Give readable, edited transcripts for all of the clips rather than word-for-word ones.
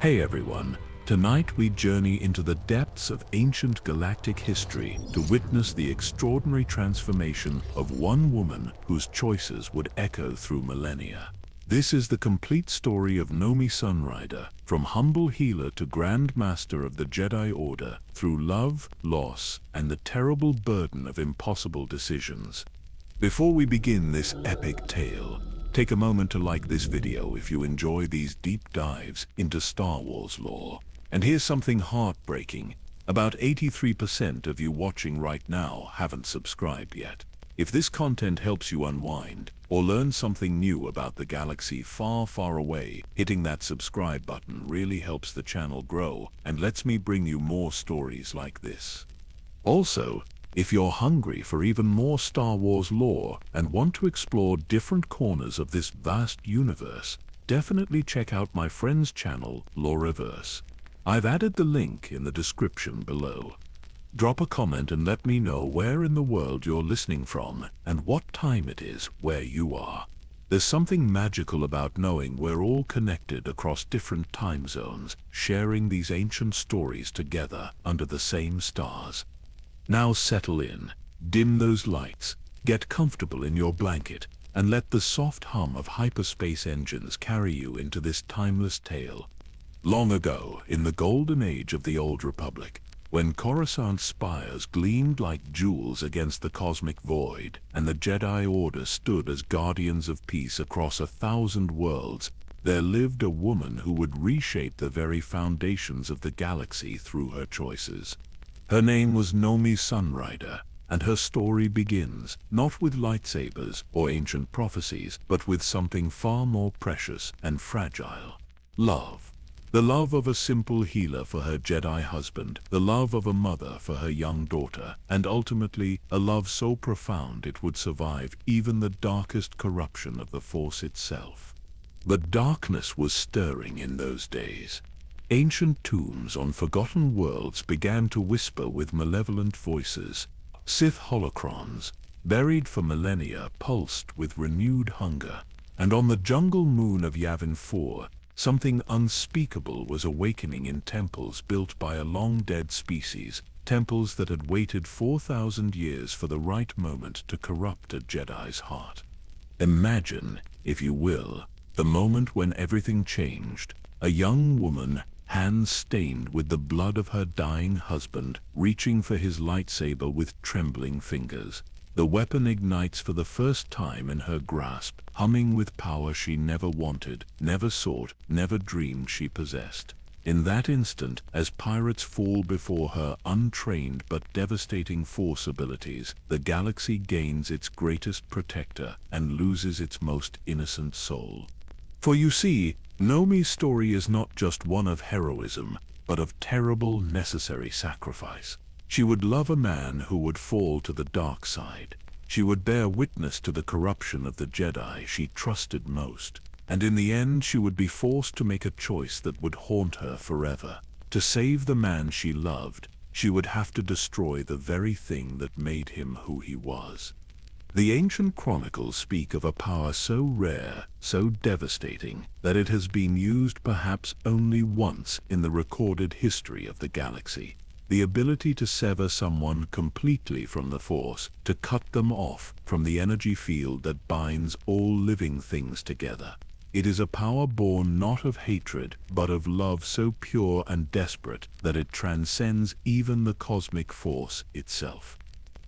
Hey everyone, tonight we journey into the depths of ancient galactic history to witness the extraordinary transformation of one woman whose choices would echo through millennia. This is the complete story of Nomi Sunrider, from humble healer to Grand Master of the Jedi Order, through love, loss, and the terrible burden of impossible decisions. Before we begin this epic tale, take a moment to like this video if you enjoy these deep dives into Star Wars lore. And here's something heartbreaking. About 83% of you watching right now haven't subscribed yet. If this content helps you unwind or learn something new about the galaxy far, far away, hitting that subscribe button really helps the channel grow and lets me bring you more stories like this. Also, if you're hungry for even more Star Wars lore and want to explore different corners of this vast universe, definitely check out my friend's channel, Loreverse. I've added the link in the description below. Drop a comment and let me know where in the world you're listening from and what time it is where you are. There's something magical about knowing we're all connected across different time zones, sharing these ancient stories together under the same stars. Now settle in, dim those lights, get comfortable in your blanket, and let the soft hum of hyperspace engines carry you into this timeless tale. Long ago, in the golden age of the Old Republic, when Coruscant's spires gleamed like jewels against the cosmic void, and the Jedi Order stood as guardians of peace across 1,000 worlds, there lived a woman who would reshape the very foundations of the galaxy through her choices. Her name was Nomi Sunrider, and her story begins not with lightsabers or ancient prophecies, but with something far more precious and fragile: love. The love of a simple healer for her Jedi husband, the love of a mother for her young daughter, and ultimately a love so profound it would survive even the darkest corruption of the Force itself. But darkness was stirring in those days. Ancient tombs on forgotten worlds began to whisper with malevolent voices. Sith holocrons, buried for millennia, pulsed with renewed hunger. And on the jungle moon of Yavin 4, something unspeakable was awakening in temples built by a long-dead species, temples that had waited 4,000 years for the right moment to corrupt a Jedi's heart. Imagine, if you will, the moment when everything changed. A young woman, hands stained with the blood of her dying husband, reaching for his lightsaber with trembling fingers. The weapon ignites for the first time in her grasp, humming with power she never wanted, never sought, never dreamed she possessed. In that instant, as pirates fall before her untrained but devastating Force abilities, the galaxy gains its greatest protector and loses its most innocent soul. For you see, Nomi's story is not just one of heroism, but of terrible, necessary sacrifice. She would love a man who would fall to the dark side. She would bear witness to the corruption of the Jedi she trusted most. And in the end, she would be forced to make a choice that would haunt her forever. To save the man she loved, she would have to destroy the very thing that made him who he was. The ancient chronicles speak of a power so rare, so devastating, that it has been used perhaps only once in the recorded history of the galaxy. The ability to sever someone completely from the Force, to cut them off from the energy field that binds all living things together. It is a power born not of hatred, but of love so pure and desperate that it transcends even the cosmic Force itself.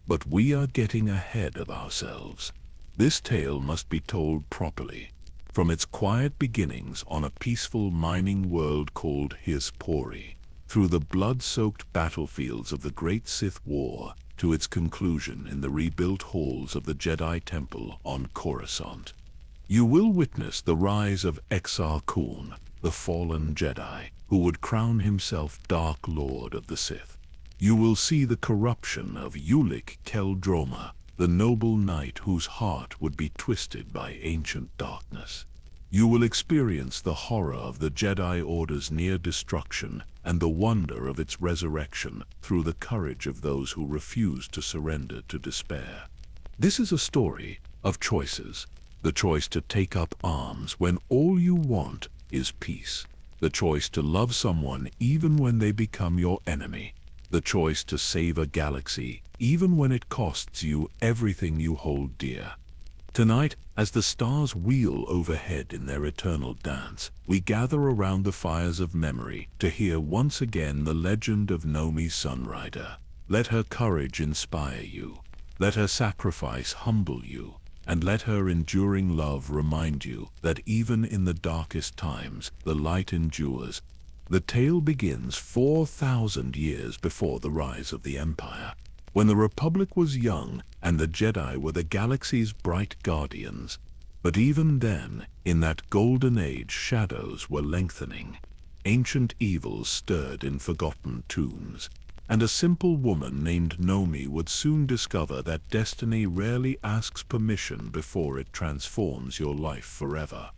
But we are getting ahead of ourselves. This tale must be told properly. From its quiet beginnings on a peaceful mining world called Hispori, through the blood-soaked battlefields of the Great Sith War, to its conclusion in the rebuilt halls of the Jedi Temple on Coruscant. You will witness the rise of Exar Kun, the fallen Jedi, who would crown himself Dark Lord of the Sith. You will see the corruption of Ulic Qel-Droma, the noble knight whose heart would be twisted by ancient darkness. You will experience the horror of the Jedi Order's near destruction and the wonder of its resurrection through the courage of those who refuse to surrender to despair. This is a story of choices, the choice to take up arms when all you want is peace. The choice to love someone even when they become your enemy. The choice to save a galaxy even when it costs you everything you hold dear. Tonight, as the stars wheel overhead in their eternal dance, we gather around the fires of memory to hear once again the legend of Nomi Sunrider. Let her courage inspire you. Let her sacrifice humble you. And let her enduring love remind you that even in the darkest times, the light endures. The tale begins 4,000 years before the rise of the Empire, when the Republic was young and the Jedi were the galaxy's bright guardians. But even then, in that golden age, shadows were lengthening. Ancient evils stirred in forgotten tombs. And a simple woman named Nomi would soon discover that destiny rarely asks permission before it transforms your life forever.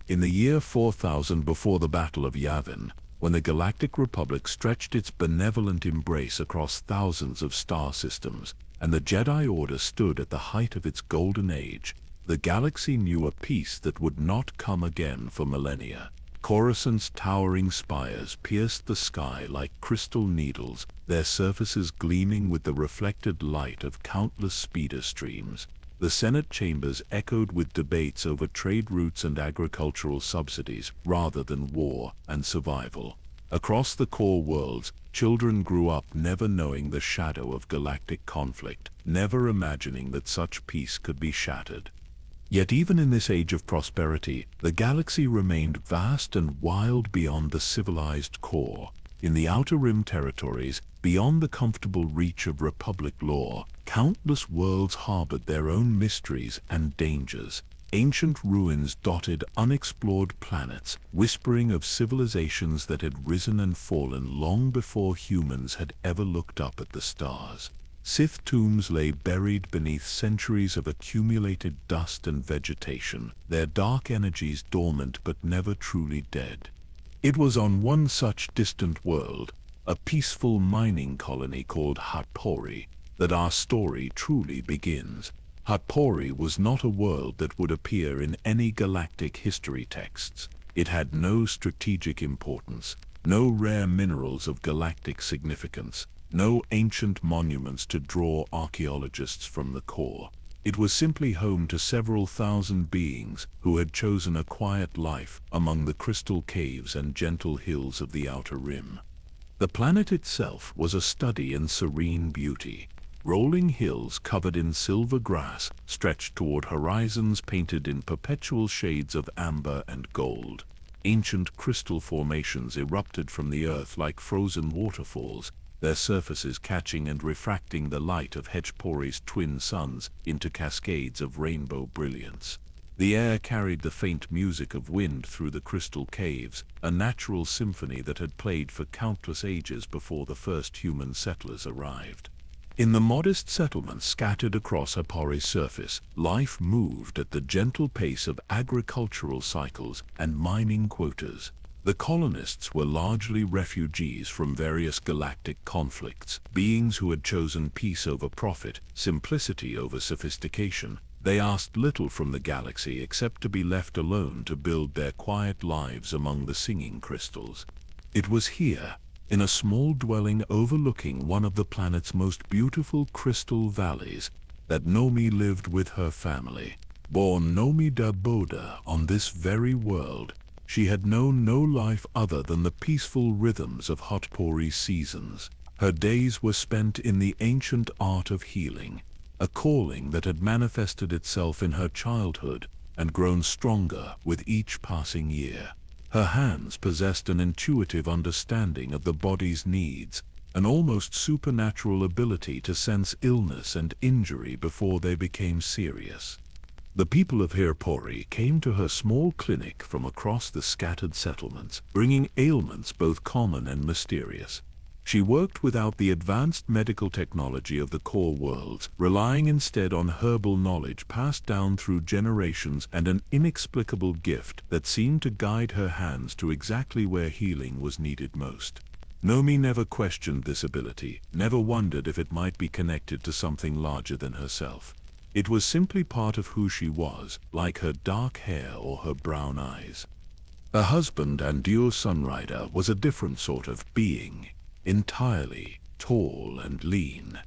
In the year 4000 before the Battle of Yavin, when the Galactic Republic stretched its benevolent embrace across thousands of star systems, and the Jedi Order stood at the height of its golden age, the galaxy knew a peace that would not come again for millennia. Coruscant's towering spires pierced the sky like crystal needles, their surfaces gleaming with the reflected light of countless speeder streams. The Senate chambers echoed with debates over trade routes and agricultural subsidies rather than war and survival. Across the core worlds, children grew up never knowing the shadow of galactic conflict, never imagining that such peace could be shattered. Yet even in this age of prosperity, the galaxy remained vast and wild beyond the civilized core. In the Outer Rim territories, beyond the comfortable reach of Republic law, countless worlds harbored their own mysteries and dangers. Ancient ruins dotted unexplored planets, whispering of civilizations that had risen and fallen long before humans had ever looked up at the stars. Sith tombs lay buried beneath centuries of accumulated dust and vegetation, their dark energies dormant but never truly dead. It was on one such distant world, a peaceful mining colony called Hatpori, that our story truly begins. Hatpori was not a world that would appear in any galactic history texts. It had no strategic importance, no rare minerals of galactic significance, no ancient monuments to draw archaeologists from the core. It was simply home to several thousand beings who had chosen a quiet life among the crystal caves and gentle hills of the Outer Rim. The planet itself was a study in serene beauty. Rolling hills covered in silver grass stretched toward horizons painted in perpetual shades of amber and gold. Ancient crystal formations erupted from the earth like frozen waterfalls, their surfaces catching and refracting the light of Hatpori's twin suns into cascades of rainbow brilliance. The air carried the faint music of wind through the crystal caves, a natural symphony that had played for countless ages before the first human settlers arrived. In the modest settlements scattered across Hatpori's surface, life moved at the gentle pace of agricultural cycles and mining quotas. The colonists were largely refugees from various galactic conflicts, beings who had chosen peace over profit, simplicity over sophistication. They asked little from the galaxy except to be left alone to build their quiet lives among the singing crystals. It was here, in a small dwelling overlooking one of the planet's most beautiful crystal valleys, that Nomi lived with her family. Born Nomi da Boda on this very world, she had known no life other than the peaceful rhythms of Hatpori's seasons. Her days were spent in the ancient art of healing, a calling that had manifested itself in her childhood and grown stronger with each passing year. Her hands possessed an intuitive understanding of the body's needs, an almost supernatural ability to sense illness and injury before they became serious. The people of Hatpori came to her small clinic from across the scattered settlements, bringing ailments both common and mysterious. She worked without the advanced medical technology of the core worlds, relying instead on herbal knowledge passed down through generations and an inexplicable gift that seemed to guide her hands to exactly where healing was needed most. Nomi never questioned this ability, never wondered if it might be connected to something larger than herself. It was simply part of who she was, like her dark hair or her brown eyes. Her husband, Nomi Sunrider, was a different sort of being, entirely tall and lean,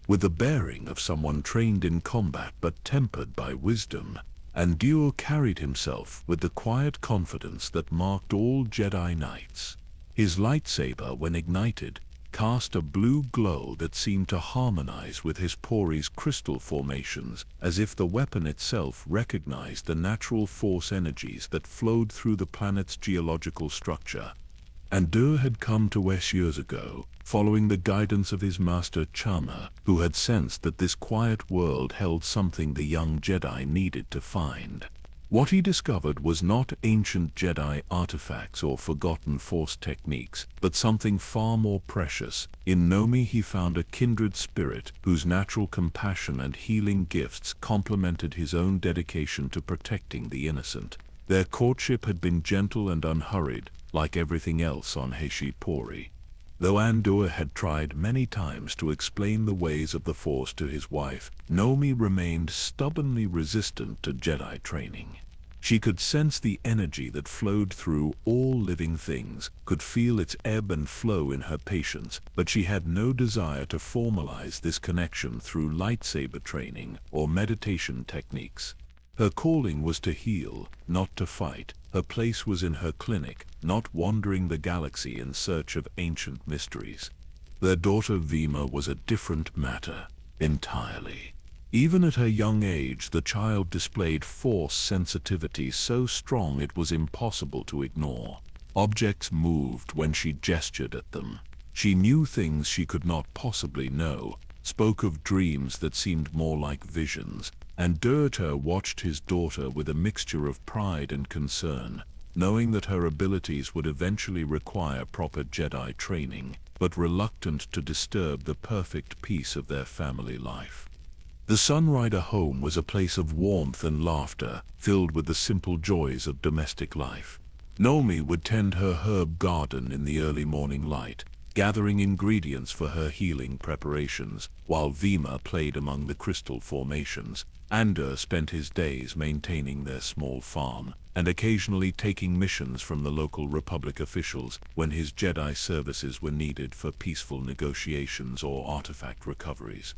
with the bearing of someone trained in combat but tempered by wisdom. Nomi carried himself with the quiet confidence that marked all Jedi Knights. His lightsaber, when ignited, cast a blue glow that seemed to harmonize with his Pori's crystal formations, as if the weapon itself recognized the natural force energies that flowed through the planet's geological structure. Nomi had come to West years ago, following the guidance of his master Chama, who had sensed that this quiet world held something the young Jedi needed to find. What he discovered was not ancient Jedi artifacts or forgotten Force techniques, but something far more precious. In Nomi he found a kindred spirit whose natural compassion and healing gifts complemented his own dedication to protecting the innocent. Their courtship had been gentle and unhurried, like everything else on Pori. Though Nomi had tried many times to explain the ways of the Force to his wife, Nomi remained stubbornly resistant to Jedi training. She could sense the energy that flowed through all living things, could feel its ebb and flow in her patience, but she had no desire to formalize this connection through lightsaber training or meditation techniques. Her calling was to heal, not to fight. Her place was in her clinic, not wandering the galaxy in search of ancient mysteries. Their daughter Vima was a different matter, entirely. Even at her young age, the child displayed Force sensitivity so strong it was impossible to ignore. Objects moved when she gestured at them. She knew things she could not possibly know, spoke of dreams that seemed more like visions, and Nomi watched his daughter with a mixture of pride and concern, knowing that her abilities would eventually require proper Jedi training, but reluctant to disturb the perfect peace of their family life. The Sunrider home was a place of warmth and laughter, filled with the simple joys of domestic life. Nomi would tend her herb garden in the early morning light, gathering ingredients for her healing preparations, while Vima played among the crystal formations. Nomi spent his days maintaining their small farm, and occasionally taking missions from the local Republic officials when his Jedi services were needed for peaceful negotiations or artifact recoveries.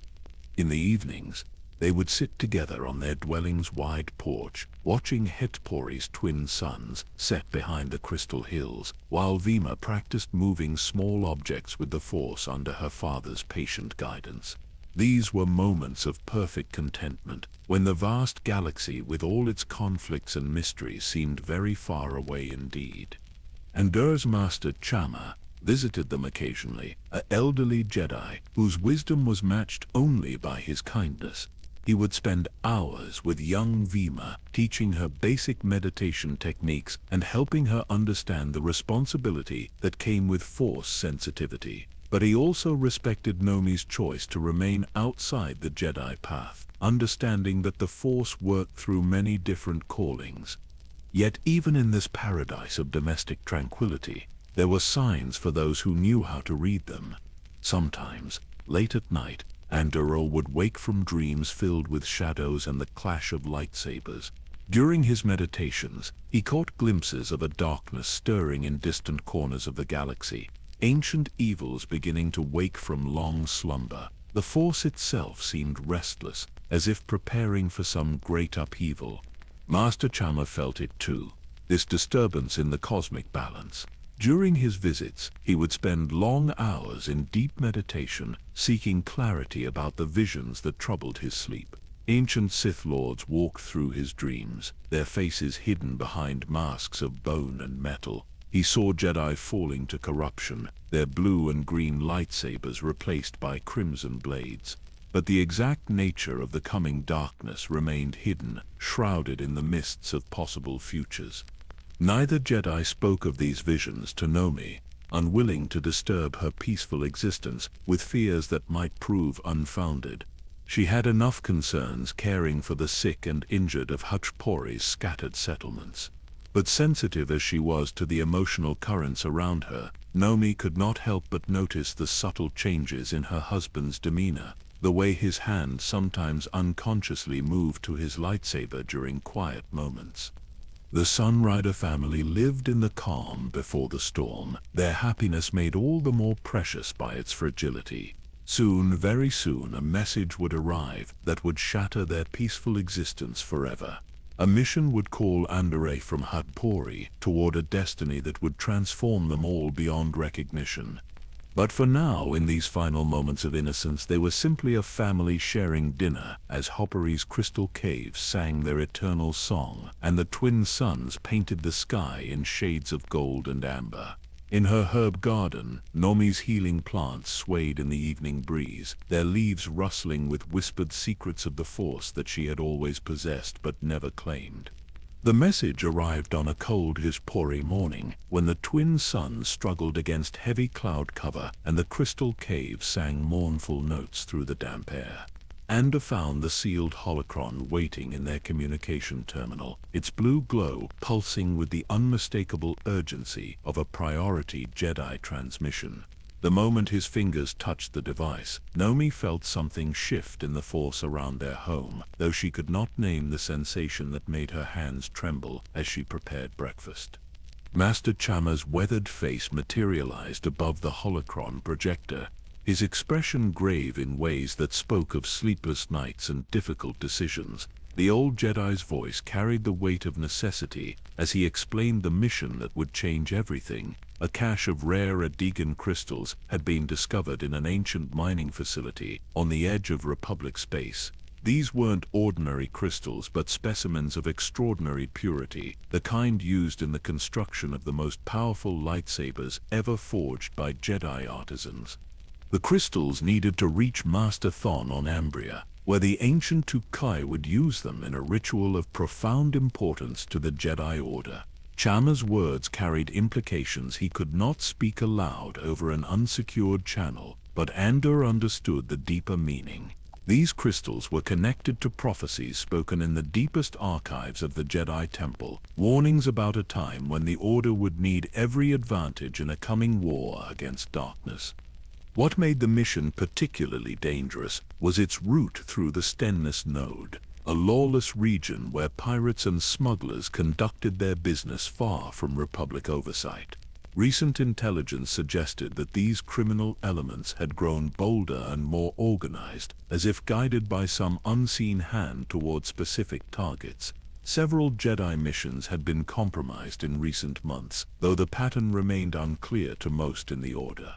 In the evenings, they would sit together on their dwelling's wide porch, watching Pori's twin suns set behind the crystal hills, while Vima practiced moving small objects with the Force under her father's patient guidance. These were moments of perfect contentment, when the vast galaxy with all its conflicts and mysteries seemed very far away indeed. Nomi's master Chama visited them occasionally, an elderly Jedi whose wisdom was matched only by his kindness. He would spend hours with young Vima, teaching her basic meditation techniques and helping her understand the responsibility that came with Force sensitivity. But he also respected Nomi's choice to remain outside the Jedi path, understanding that the Force worked through many different callings. Yet even in this paradise of domestic tranquility, there were signs for those who knew how to read them. Sometimes, late at night, Nomi would wake from dreams filled with shadows and the clash of lightsabers. During his meditations, he caught glimpses of a darkness stirring in distant corners of the galaxy, ancient evils beginning to wake from long slumber. The Force itself seemed restless, as if preparing for some great upheaval. Master Chama felt it too, this disturbance in the cosmic balance. During his visits, he would spend long hours in deep meditation, seeking clarity about the visions that troubled his sleep. Ancient Sith Lords walked through his dreams, their faces hidden behind masks of bone and metal. He saw Jedi falling to corruption, their blue and green lightsabers replaced by crimson blades. But the exact nature of the coming darkness remained hidden, shrouded in the mists of possible futures. Neither Jedi spoke of these visions to Nomi, unwilling to disturb her peaceful existence with fears that might prove unfounded. She had enough concerns caring for the sick and injured of Pori's scattered settlements. But sensitive as she was to the emotional currents around her, Nomi could not help but notice the subtle changes in her husband's demeanor, the way his hand sometimes unconsciously moved to his lightsaber during quiet moments. The Sunrider family lived in the calm before the storm, their happiness made all the more precious by its fragility. Soon, very soon, a message would arrive that would shatter their peaceful existence forever. A mission would call Andore from Hatpori toward a destiny that would transform them all beyond recognition. But for now, in these final moments of innocence, they were simply a family sharing dinner as Hopori's crystal caves sang their eternal song and the twin suns painted the sky in shades of gold and amber. In her herb garden, Nomi's healing plants swayed in the evening breeze, their leaves rustling with whispered secrets of the force that she had always possessed but never claimed. The message arrived on a cold Hatpori morning when the twin suns struggled against heavy cloud cover and the crystal caves sang mournful notes through the damp air. Anda found the sealed holocron waiting in their communication terminal, its blue glow pulsing with the unmistakable urgency of a priority Jedi transmission. The moment his fingers touched the device, Nomi felt something shift in the force around their home, though she could not name the sensation that made her hands tremble as she prepared breakfast. Master Chama's weathered face materialized above the holocron projector, his expression grave in ways that spoke of sleepless nights and difficult decisions. The old Jedi's voice carried the weight of necessity as he explained the mission that would change everything. A cache of rare Adegan crystals had been discovered in an ancient mining facility on the edge of Republic space. These weren't ordinary crystals but specimens of extraordinary purity, the kind used in the construction of the most powerful lightsabers ever forged by Jedi artisans. The crystals needed to reach Master Thon on Ambria, where the ancient Tukai would use them in a ritual of profound importance to the Jedi Order. Chama's words carried implications he could not speak aloud over an unsecured channel, but Andor understood the deeper meaning. These crystals were connected to prophecies spoken in the deepest archives of the Jedi Temple, warnings about a time when the Order would need every advantage in a coming war against darkness. What made the mission particularly dangerous was its route through the Stennis Node, a lawless region where pirates and smugglers conducted their business far from Republic oversight. Recent intelligence suggested that these criminal elements had grown bolder and more organized, as if guided by some unseen hand toward specific targets. Several Jedi missions had been compromised in recent months, though the pattern remained unclear to most in the Order.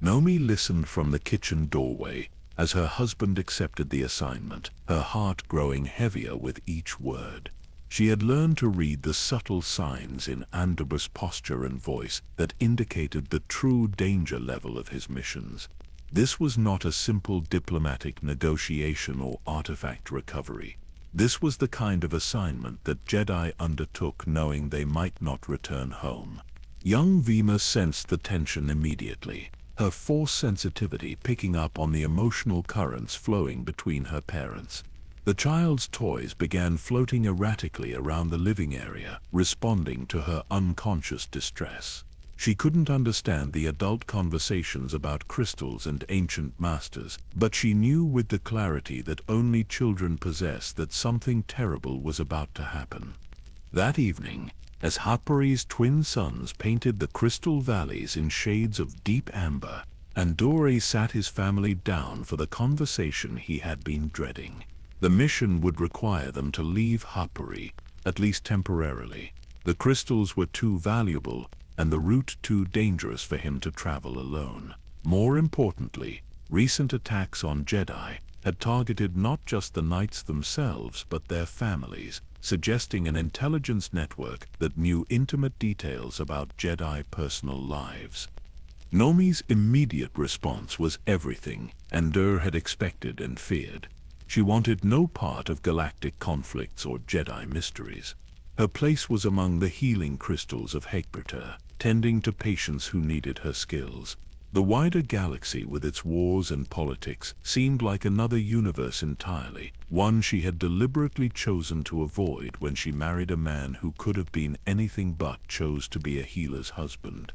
Nomi listened from the kitchen doorway as her husband accepted the assignment, her heart growing heavier with each word. She had learned to read the subtle signs in Andor's posture and voice that indicated the true danger level of his missions. This was not a simple diplomatic negotiation or artifact recovery. This was the kind of assignment that Jedi undertook knowing they might not return home. Young Vima sensed the tension immediately, her force sensitivity picking up on the emotional currents flowing between her parents. The child's toys began floating erratically around the living area, responding to her unconscious distress. She couldn't understand the adult conversations about crystals and ancient masters, but she knew with the clarity that only children possess that something terrible was about to happen. That evening, as Hatpori's twin suns painted the crystal valleys in shades of deep amber, Andore sat his family down for the conversation he had been dreading. The mission would require them to leave Hatpori, at least temporarily. The crystals were too valuable, and the route too dangerous for him to travel alone. More importantly, recent attacks on Jedi had targeted not just the knights themselves but their families, suggesting an intelligence network that knew intimate details about Jedi personal lives. Nomi's immediate response was everything Andor had expected and feared. She wanted no part of galactic conflicts or Jedi mysteries. Her place was among the healing crystals of Hatpori, tending to patients who needed her skills. The wider galaxy with its wars and politics seemed like another universe entirely, one she had deliberately chosen to avoid when she married a man who could have been anything but chose to be a healer's husband.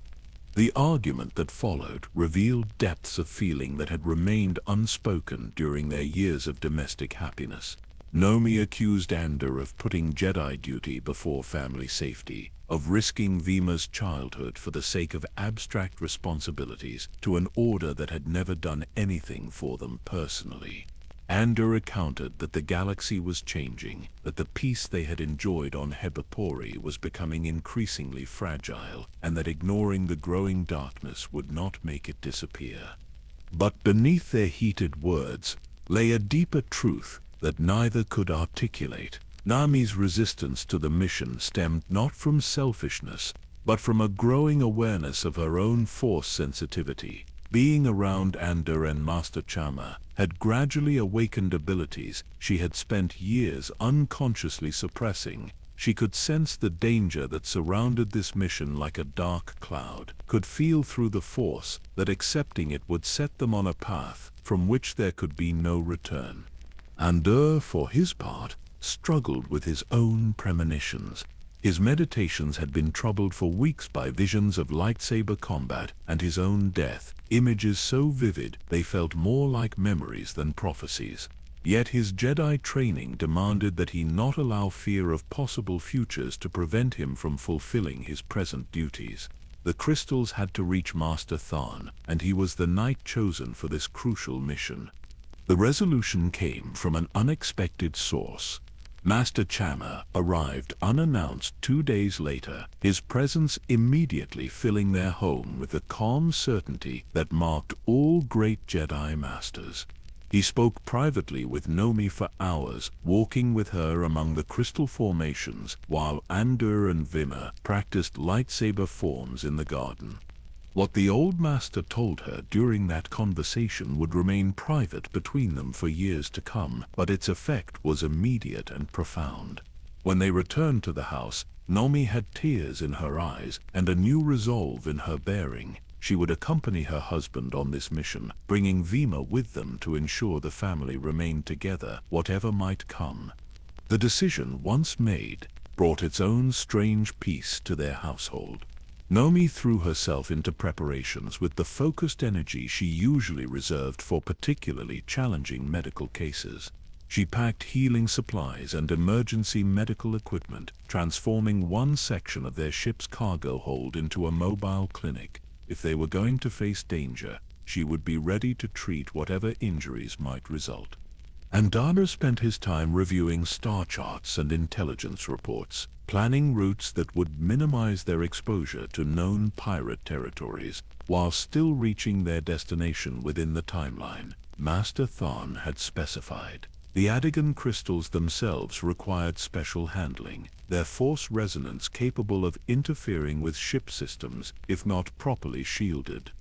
The argument that followed revealed depths of feeling that had remained unspoken during their years of domestic happiness. Nomi accused Andor of putting Jedi duty before family safety, of risking Vima's childhood for the sake of abstract responsibilities to an order that had never done anything for them personally. Andor recounted that the galaxy was changing, that the peace they had enjoyed on Hebapori was becoming increasingly fragile, and that ignoring the growing darkness would not make it disappear. But beneath their heated words lay a deeper truth that neither could articulate. Nami's resistance to the mission stemmed not from selfishness, but from a growing awareness of her own force sensitivity. Being around Andor and Master Chama had gradually awakened abilities she had spent years unconsciously suppressing. She could sense the danger that surrounded this mission like a dark cloud, could feel through the force that accepting it would set them on a path from which there could be no return. Andor, for his part, struggled with his own premonitions. His meditations had been troubled for weeks by visions of lightsaber combat and his own death, images so vivid they felt more like memories than prophecies. Yet his Jedi training demanded that he not allow fear of possible futures to prevent him from fulfilling his present duties. The crystals had to reach Master Thon, and he was the knight chosen for this crucial mission. The resolution came from an unexpected source. Master Chama arrived unannounced 2 days later, his presence immediately filling their home with the calm certainty that marked all great Jedi Masters. He spoke privately with Nomi for hours, walking with her among the crystal formations, while Andor and Vima practiced lightsaber forms in the garden. What the old master told her during that conversation would remain private between them for years to come, but its effect was immediate and profound. When they returned to the house, Nomi had tears in her eyes and a new resolve in her bearing. She would accompany her husband on this mission, bringing Vima with them to ensure the family remained together, whatever might come. The decision, once made, brought its own strange peace to their household. Nomi threw herself into preparations with the focused energy she usually reserved for particularly challenging medical cases. She packed healing supplies and emergency medical equipment, transforming one section of their ship's cargo hold into a mobile clinic. If they were going to face danger, she would be ready to treat whatever injuries might result. Andor spent his time reviewing star charts and intelligence reports, planning routes that would minimize their exposure to known pirate territories, while still reaching their destination within the timeline Master Thon had specified. The Adigan crystals themselves required special handling, their force resonance capable of interfering with ship systems if not properly shielded.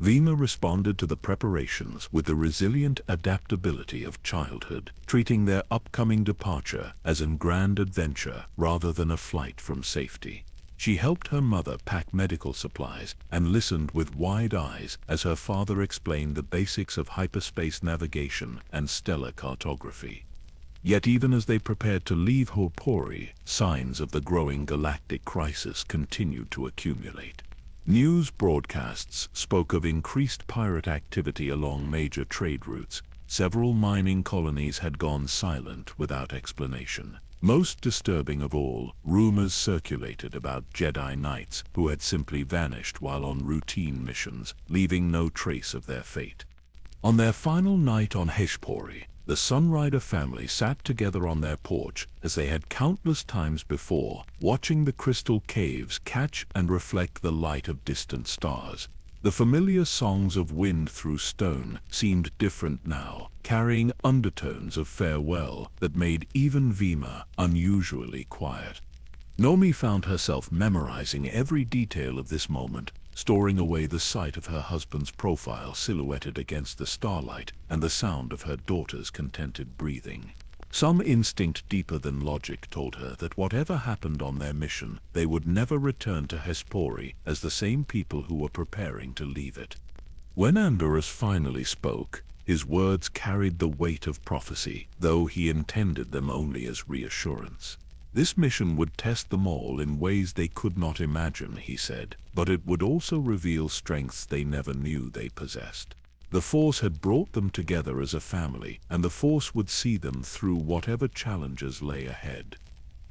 Vima responded to the preparations with the resilient adaptability of childhood, treating their upcoming departure as a grand adventure rather than a flight from safety. She helped her mother pack medical supplies and listened with wide eyes as her father explained the basics of hyperspace navigation and stellar cartography. Yet even as they prepared to leave Horpori, signs of the growing galactic crisis continued to accumulate. News broadcasts spoke of increased pirate activity along major trade routes. Several mining colonies had gone silent without explanation. Most disturbing of all, rumors circulated about Jedi Knights who had simply vanished while on routine missions, leaving no trace of their fate. On their final night on Heshpori, the Sunrider family sat together on their porch as they had countless times before, watching the crystal caves catch and reflect the light of distant stars. The familiar songs of wind through stone seemed different now, carrying undertones of farewell that made even Vima unusually quiet. Nomi found herself memorizing every detail of this moment, storing away the sight of her husband's profile silhouetted against the starlight and the sound of her daughter's contented breathing. Some instinct deeper than logic told her that whatever happened on their mission, they would never return to Hespori as the same people who were preparing to leave it. When Andorus finally spoke, his words carried the weight of prophecy, though he intended them only as reassurance. This mission would test them all in ways they could not imagine, he said, but it would also reveal strengths they never knew they possessed. The Force had brought them together as a family, and the Force would see them through whatever challenges lay ahead.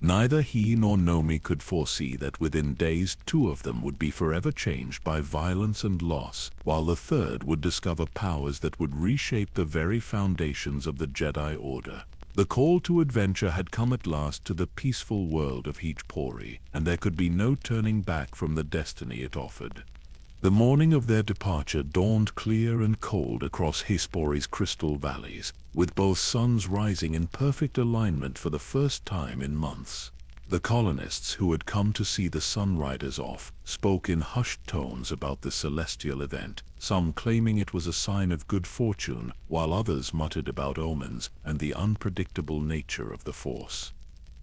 Neither he nor Nomi could foresee that within days 2 of them would be forever changed by violence and loss, while the third would discover powers that would reshape the very foundations of the Jedi Order. The call to adventure had come at last to the peaceful world of Hitchpori, and there could be no turning back from the destiny it offered. The morning of their departure dawned clear and cold across Hitchpori's crystal valleys, with both suns rising in perfect alignment for the first time in months. The colonists who had come to see the Sunriders off spoke in hushed tones about the celestial event, some claiming it was a sign of good fortune, while others muttered about omens and the unpredictable nature of the Force.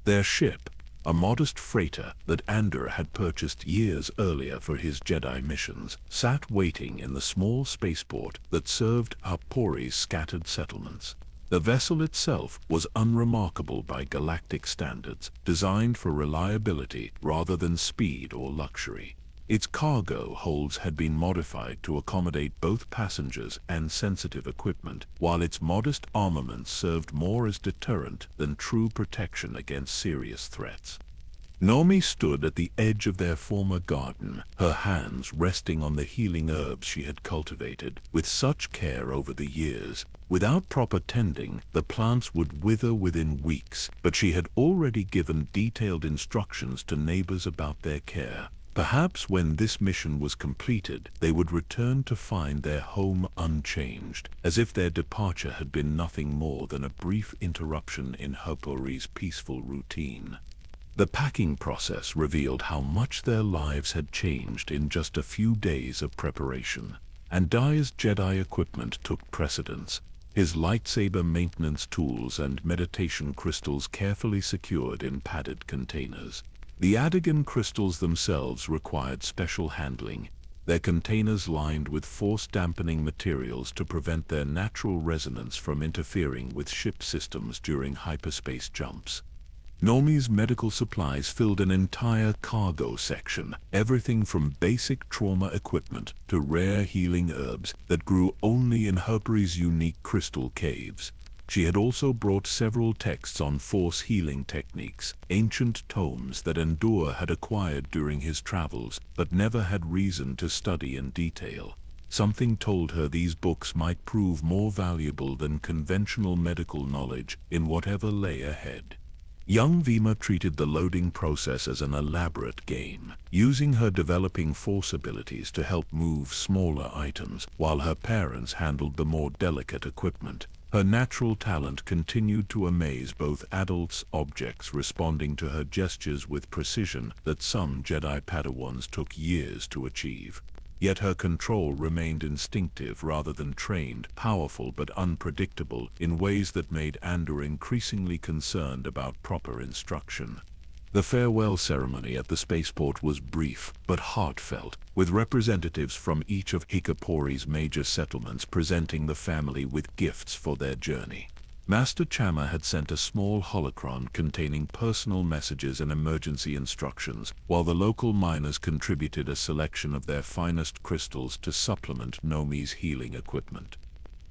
Their ship, a modest freighter that Andor had purchased years earlier for his Jedi missions, sat waiting in the small spaceport that served Hitchpori's scattered settlements. The vessel itself was unremarkable by galactic standards, designed for reliability rather than speed or luxury. Its cargo holds had been modified to accommodate both passengers and sensitive equipment, while its modest armament served more as deterrent than true protection against serious threats. Nomi stood at the edge of their former garden, her hands resting on the healing herbs she had cultivated with such care over the years. Without proper tending, the plants would wither within weeks, but she had already given detailed instructions to neighbors about their care. Perhaps when this mission was completed, they would return to find their home unchanged, as if their departure had been nothing more than a brief interruption in Hitchpori's peaceful routine. The packing process revealed how much their lives had changed in just a few days of preparation. And Dyer's Jedi equipment took precedence, his lightsaber maintenance tools and meditation crystals carefully secured in padded containers. The Adagan crystals themselves required special handling, their containers lined with force-dampening materials to prevent their natural resonance from interfering with ship systems during hyperspace jumps. Nomi's medical supplies filled an entire cargo section, everything from basic trauma equipment to rare healing herbs that grew only in Hitchpori's unique crystal caves. She had also brought several texts on force healing techniques, ancient tomes that Andor had acquired during his travels, but never had reason to study in detail. Something told her these books might prove more valuable than conventional medical knowledge in whatever lay ahead. Young Vima treated the loading process as an elaborate game, using her developing force abilities to help move smaller items, while her parents handled the more delicate equipment. Her natural talent continued to amaze both adults, objects responding to her gestures with precision that some Jedi Padawans took years to achieve. Yet her control remained instinctive rather than trained, powerful but unpredictable in ways that made Andor increasingly concerned about proper instruction. The farewell ceremony at the spaceport was brief but heartfelt, with representatives from each of Hitchpori's major settlements presenting the family with gifts for their journey. Master Chama had sent a small holocron containing personal messages and emergency instructions, while the local miners contributed a selection of their finest crystals to supplement Nomi's healing equipment.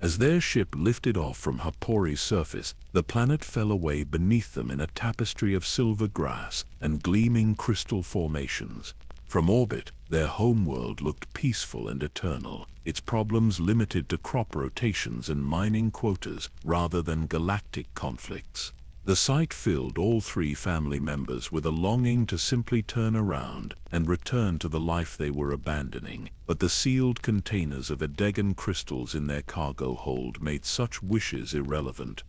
As their ship lifted off from Hitchpori's surface, the planet fell away beneath them in a tapestry of silver grass and gleaming crystal formations. From orbit, their homeworld looked peaceful and eternal, its problems limited to crop rotations and mining quotas rather than galactic conflicts. The sight filled all 3 family members with a longing to simply turn around and return to the life they were abandoning, but the sealed containers of Adagan crystals in their cargo hold made such wishes irrelevant.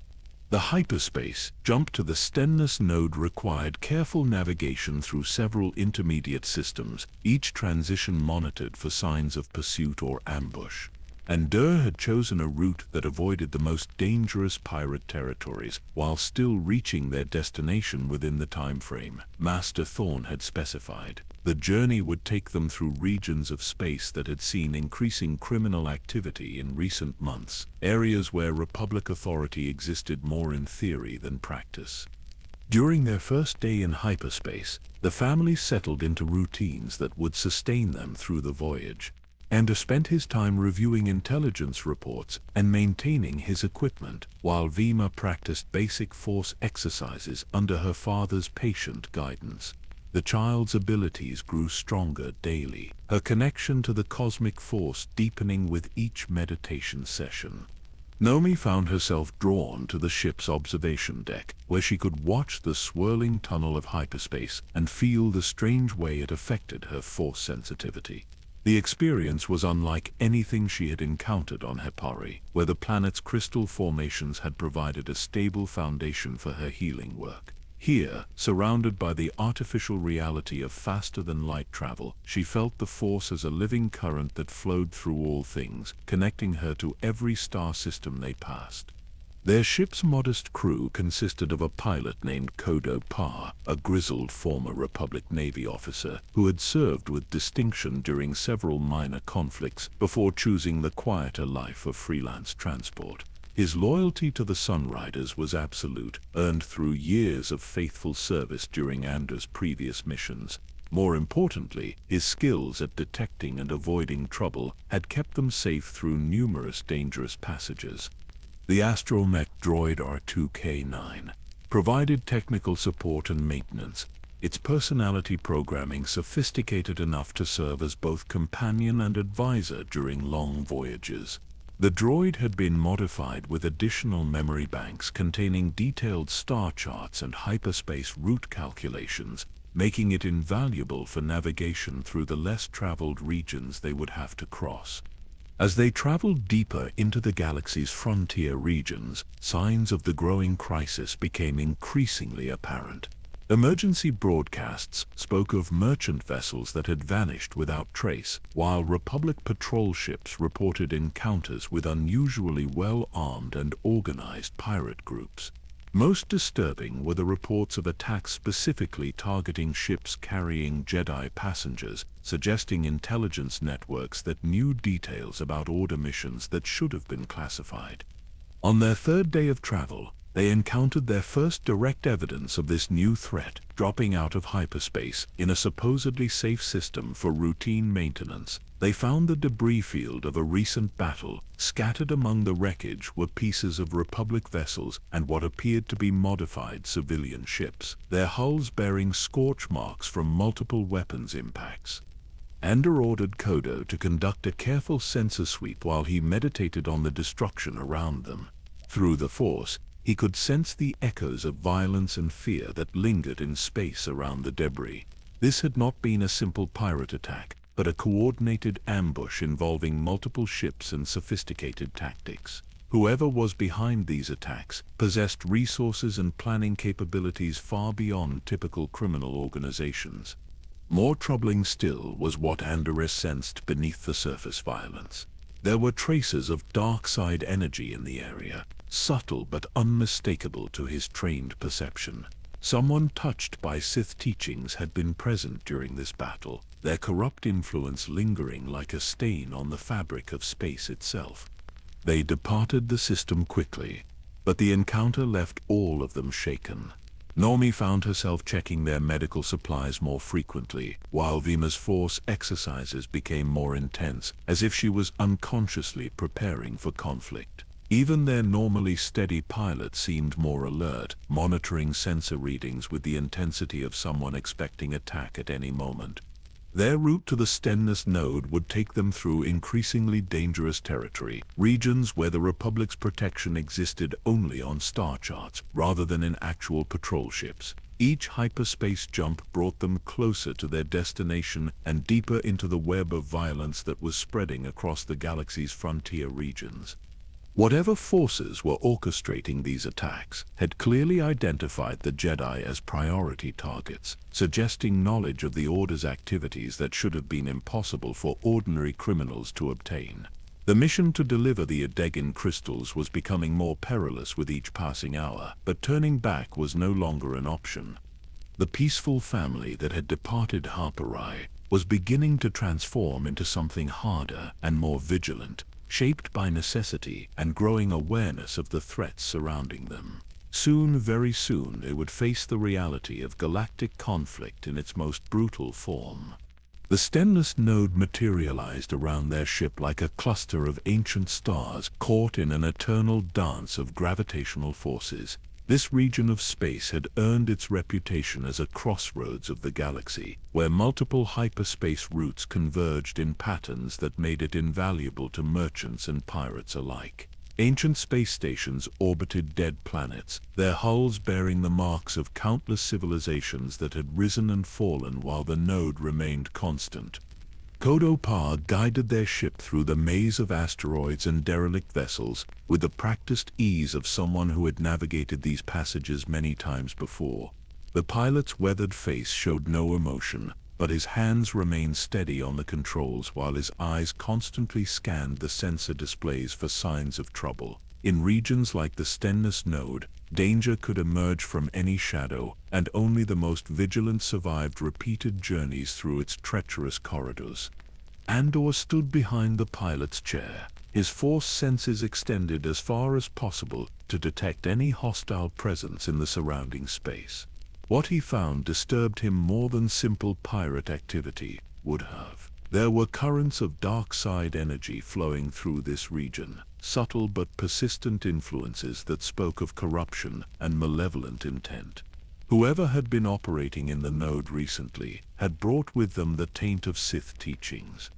The hyperspace jump to the Stennis node required careful navigation through several intermediate systems, each transition monitored for signs of pursuit or ambush. Andor had chosen a route that avoided the most dangerous pirate territories, while still reaching their destination within the time frame Master Thorn had specified. The journey would take them through regions of space that had seen increasing criminal activity in recent months, areas where Republic authority existed more in theory than practice. During their first day in hyperspace, the family settled into routines that would sustain them through the voyage. Ender spent his time reviewing intelligence reports and maintaining his equipment, while Vima practiced basic force exercises under her father's patient guidance. The child's abilities grew stronger daily, her connection to the cosmic force deepening with each meditation session. Nomi found herself drawn to the ship's observation deck, where she could watch the swirling tunnel of hyperspace and feel the strange way it affected her force sensitivity. The experience was unlike anything she had encountered on Hepari, where the planet's crystal formations had provided a stable foundation for her healing work. Here, surrounded by the artificial reality of faster-than-light travel, she felt the Force as a living current that flowed through all things, connecting her to every star system they passed. Their ship's modest crew consisted of a pilot named Kodo Pa, a grizzled former Republic Navy officer who had served with distinction during several minor conflicts before choosing the quieter life of freelance transport. His loyalty to the Sunriders was absolute, earned through years of faithful service during Ander's previous missions. More importantly, his skills at detecting and avoiding trouble had kept them safe through numerous dangerous passages. The astromech droid R2K9 provided technical support and maintenance, its personality programming sophisticated enough to serve as both companion and advisor during long voyages. The droid had been modified with additional memory banks containing detailed star charts and hyperspace route calculations, making it invaluable for navigation through the less traveled regions they would have to cross. As they traveled deeper into the galaxy's frontier regions, signs of the growing crisis became increasingly apparent. Emergency broadcasts spoke of merchant vessels that had vanished without trace, while Republic patrol ships reported encounters with unusually well-armed and organized pirate groups. Most disturbing were the reports of attacks specifically targeting ships carrying Jedi passengers, suggesting intelligence networks that knew details about Order missions that should have been classified. On their third day of travel, they encountered their first direct evidence of this new threat, dropping out of hyperspace in a supposedly safe system for routine maintenance. They found the debris field of a recent battle. Scattered among the wreckage were pieces of Republic vessels and what appeared to be modified civilian ships, their hulls bearing scorch marks from multiple weapons impacts. Ander ordered Kodo to conduct a careful sensor sweep while he meditated on the destruction around them. Through the Force, he could sense the echoes of violence and fear that lingered in space around the debris. This had not been a simple pirate attack, but a coordinated ambush involving multiple ships and sophisticated tactics. Whoever was behind these attacks possessed resources and planning capabilities far beyond typical criminal organizations. More troubling still was what Ander sensed beneath the surface violence. There were traces of dark side energy in the area, subtle but unmistakable to his trained perception. Someone touched by Sith teachings had been present during this battle, their corrupt influence lingering like a stain on the fabric of space itself. They departed the system quickly, but the encounter left all of them shaken. Nomi found herself checking their medical supplies more frequently, while Vima's Force exercises became more intense, as if she was unconsciously preparing for conflict. Even their normally steady pilot seemed more alert, monitoring sensor readings with the intensity of someone expecting attack at any moment. Their route to the Stennis node would take them through increasingly dangerous territory, regions where the Republic's protection existed only on star charts rather than in actual patrol ships. Each hyperspace jump brought them closer to their destination and deeper into the web of violence that was spreading across the galaxy's frontier regions. Whatever forces were orchestrating these attacks had clearly identified the Jedi as priority targets, suggesting knowledge of the Order's activities that should have been impossible for ordinary criminals to obtain. The mission to deliver the Adegin crystals was becoming more perilous with each passing hour, but turning back was no longer an option. The peaceful family that had departed Harperai was beginning to transform into something harder and more vigilant, shaped by necessity and growing awareness of the threats surrounding them. Soon, very soon, they would face the reality of galactic conflict in its most brutal form. The Stennis node materialized around their ship like a cluster of ancient stars caught in an eternal dance of gravitational forces. This region of space had earned its reputation as a crossroads of the galaxy, where multiple hyperspace routes converged in patterns that made it invaluable to merchants and pirates alike. Ancient space stations orbited dead planets, their hulls bearing the marks of countless civilizations that had risen and fallen while the node remained constant. Kodo-Pa guided their ship through the maze of asteroids and derelict vessels with the practiced ease of someone who had navigated these passages many times before. The pilot's weathered face showed no emotion, but his hands remained steady on the controls while his eyes constantly scanned the sensor displays for signs of trouble. In regions like the Stennis node, danger could emerge from any shadow, and only the most vigilant survived repeated journeys through its treacherous corridors. Andor stood behind the pilot's chair, his force senses extended as far as possible to detect any hostile presence in the surrounding space. What he found disturbed him more than simple pirate activity would have. There were currents of dark side energy flowing through this region, subtle but persistent influences that spoke of corruption and malevolent intent. Whoever had been operating in the node recently had brought with them the taint of Sith teachings.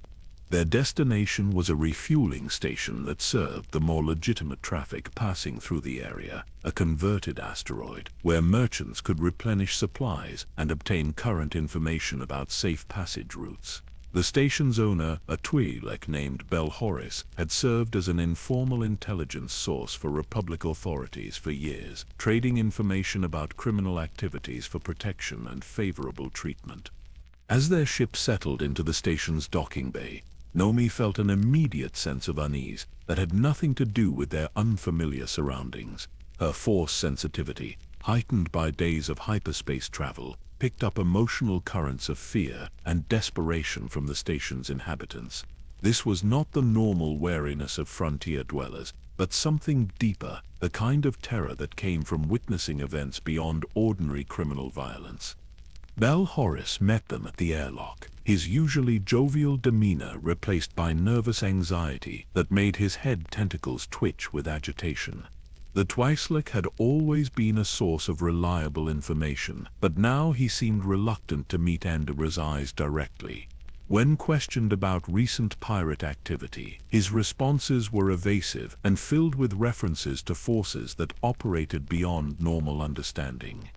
Their destination was a refueling station that served the more legitimate traffic passing through the area, a converted asteroid, where merchants could replenish supplies and obtain current information about safe passage routes. The station's owner, a Twi'lek named Belhoris, had served as an informal intelligence source for Republic authorities for years, trading information about criminal activities for protection and favorable treatment. As their ship settled into the station's docking bay, Nomi felt an immediate sense of unease that had nothing to do with their unfamiliar surroundings. Her force sensitivity, heightened by days of hyperspace travel, picked up emotional currents of fear and desperation from the station's inhabitants. This was not the normal wariness of frontier dwellers, but something deeper, the kind of terror that came from witnessing events beyond ordinary criminal violence. Belhoris met them at the airlock, his usually jovial demeanor replaced by nervous anxiety that made his head tentacles twitch with agitation. The Twi'lek had always been a source of reliable information, but now he seemed reluctant to meet Andor's eyes directly. When questioned about recent pirate activity, his responses were evasive and filled with references to forces that operated beyond normal understanding.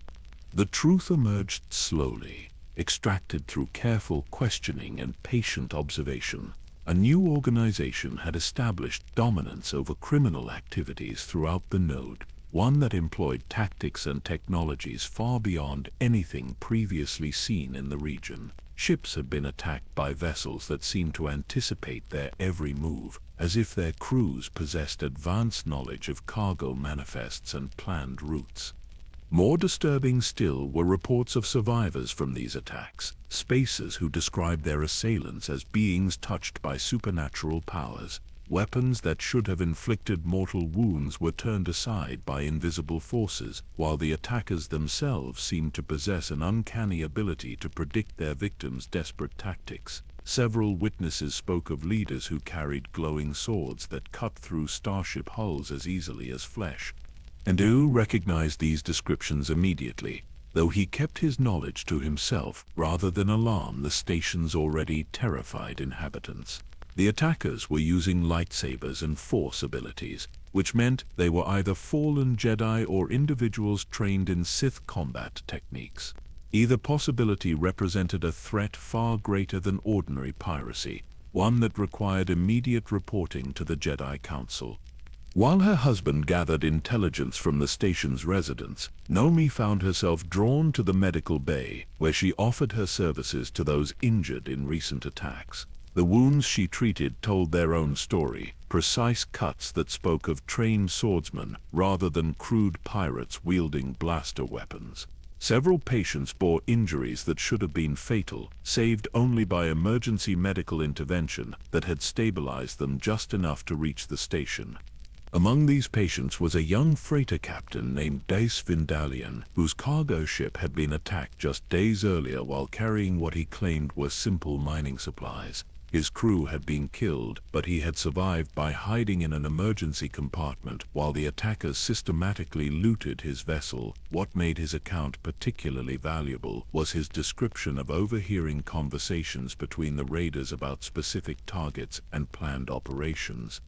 The truth emerged slowly, extracted through careful questioning and patient observation. A new organization had established dominance over criminal activities throughout the node, one that employed tactics and technologies far beyond anything previously seen in the region. Ships had been attacked by vessels that seemed to anticipate their every move, as if their crews possessed advanced knowledge of cargo manifests and planned routes. More disturbing still were reports of survivors from these attacks, spacers who described their assailants as beings touched by supernatural powers. Weapons that should have inflicted mortal wounds were turned aside by invisible forces, while the attackers themselves seemed to possess an uncanny ability to predict their victims' desperate tactics. Several witnesses spoke of leaders who carried glowing swords that cut through starship hulls as easily as flesh. Andor recognized these descriptions immediately, though he kept his knowledge to himself rather than alarm the station's already terrified inhabitants. The attackers were using lightsabers and force abilities, which meant they were either fallen Jedi or individuals trained in Sith combat techniques. Either possibility represented a threat far greater than ordinary piracy, one that required immediate reporting to the Jedi Council. While her husband gathered intelligence from the station's residents, Nomi found herself drawn to the medical bay, where she offered her services to those injured in recent attacks. The wounds she treated told their own story, precise cuts that spoke of trained swordsmen rather than crude pirates wielding blaster weapons. Several patients bore injuries that should have been fatal, saved only by emergency medical intervention that had stabilized them just enough to reach the station. Among these patients was a young freighter captain named Dace Vindalian, whose cargo ship had been attacked just days earlier while carrying what he claimed were simple mining supplies. His crew had been killed, but he had survived by hiding in an emergency compartment while the attackers systematically looted his vessel. What made his account particularly valuable was his description of overhearing conversations between the raiders about specific targets and planned operations.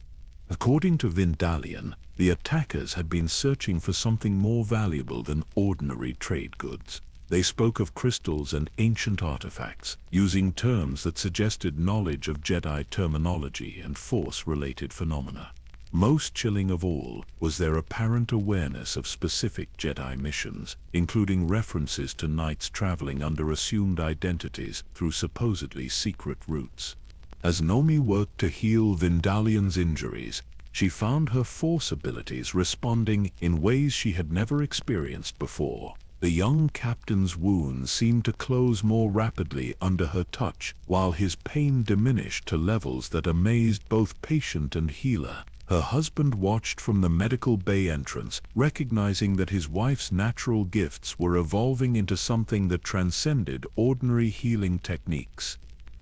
According to Vindalian, the attackers had been searching for something more valuable than ordinary trade goods. They spoke of crystals and ancient artifacts, using terms that suggested knowledge of Jedi terminology and Force-related phenomena. Most chilling of all was their apparent awareness of specific Jedi missions, including references to knights traveling under assumed identities through supposedly secret routes. As Nomi worked to heal Vindalian's injuries, she found her Force abilities responding in ways she had never experienced before. The young captain's wounds seemed to close more rapidly under her touch, while his pain diminished to levels that amazed both patient and healer. Her husband watched from the medical bay entrance, recognizing that his wife's natural gifts were evolving into something that transcended ordinary healing techniques.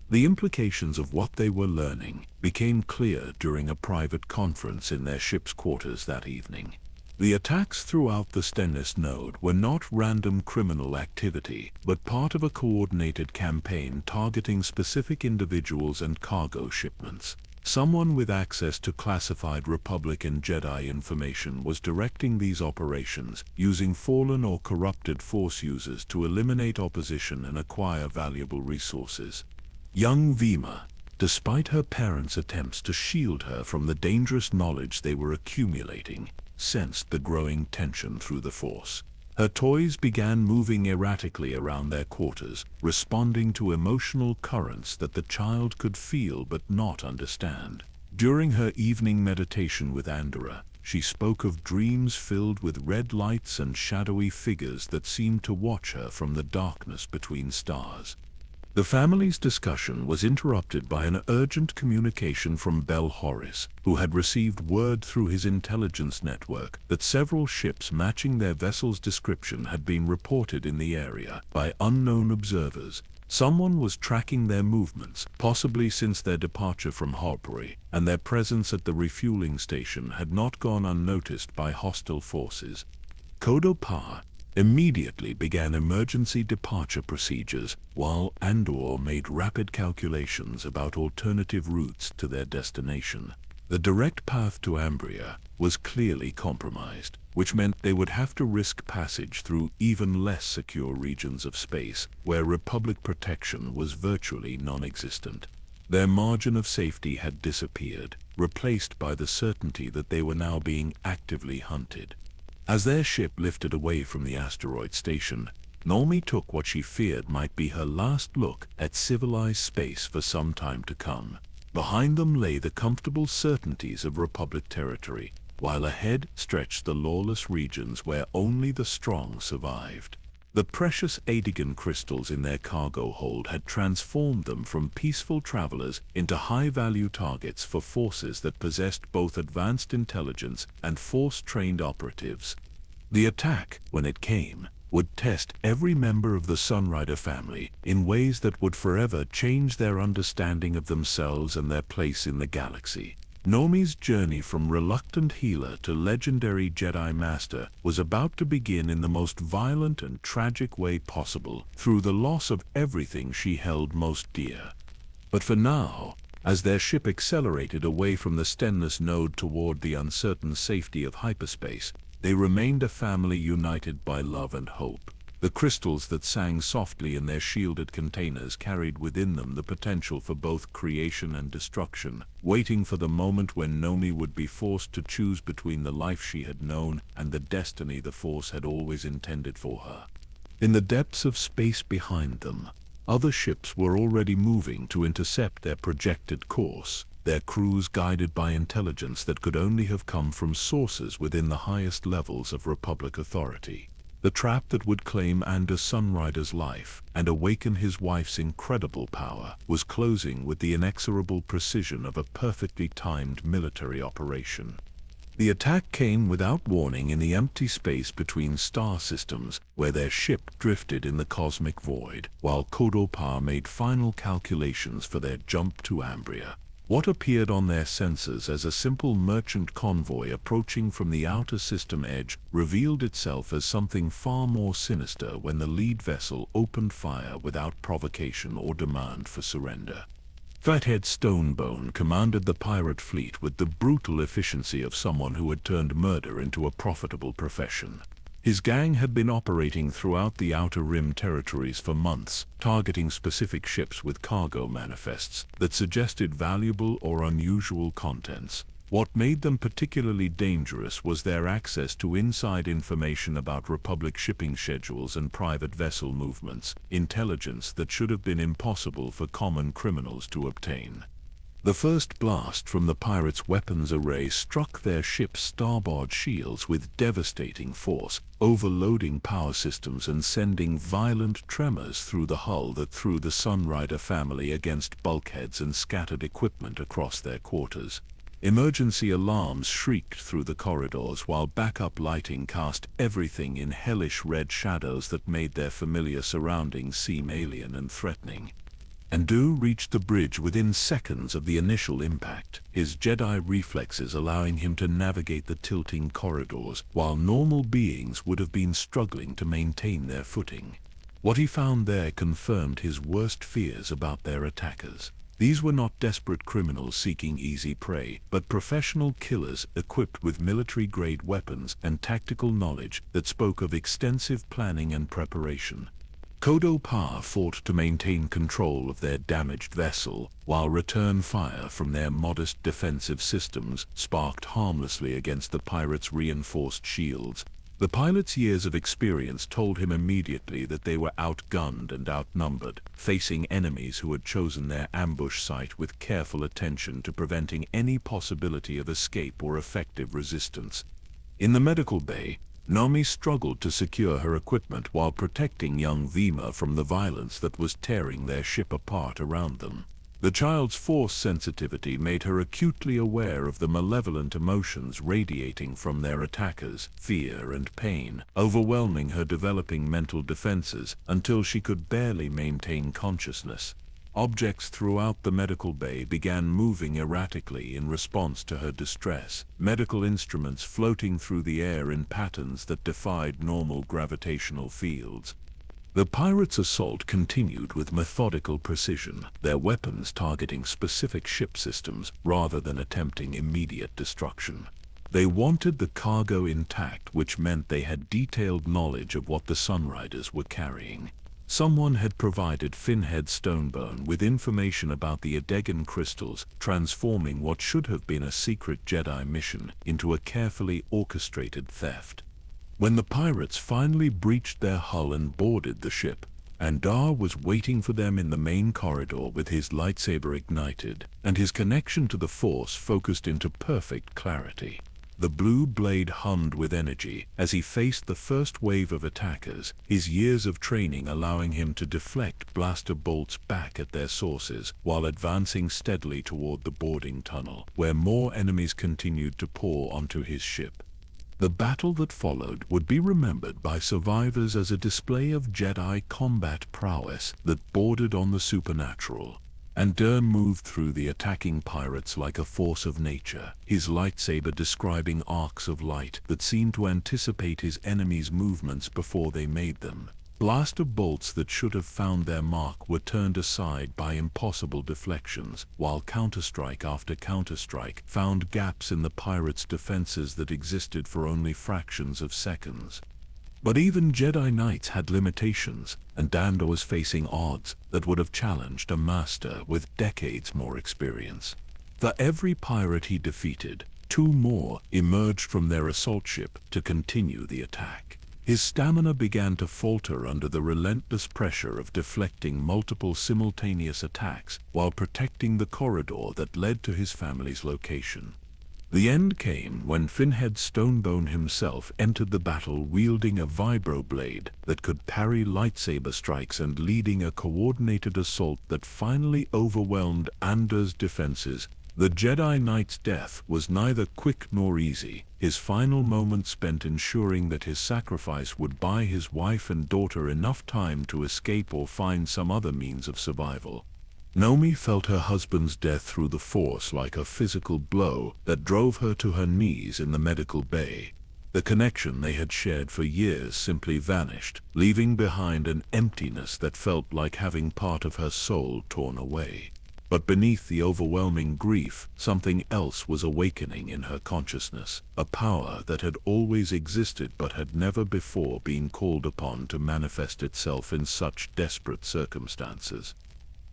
The implications of what they were learning became clear during a private conference in their ship's quarters that evening. The attacks throughout the Stennis node were not random criminal activity, but part of a coordinated campaign targeting specific individuals and cargo shipments. Someone with access to classified Republic and Jedi information was directing these operations, using fallen or corrupted Force users to eliminate opposition and acquire valuable resources. Young Vima, despite her parents' attempts to shield her from the dangerous knowledge they were accumulating, sensed the growing tension through the Force. Her toys began moving erratically around their quarters, responding to emotional currents that the child could feel but not understand. During her evening meditation with Andorra, she spoke of dreams filled with red lights and shadowy figures that seemed to watch her from the darkness between stars. The family's discussion was interrupted by an urgent communication from Bel Horis, who had received word through his intelligence network that several ships matching their vessel's description had been reported in the area by unknown observers. Someone was tracking their movements, possibly since their departure from Harbury, and their presence at the refueling station had not gone unnoticed by hostile forces. Kodo Pa immediately began emergency departure procedures, while Andor made rapid calculations about alternative routes to their destination. The direct path to Ambria was clearly compromised, which meant they would have to risk passage through even less secure regions of space, where Republic protection was virtually non-existent. Their margin of safety had disappeared, replaced by the certainty that they were now being actively hunted. As their ship lifted away from the asteroid station, Nomi took what she feared might be her last look at civilized space for some time to come. Behind them lay the comfortable certainties of Republic territory, while ahead stretched the lawless regions where only the strong survived. The precious Adigan crystals in their cargo hold had transformed them from peaceful travelers into high-value targets for forces that possessed both advanced intelligence and Force-trained operatives. The attack, when it came, would test every member of the Sunrider family in ways that would forever change their understanding of themselves and their place in the galaxy. Nomi's journey from reluctant healer to legendary Jedi Master was about to begin in the most violent and tragic way possible, through the loss of everything she held most dear. But for now, as their ship accelerated away from the Stennis node toward the uncertain safety of hyperspace, they remained a family united by love and hope. The crystals that sang softly in their shielded containers carried within them the potential for both creation and destruction, waiting for the moment when Nomi would be forced to choose between the life she had known and the destiny the Force had always intended for her. In the depths of space behind them, other ships were already moving to intercept their projected course, their crews guided by intelligence that could only have come from sources within the highest levels of Republic authority. The trap that would claim Anders Sunrider's life and awaken his wife's incredible power was closing with the inexorable precision of a perfectly timed military operation. The attack came without warning in the empty space between star systems, where their ship drifted in the cosmic void, while Qel-Droma made final calculations for their jump to Ambria. What appeared on their sensors as a simple merchant convoy approaching from the outer system edge revealed itself as something far more sinister when the lead vessel opened fire without provocation or demand for surrender. Fathead Stonebone commanded the pirate fleet with the brutal efficiency of someone who had turned murder into a profitable profession. His gang had been operating throughout the Outer Rim territories for months, targeting specific ships with cargo manifests that suggested valuable or unusual contents. What made them particularly dangerous was their access to inside information about Republic shipping schedules and private vessel movements, intelligence that should have been impossible for common criminals to obtain. The first blast from the pirates' weapons array struck their ship's starboard shields with devastating force, overloading power systems and sending violent tremors through the hull that threw the Sunrider family against bulkheads and scattered equipment across their quarters. Emergency alarms shrieked through the corridors while backup lighting cast everything in hellish red shadows that made their familiar surroundings seem alien and threatening. Ndu reached the bridge within seconds of the initial impact, his Jedi reflexes allowing him to navigate the tilting corridors, while normal beings would have been struggling to maintain their footing. What he found there confirmed his worst fears about their attackers. These were not desperate criminals seeking easy prey, but professional killers equipped with military-grade weapons and tactical knowledge that spoke of extensive planning and preparation. Qel-Droma fought to maintain control of their damaged vessel, while return fire from their modest defensive systems sparked harmlessly against the pirates' reinforced shields. The pilot's years of experience told him immediately that they were outgunned and outnumbered, facing enemies who had chosen their ambush site with careful attention to preventing any possibility of escape or effective resistance. In the medical bay, Nomi struggled to secure her equipment while protecting young Vima from the violence that was tearing their ship apart around them. The child's force sensitivity made her acutely aware of the malevolent emotions radiating from their attackers, fear and pain, overwhelming her developing mental defenses until she could barely maintain consciousness. Objects throughout the medical bay began moving erratically in response to her distress, medical instruments floating through the air in patterns that defied normal gravitational fields. The pirates' assault continued with methodical precision, their weapons targeting specific ship systems rather than attempting immediate destruction. They wanted the cargo intact, which meant they had detailed knowledge of what the Sunriders were carrying. Someone had provided Fathead Stonebone with information about the Adegan crystals, transforming what should have been a secret Jedi mission into a carefully orchestrated theft. When the pirates finally breached their hull and boarded the ship, Andar was waiting for them in the main corridor with his lightsaber ignited, and his connection to the Force focused into perfect clarity. The blue blade hummed with energy as he faced the first wave of attackers, his years of training allowing him to deflect blaster bolts back at their sources while advancing steadily toward the boarding tunnel, where more enemies continued to pour onto his ship. The battle that followed would be remembered by survivors as a display of Jedi combat prowess that bordered on the supernatural. Andar moved through the attacking pirates like a force of nature, his lightsaber describing arcs of light that seemed to anticipate his enemies' movements before they made them. Blaster bolts that should have found their mark were turned aside by impossible deflections, while counterstrike after counterstrike found gaps in the pirates' defenses that existed for only fractions of seconds. But even Jedi Knights had limitations, and Andar was facing odds that would have challenged a master with decades more experience. For every pirate he defeated, 2 more emerged from their assault ship to continue the attack. His stamina began to falter under the relentless pressure of deflecting multiple simultaneous attacks while protecting the corridor that led to his family's location. The end came when Fathead Stonebone himself entered the battle wielding a vibroblade that could parry lightsaber strikes and leading a coordinated assault that finally overwhelmed Andar's defenses, The Jedi Knight's death was neither quick nor easy, his final moments spent ensuring that his sacrifice would buy his wife and daughter enough time to escape or find some other means of survival. Nomi felt her husband's death through the Force like a physical blow that drove her to her knees in the medical bay. The connection they had shared for years simply vanished, leaving behind an emptiness that felt like having part of her soul torn away. But beneath the overwhelming grief, something else was awakening in her consciousness, a power that had always existed but had never before been called upon to manifest itself in such desperate circumstances.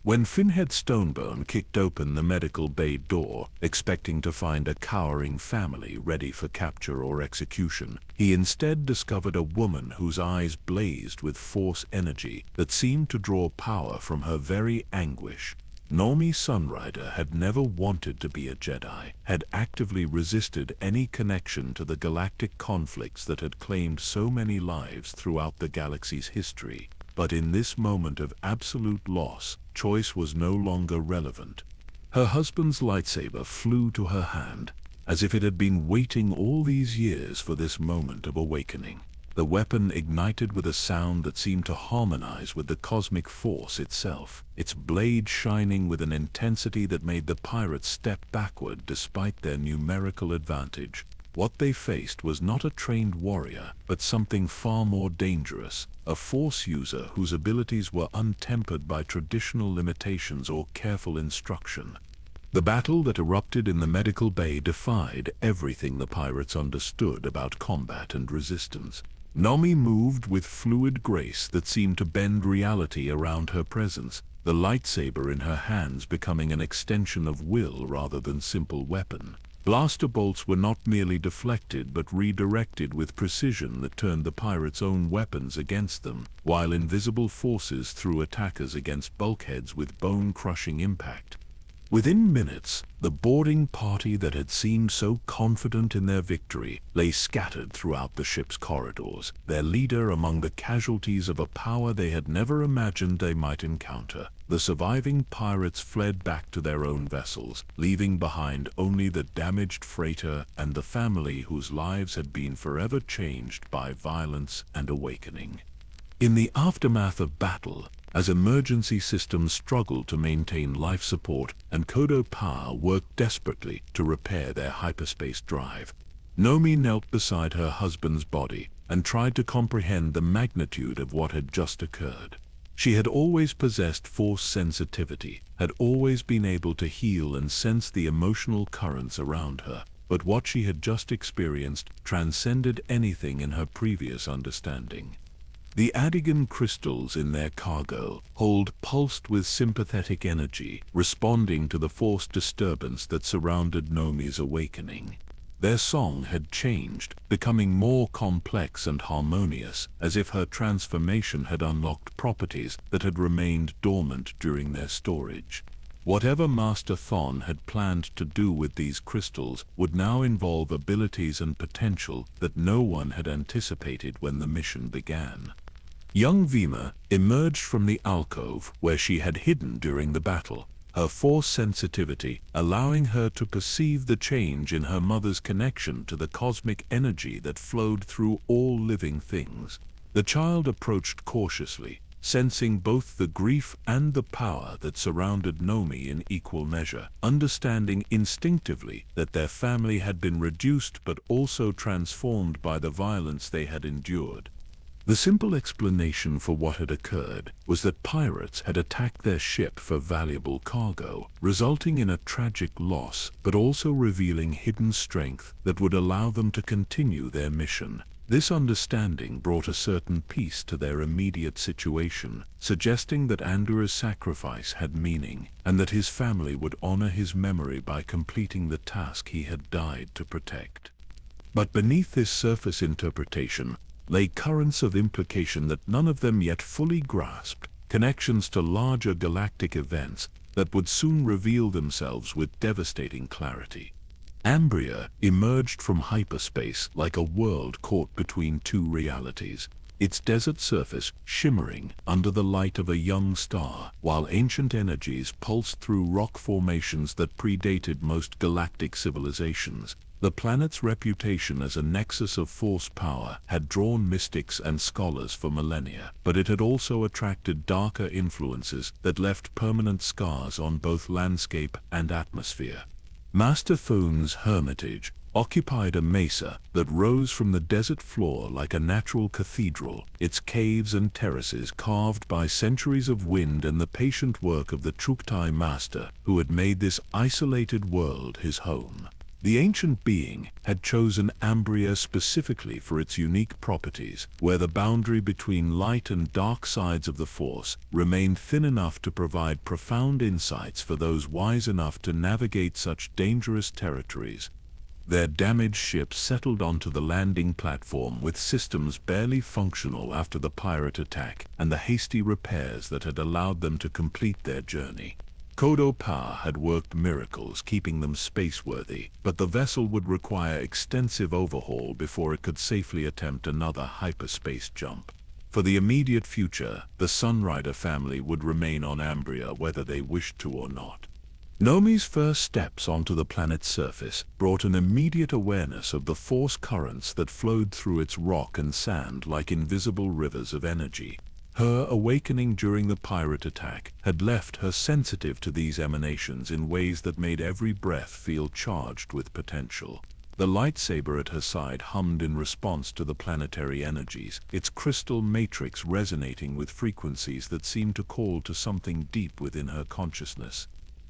When Finhead Stonebone kicked open the medical bay door, expecting to find a cowering family ready for capture or execution, he instead discovered a woman whose eyes blazed with Force energy that seemed to draw power from her very anguish. Nomi Sunrider had never wanted to be a Jedi, had actively resisted any connection to the galactic conflicts that had claimed so many lives throughout the galaxy's history. But in this moment of absolute loss, choice was no longer relevant. Her husband's lightsaber flew to her hand, as if it had been waiting all these years for this moment of awakening. The weapon ignited with a sound that seemed to harmonize with the cosmic force itself, its blade shining with an intensity that made the pirates step backward despite their numerical advantage. What they faced was not a trained warrior, but something far more dangerous, a Force user whose abilities were untempered by traditional limitations or careful instruction. The battle that erupted in the medical bay defied everything the pirates understood about combat and resistance. Nomi moved with fluid grace that seemed to bend reality around her presence, the lightsaber in her hands becoming an extension of will rather than simple weapon. Blaster bolts were not merely deflected but redirected with precision that turned the pirates' own weapons against them, while invisible forces threw attackers against bulkheads with bone-crushing impact. Within minutes, the boarding party that had seemed so confident in their victory lay scattered throughout the ship's corridors, their leader among the casualties of a power they had never imagined they might encounter. The surviving pirates fled back to their own vessels, leaving behind only the damaged freighter and the family whose lives had been forever changed by violence and awakening. In the aftermath of battle, as emergency systems struggled to maintain life support and Kodo Power worked desperately to repair their hyperspace drive, Nomi knelt beside her husband's body and tried to comprehend the magnitude of what had just occurred. She had always possessed Force sensitivity, had always been able to heal and sense the emotional currents around her, but what she had just experienced transcended anything in her previous understanding. The Adigan crystals in their cargo hold pulsed with sympathetic energy, responding to the Force disturbance that surrounded Nomi's awakening. Their song had changed, becoming more complex and harmonious, as if her transformation had unlocked properties that had remained dormant during their storage. Whatever Master Thon had planned to do with these crystals would now involve abilities and potential that no one had anticipated when the mission began. Young Vima emerged from the alcove where she had hidden during the battle, her Force sensitivity allowing her to perceive the change in her mother's connection to the cosmic energy that flowed through all living things. The child approached cautiously, sensing both the grief and the power that surrounded Nomi in equal measure, understanding instinctively that their family had been reduced but also transformed by the violence they had endured. The simple explanation for what had occurred was that pirates had attacked their ship for valuable cargo, resulting in a tragic loss, but also revealing hidden strength that would allow them to continue their mission. This understanding brought a certain peace to their immediate situation, suggesting that Andorra's sacrifice had meaning, and that his family would honor his memory by completing the task he had died to protect. But beneath this surface interpretation lay currents of implication that none of them yet fully grasped, connections to larger galactic events that would soon reveal themselves with devastating clarity. Ambria emerged from hyperspace like a world caught between two realities. its desert surface shimmering under the light of a young star, while ancient energies pulsed through rock formations that predated most galactic civilizations. The planet's reputation as a nexus of force power had drawn mystics and scholars for millennia, but it had also attracted darker influences that left permanent scars on both landscape and atmosphere. Master Thune's hermitage occupied a mesa that rose from the desert floor like a natural cathedral, its caves and terraces carved by centuries of wind and the patient work of the Jedi Master, who had made this isolated world his home. The ancient being had chosen Ambria specifically for its unique properties, where the boundary between light and dark sides of the Force remained thin enough to provide profound insights for those wise enough to navigate such dangerous territories. Their damaged ship settled onto the landing platform with systems barely functional after the pirate attack and the hasty repairs that had allowed them to complete their journey. Kodo Pa had worked miracles keeping them spaceworthy, but the vessel would require extensive overhaul before it could safely attempt another hyperspace jump. For the immediate future, the Sunrider family would remain on Ambria whether they wished to or not. Nomi's first steps onto the planet's surface brought an immediate awareness of the force currents that flowed through its rock and sand like invisible rivers of energy. Her awakening during the pirate attack had left her sensitive to these emanations in ways that made every breath feel charged with potential. The lightsaber at her side hummed in response to the planetary energies, its crystal matrix resonating with frequencies that seemed to call to something deep within her consciousness.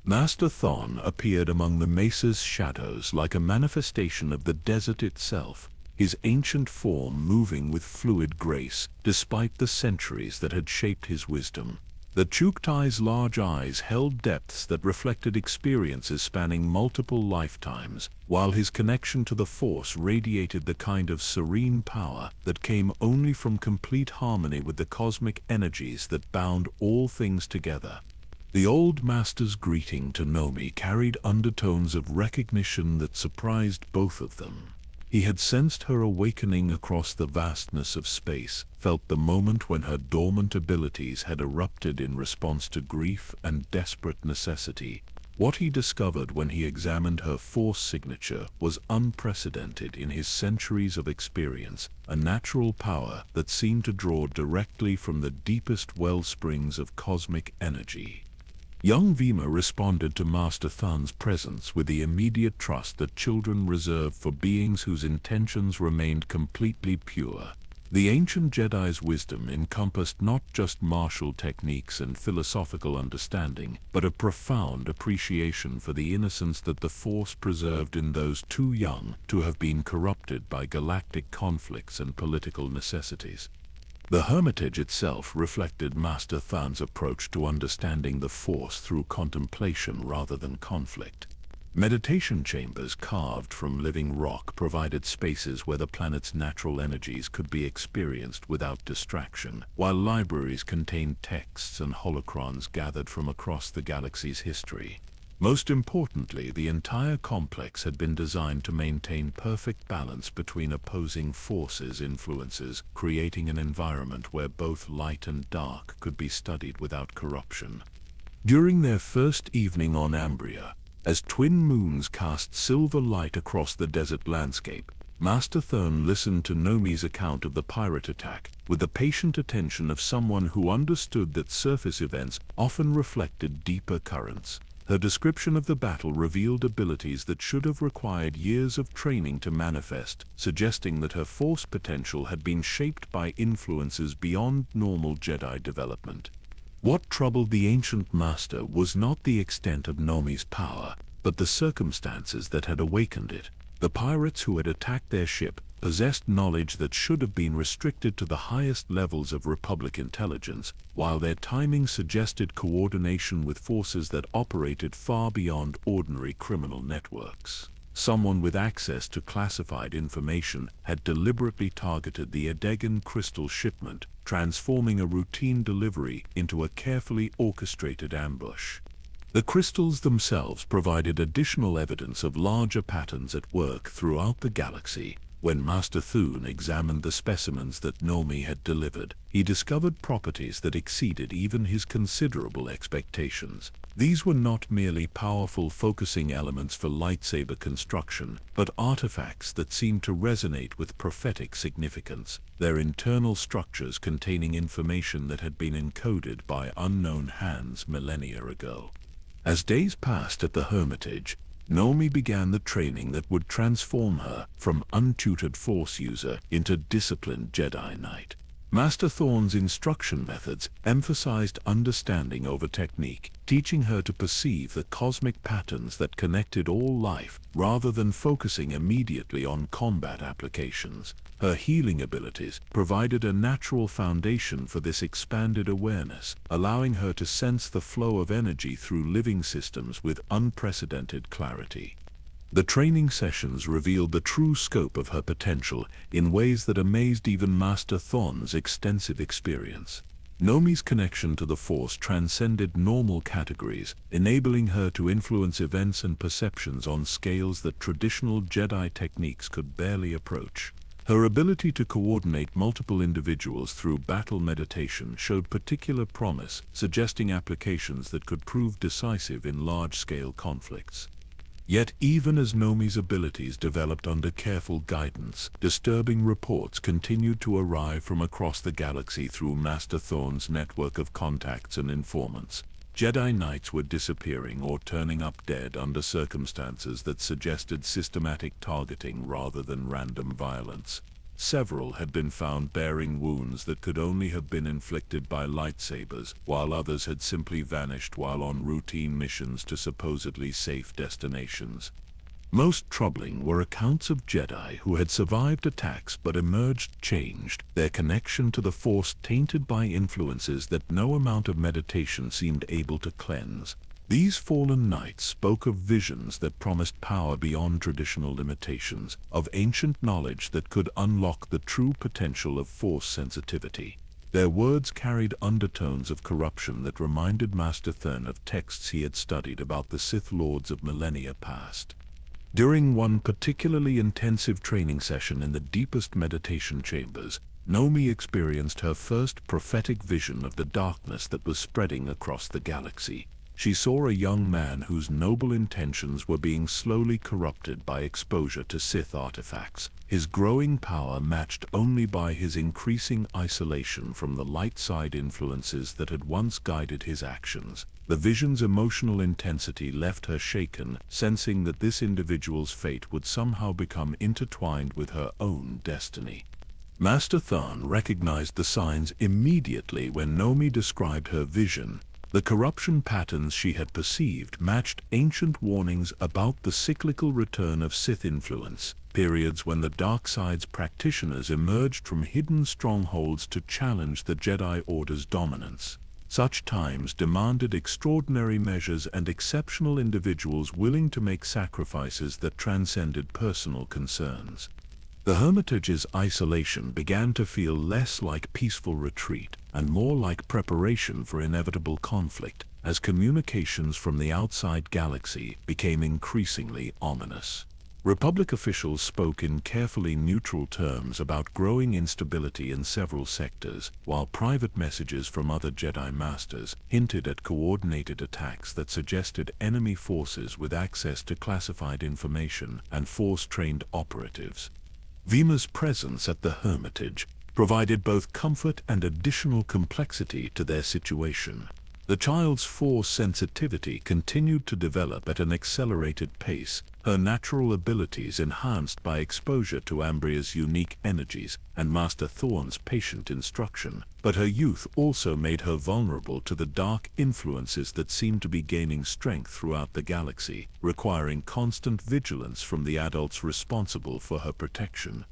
Master Thon appeared among the mesa's shadows like a manifestation of the desert itself, his ancient form moving with fluid grace, despite the centuries that had shaped his wisdom. The Chukhtai's large eyes held depths that reflected experiences spanning multiple lifetimes, while his connection to the Force radiated the kind of serene power that came only from complete harmony with the cosmic energies that bound all things together. The old master's greeting to Nomi carried undertones of recognition that surprised both of them. He had sensed her awakening across the vastness of space, felt the moment when her dormant abilities had erupted in response to grief and desperate necessity. What he discovered when he examined her force signature was unprecedented in his centuries of experience, a natural power that seemed to draw directly from the deepest wellsprings of cosmic energy. Young Vima responded to Master Thun's presence with the immediate trust that children reserve for beings whose intentions remained completely pure. The ancient Jedi's wisdom encompassed not just martial techniques and philosophical understanding, but a profound appreciation for the innocence that the Force preserved in those too young to have been corrupted by galactic conflicts and political necessities. The hermitage itself reflected Master Thun's approach to understanding the Force through contemplation rather than conflict. Meditation chambers carved from living rock provided spaces where the planet's natural energies could be experienced without distraction, while libraries contained texts and holocrons gathered from across the galaxy's history. Most importantly, the entire complex had been designed to maintain perfect balance between opposing forces' influences, creating an environment where both light and dark could be studied without corruption. During their first evening on Ambria, as twin moons cast silver light across the desert landscape, Master Thurn listened to Nomi's account of the pirate attack with the patient attention of someone who understood that surface events often reflected deeper currents. Her description of the battle revealed abilities that should have required years of training to manifest, suggesting that her force potential had been shaped by influences beyond normal Jedi development. What troubled the ancient master was not the extent of Nomi's power, but the circumstances that had awakened it. The pirates who had attacked their ship possessed knowledge that should have been restricted to the highest levels of Republic intelligence, while their timing suggested coordination with forces that operated far beyond ordinary criminal networks. Someone with access to classified information had deliberately targeted the Adegan crystal shipment, transforming a routine delivery into a carefully orchestrated ambush. The crystals themselves provided additional evidence of larger patterns at work throughout the galaxy, When Master Thun examined the specimens that Nomi had delivered, he discovered properties that exceeded even his considerable expectations. These were not merely powerful focusing elements for lightsaber construction, but artifacts that seemed to resonate with prophetic significance, their internal structures containing information that had been encoded by unknown hands millennia ago. As days passed at the Hermitage, Nomi began the training that would transform her from untutored Force user into disciplined Jedi Knight. Master Thorn's instruction methods emphasized understanding over technique, teaching her to perceive the cosmic patterns that connected all life, rather than focusing immediately on combat applications. Her healing abilities provided a natural foundation for this expanded awareness, allowing her to sense the flow of energy through living systems with unprecedented clarity. The training sessions revealed the true scope of her potential in ways that amazed even Master Thon's extensive experience. Nomi's connection to the Force transcended normal categories, enabling her to influence events and perceptions on scales that traditional Jedi techniques could barely approach. Her ability to coordinate multiple individuals through battle meditation showed particular promise, suggesting applications that could prove decisive in large-scale conflicts. Yet even as Nomi's abilities developed under careful guidance, disturbing reports continued to arrive from across the galaxy through Master Thorn's network of contacts and informants. Jedi Knights were disappearing or turning up dead under circumstances that suggested systematic targeting rather than random violence. Several had been found bearing wounds that could only have been inflicted by lightsabers, while others had simply vanished while on routine missions to supposedly safe destinations. Most troubling were accounts of Jedi who had survived attacks but emerged changed, their connection to the Force tainted by influences that no amount of meditation seemed able to cleanse. These fallen knights spoke of visions that promised power beyond traditional limitations, of ancient knowledge that could unlock the true potential of Force sensitivity. Their words carried undertones of corruption that reminded Master Thun of texts he had studied about the Sith Lords of millennia past. During one particularly intensive training session in the deepest meditation chambers, Nomi experienced her first prophetic vision of the darkness that was spreading across the galaxy. She saw a young man whose noble intentions were being slowly corrupted by exposure to Sith artifacts, his growing power matched only by his increasing isolation from the light side influences that had once guided his actions. The vision's emotional intensity left her shaken, sensing that this individual's fate would somehow become intertwined with her own destiny. Master Thun recognized the signs immediately when Nomi described her vision. The corruption patterns she had perceived matched ancient warnings about the cyclical return of Sith influence, periods when the dark side's practitioners emerged from hidden strongholds to challenge the Jedi Order's dominance. Such times demanded extraordinary measures and exceptional individuals willing to make sacrifices that transcended personal concerns. The Hermitage's isolation began to feel less like peaceful retreat and more like preparation for inevitable conflict, as communications from the outside galaxy became increasingly ominous. Republic officials spoke in carefully neutral terms about growing instability in several sectors, while private messages from other Jedi Masters hinted at coordinated attacks that suggested enemy forces with access to classified information and Force-trained operatives. Vima's presence at the Hermitage provided both comfort and additional complexity to their situation. The child's Force sensitivity continued to develop at an accelerated pace, her natural abilities enhanced by exposure to Ambria's unique energies and Master Thorn's patient instruction. But her youth also made her vulnerable to the dark influences that seemed to be gaining strength throughout the galaxy, requiring constant vigilance from the adults responsible for her protection.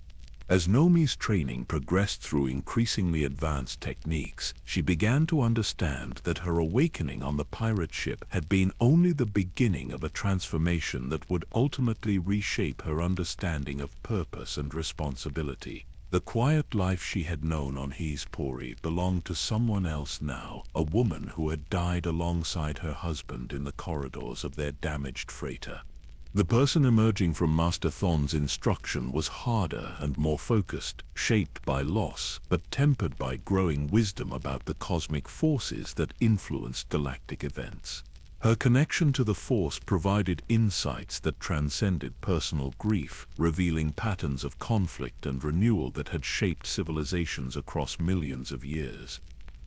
As Nomi's training progressed through increasingly advanced techniques, she began to understand that her awakening on the pirate ship had been only the beginning of a transformation that would ultimately reshape her understanding of purpose and responsibility. The quiet life she had known on Pori belonged to someone else now, a woman who had died alongside her husband in the corridors of their damaged freighter. The person emerging from Master Thon's instruction was harder and more focused, shaped by loss, but tempered by growing wisdom about the cosmic forces that influenced galactic events. Her connection to the Force provided insights that transcended personal grief, revealing patterns of conflict and renewal that had shaped civilizations across millions of years.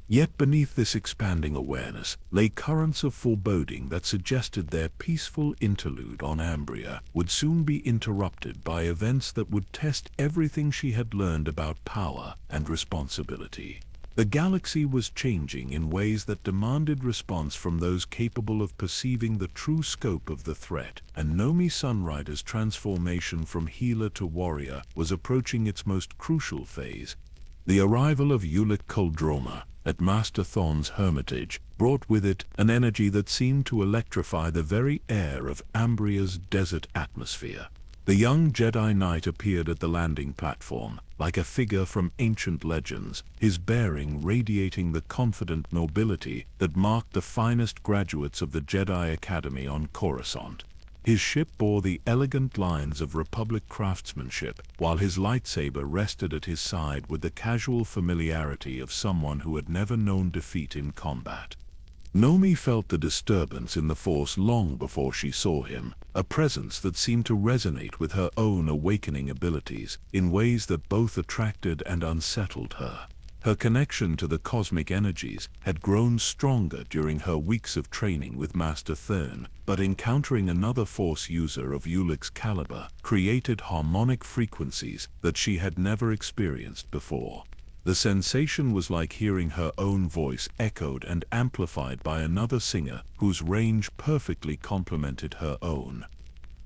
Yet beneath this expanding awareness lay currents of foreboding that suggested their peaceful interlude on Ambria would soon be interrupted by events that would test everything she had learned about power and responsibility. The galaxy was changing in ways that demanded response from those capable of perceiving the true scope of the threat, and Nomi Sunrider's transformation from healer to warrior was approaching its most crucial phase. The arrival of Ulic Qel-Droma at Master Thon's hermitage brought with it an energy that seemed to electrify the very air of Ambria's desert atmosphere. The young Jedi Knight appeared at the landing platform, like a figure from ancient legends, his bearing radiating the confident nobility that marked the finest graduates of the Jedi Academy on Coruscant. His ship bore the elegant lines of Republic craftsmanship, while his lightsaber rested at his side with the casual familiarity of someone who had never known defeat in combat. Nomi felt the disturbance in the Force long before she saw him, a presence that seemed to resonate with her own awakening abilities in ways that both attracted and unsettled her. Her connection to the cosmic energies had grown stronger during her weeks of training with Master Thon, but encountering another Force user of Ulic's caliber created harmonic frequencies that she had never experienced before. The sensation was like hearing her own voice echoed and amplified by another singer whose range perfectly complemented her own.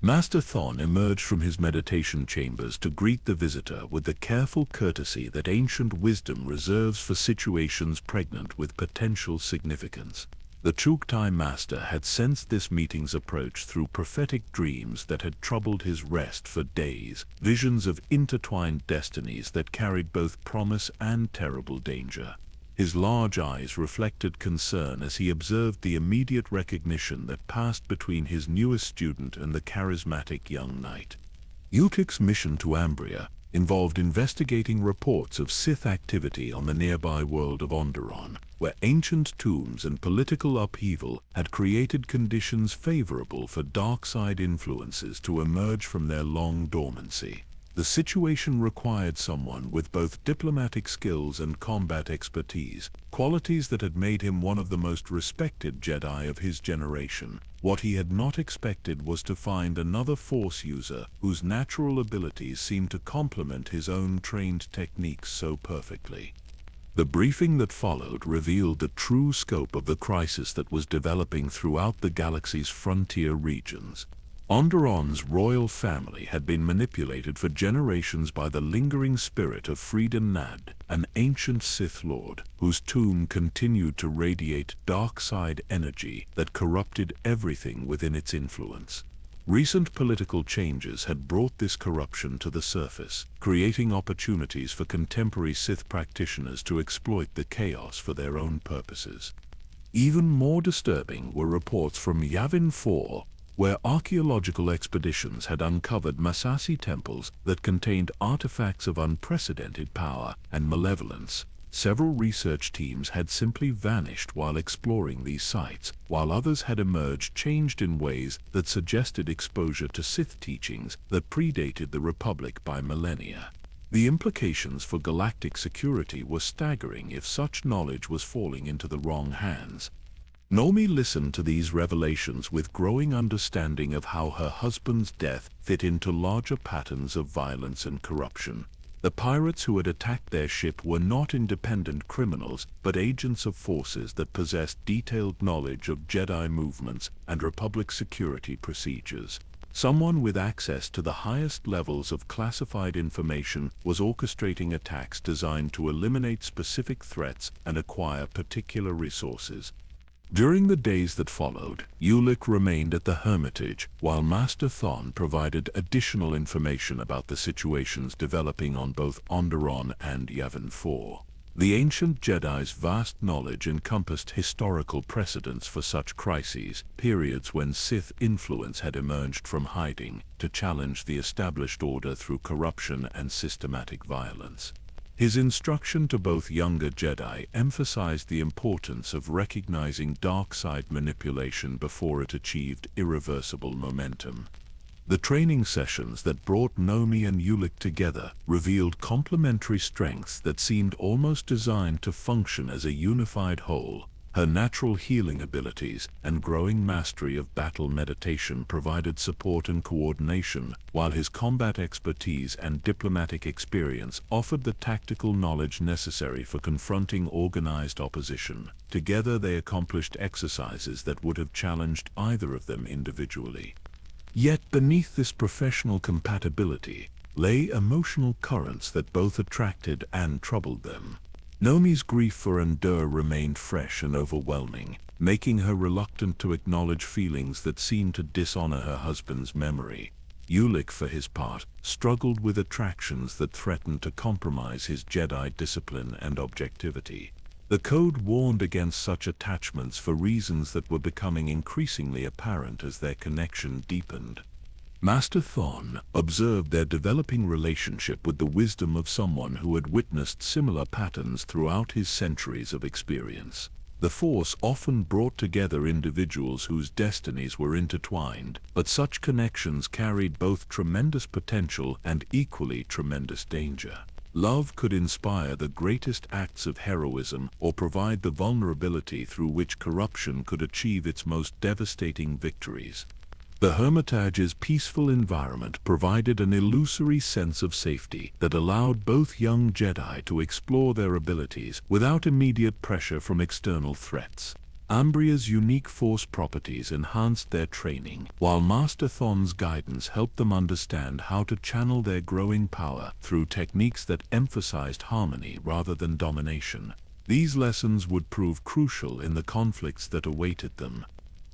Master Thon emerged from his meditation chambers to greet the visitor with the careful courtesy that ancient wisdom reserves for situations pregnant with potential significance. The Jedi Master had sensed this meeting's approach through prophetic dreams that had troubled his rest for days, visions of intertwined destinies that carried both promise and terrible danger. His large eyes reflected concern as he observed the immediate recognition that passed between his newest student and the charismatic young knight. Ulic's mission to Ambria involved investigating reports of Sith activity on the nearby world of Onderon, where ancient tombs and political upheaval had created conditions favorable for dark side influences to emerge from their long dormancy. The situation required someone with both diplomatic skills and combat expertise, qualities that had made him one of the most respected Jedi of his generation. What he had not expected was to find another Force user whose natural abilities seemed to complement his own trained techniques so perfectly. The briefing that followed revealed the true scope of the crisis that was developing throughout the galaxy's frontier regions. Onderon's royal family had been manipulated for generations by the lingering spirit of Freedom Nad, an ancient Sith Lord, whose tomb continued to radiate dark side energy that corrupted everything within its influence. Recent political changes had brought this corruption to the surface, creating opportunities for contemporary Sith practitioners to exploit the chaos for their own purposes. Even more disturbing were reports from Yavin 4, where archaeological expeditions had uncovered Massassi temples that contained artifacts of unprecedented power and malevolence. Several research teams had simply vanished while exploring these sites, while others had emerged changed in ways that suggested exposure to Sith teachings that predated the Republic by millennia. The implications for galactic security were staggering if such knowledge was falling into the wrong hands. Nomi listened to these revelations with growing understanding of how her husband's death fit into larger patterns of violence and corruption. The pirates who had attacked their ship were not independent criminals, but agents of forces that possessed detailed knowledge of Jedi movements and Republic security procedures. Someone with access to the highest levels of classified information was orchestrating attacks designed to eliminate specific threats and acquire particular resources. During the days that followed, Ulic remained at the Hermitage, while Master Thon provided additional information about the situations developing on both Onderon and Yavin 4. The ancient Jedi's vast knowledge encompassed historical precedents for such crises, periods when Sith influence had emerged from hiding to challenge the established order through corruption and systematic violence. His instruction to both younger Jedi emphasized the importance of recognizing dark side manipulation before it achieved irreversible momentum. The training sessions that brought Nomi and Ulic together revealed complementary strengths that seemed almost designed to function as a unified whole. Her natural healing abilities and growing mastery of battle meditation provided support and coordination, while his combat expertise and diplomatic experience offered the tactical knowledge necessary for confronting organized opposition. Together they accomplished exercises that would have challenged either of them individually. Yet beneath this professional compatibility lay emotional currents that both attracted and troubled them. Nomi's grief for Endor remained fresh and overwhelming, making her reluctant to acknowledge feelings that seemed to dishonor her husband's memory. Ulic, for his part, struggled with attractions that threatened to compromise his Jedi discipline and objectivity. The code warned against such attachments for reasons that were becoming increasingly apparent as their connection deepened. Master Thon observed their developing relationship with the wisdom of someone who had witnessed similar patterns throughout his centuries of experience. The Force often brought together individuals whose destinies were intertwined, but such connections carried both tremendous potential and equally tremendous danger. Love could inspire the greatest acts of heroism or provide the vulnerability through which corruption could achieve its most devastating victories. The Hermitage's peaceful environment provided an illusory sense of safety that allowed both young Jedi to explore their abilities without immediate pressure from external threats. Ambria's unique Force properties enhanced their training, while Master Thon's guidance helped them understand how to channel their growing power through techniques that emphasized harmony rather than domination. These lessons would prove crucial in the conflicts that awaited them.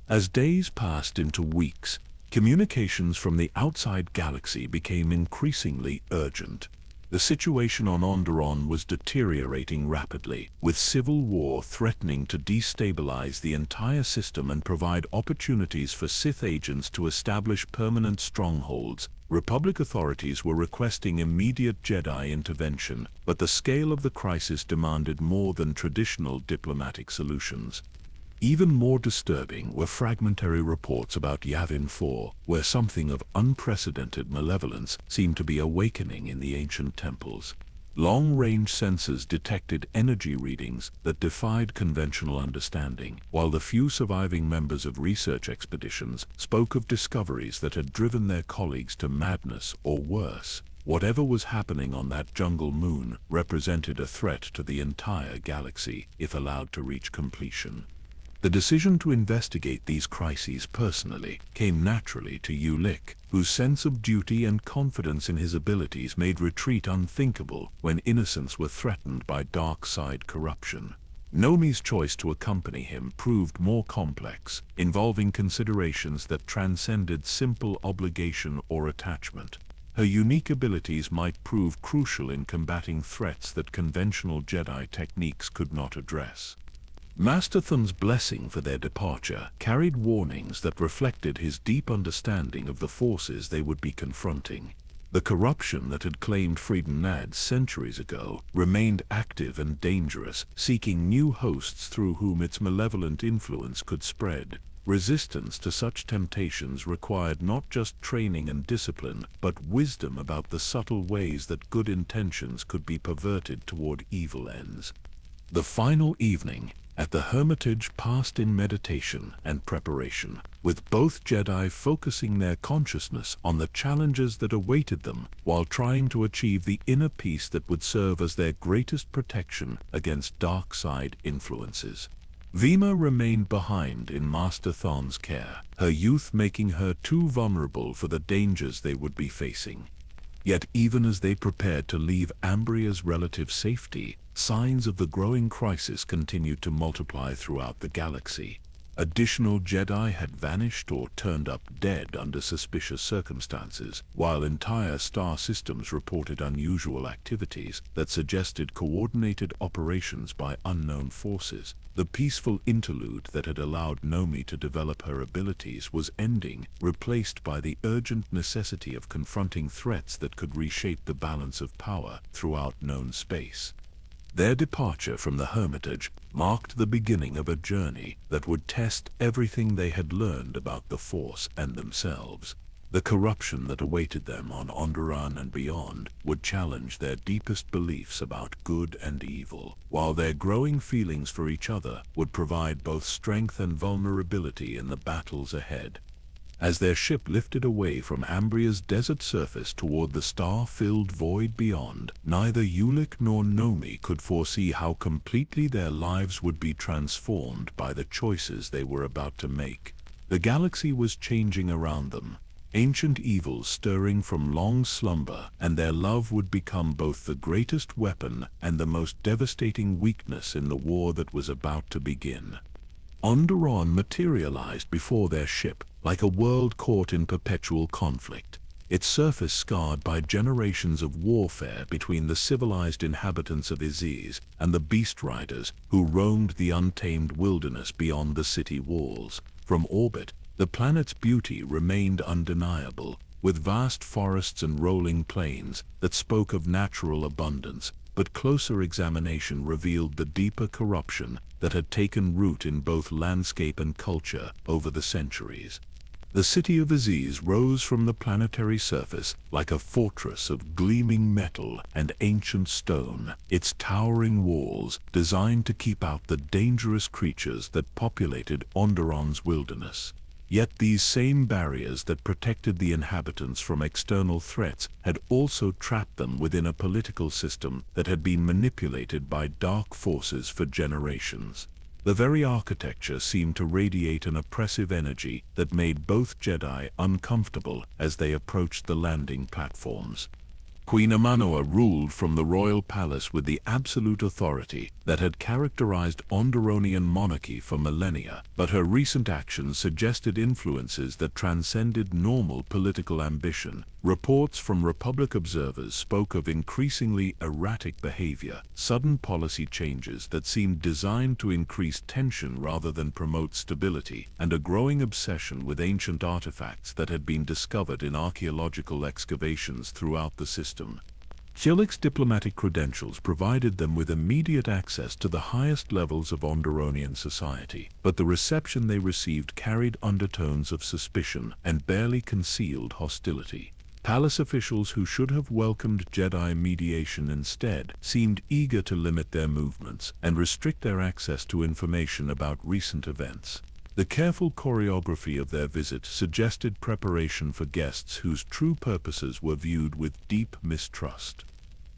As days passed into weeks, communications from the outside galaxy became increasingly urgent. The situation on Onderon was deteriorating rapidly, with civil war threatening to destabilize the entire system and provide opportunities for Sith agents to establish permanent strongholds. Republic authorities were requesting immediate Jedi intervention, but the scale of the crisis demanded more than traditional diplomatic solutions. Even more disturbing were fragmentary reports about Yavin 4, where something of unprecedented malevolence seemed to be awakening in the ancient temples. Long-range sensors detected energy readings that defied conventional understanding, while the few surviving members of research expeditions spoke of discoveries that had driven their colleagues to madness or worse. Whatever was happening on that jungle moon represented a threat to the entire galaxy if allowed to reach completion. The decision to investigate these crises personally came naturally to Ulic, whose sense of duty and confidence in his abilities made retreat unthinkable when innocents were threatened by dark side corruption. Nomi's choice to accompany him proved more complex, involving considerations that transcended simple obligation or attachment. Her unique abilities might prove crucial in combating threats that conventional Jedi techniques could not address. Master Thon's blessing for their departure carried warnings that reflected his deep understanding of the forces they would be confronting. The corruption that had claimed Freedom Nad centuries ago remained active and dangerous, seeking new hosts through whom its malevolent influence could spread. Resistance to such temptations required not just training and discipline, but wisdom about the subtle ways that good intentions could be perverted toward evil ends. The final evening at the Hermitage passed in meditation and preparation, with both Jedi focusing their consciousness on the challenges that awaited them while trying to achieve the inner peace that would serve as their greatest protection against dark side influences. Vima remained behind in Master Thon's care, her youth making her too vulnerable for the dangers they would be facing. Yet even as they prepared to leave Ambria's relative safety, signs of the growing crisis continued to multiply throughout the galaxy. Additional Jedi had vanished or turned up dead under suspicious circumstances, while entire star systems reported unusual activities that suggested coordinated operations by unknown forces. The peaceful interlude that had allowed Nomi to develop her abilities was ending, replaced by the urgent necessity of confronting threats that could reshape the balance of power throughout known space. Their departure from the Hermitage marked the beginning of a journey that would test everything they had learned about the Force and themselves. The corruption that awaited them on Onderon and beyond would challenge their deepest beliefs about good and evil, while their growing feelings for each other would provide both strength and vulnerability in the battles ahead. As their ship lifted away from Ambria's desert surface toward the star-filled void beyond, neither Ulic nor Nomi could foresee how completely their lives would be transformed by the choices they were about to make. The galaxy was changing around them, ancient evils stirring from long slumber, and their love would become both the greatest weapon and the most devastating weakness in the war that was about to begin. Onderon materialized before their ship, like a world caught in perpetual conflict, its surface scarred by generations of warfare between the civilized inhabitants of Aziz and the beast riders who roamed the untamed wilderness beyond the city walls. From orbit, the planet's beauty remained undeniable, with vast forests and rolling plains that spoke of natural abundance, but closer examination revealed the deeper corruption that had taken root in both landscape and culture over the centuries. The city of Aziz rose from the planetary surface like a fortress of gleaming metal and ancient stone, its towering walls designed to keep out the dangerous creatures that populated Onderon's wilderness. Yet these same barriers that protected the inhabitants from external threats had also trapped them within a political system that had been manipulated by dark forces for generations. The very architecture seemed to radiate an oppressive energy that made both Jedi uncomfortable as they approached the landing platforms. Queen Amanoa ruled from the royal palace with the absolute authority that had characterized Onderonian monarchy for millennia, but her recent actions suggested influences that transcended normal political ambition. Reports from Republic observers spoke of increasingly erratic behavior, sudden policy changes that seemed designed to increase tension rather than promote stability, and a growing obsession with ancient artifacts that had been discovered in archaeological excavations throughout the system. Ulic's diplomatic credentials provided them with immediate access to the highest levels of Onderonian society, but the reception they received carried undertones of suspicion and barely concealed hostility. Palace officials who should have welcomed Jedi mediation instead seemed eager to limit their movements and restrict their access to information about recent events. The careful choreography of their visit suggested preparation for guests whose true purposes were viewed with deep mistrust.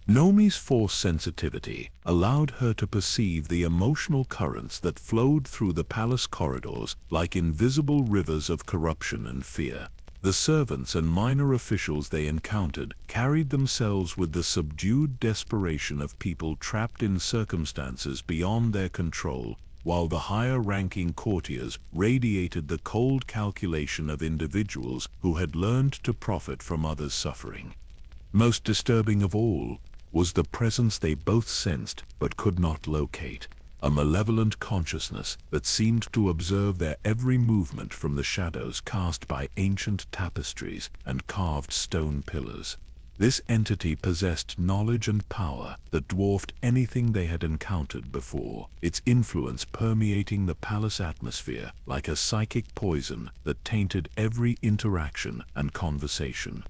Nomi's Force sensitivity allowed her to perceive the emotional currents that flowed through the palace corridors like invisible rivers of corruption and fear. The servants and minor officials they encountered carried themselves with the subdued desperation of people trapped in circumstances beyond their control, while the higher-ranking courtiers radiated the cold calculation of individuals who had learned to profit from others' suffering. Most disturbing of all was the presence they both sensed but could not locate, a malevolent consciousness that seemed to observe their every movement from the shadows cast by ancient tapestries and carved stone pillars. This entity possessed knowledge and power that dwarfed anything they had encountered before, its influence permeating the palace atmosphere like a psychic poison that tainted every interaction and conversation.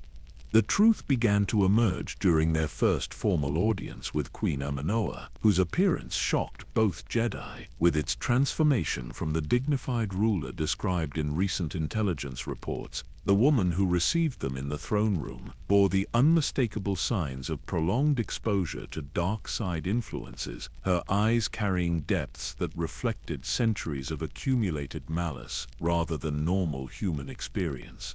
The truth began to emerge during their first formal audience with Queen Amanoa, whose appearance shocked both Jedi, with its transformation from the dignified ruler described in recent intelligence reports. The woman who received them in the throne room bore the unmistakable signs of prolonged exposure to dark side influences, her eyes carrying depths that reflected centuries of accumulated malice rather than normal human experience.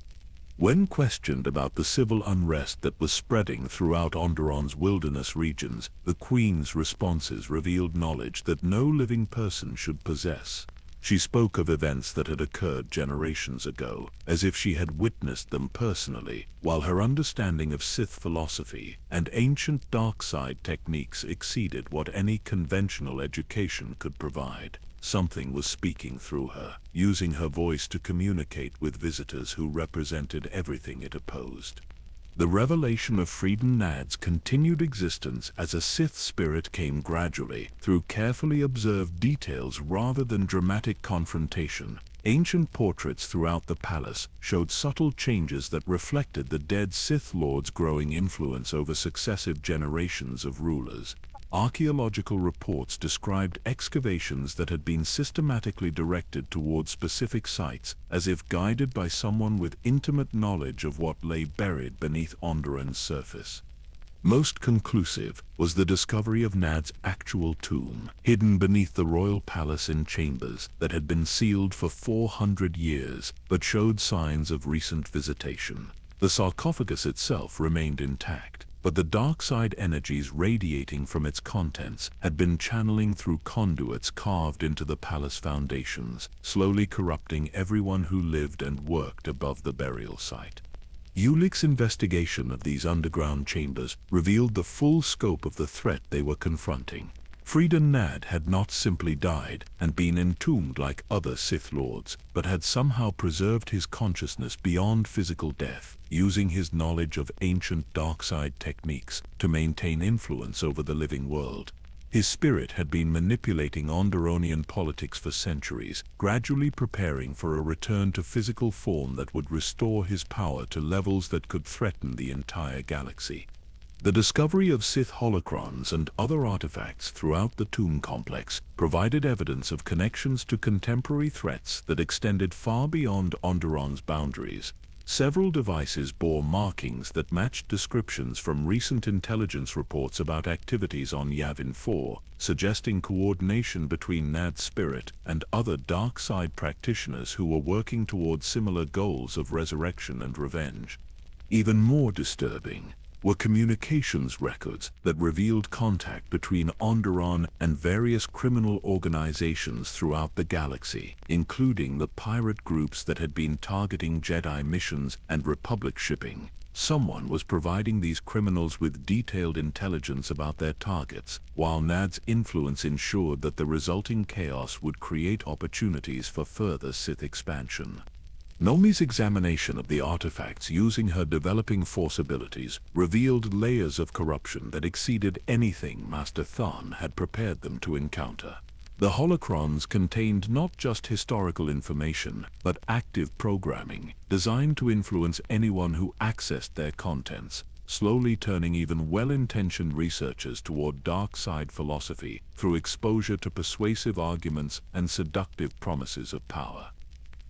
When questioned about the civil unrest that was spreading throughout Onderon's wilderness regions, the Queen's responses revealed knowledge that no living person should possess. She spoke of events that had occurred generations ago, as if she had witnessed them personally, while her understanding of Sith philosophy and ancient dark side techniques exceeded what any conventional education could provide. Something was speaking through her, using her voice to communicate with visitors who represented everything it opposed. The revelation of Freedom Nad's continued existence as a Sith spirit came gradually, through carefully observed details rather than dramatic confrontation. Ancient portraits throughout the palace showed subtle changes that reflected the dead Sith Lords' growing influence over successive generations of rulers. Archaeological reports described excavations that had been systematically directed toward specific sites, as if guided by someone with intimate knowledge of what lay buried beneath Onderon's surface. Most conclusive was the discovery of Nad's actual tomb, hidden beneath the royal palace in chambers that had been sealed for 400 years, but showed signs of recent visitation. The sarcophagus itself remained intact, but the dark side energies radiating from its contents had been channeling through conduits carved into the palace foundations, slowly corrupting everyone who lived and worked above the burial site. Ulic's investigation of these underground chambers revealed the full scope of the threat they were confronting. Freedom Nad had not simply died and been entombed like other Sith Lords, but had somehow preserved his consciousness beyond physical death, using his knowledge of ancient dark side techniques to maintain influence over the living world. His spirit had been manipulating Onderonian politics for centuries, gradually preparing for a return to physical form that would restore his power to levels that could threaten the entire galaxy. The discovery of Sith holocrons and other artifacts throughout the tomb complex provided evidence of connections to contemporary threats that extended far beyond Onderon's boundaries. Several devices bore markings that matched descriptions from recent intelligence reports about activities on Yavin 4, suggesting coordination between Nad's spirit and other dark side practitioners who were working toward similar goals of resurrection and revenge. Even more disturbing were communications records that revealed contact between Onderon and various criminal organizations throughout the galaxy, including the pirate groups that had been targeting Jedi missions and Republic shipping. Someone was providing these criminals with detailed intelligence about their targets, while Nad's influence ensured that the resulting chaos would create opportunities for further Sith expansion. Nomi's examination of the artifacts using her developing Force abilities revealed layers of corruption that exceeded anything Master Than had prepared them to encounter. The holocrons contained not just historical information, but active programming designed to influence anyone who accessed their contents, slowly turning even well-intentioned researchers toward dark side philosophy through exposure to persuasive arguments and seductive promises of power.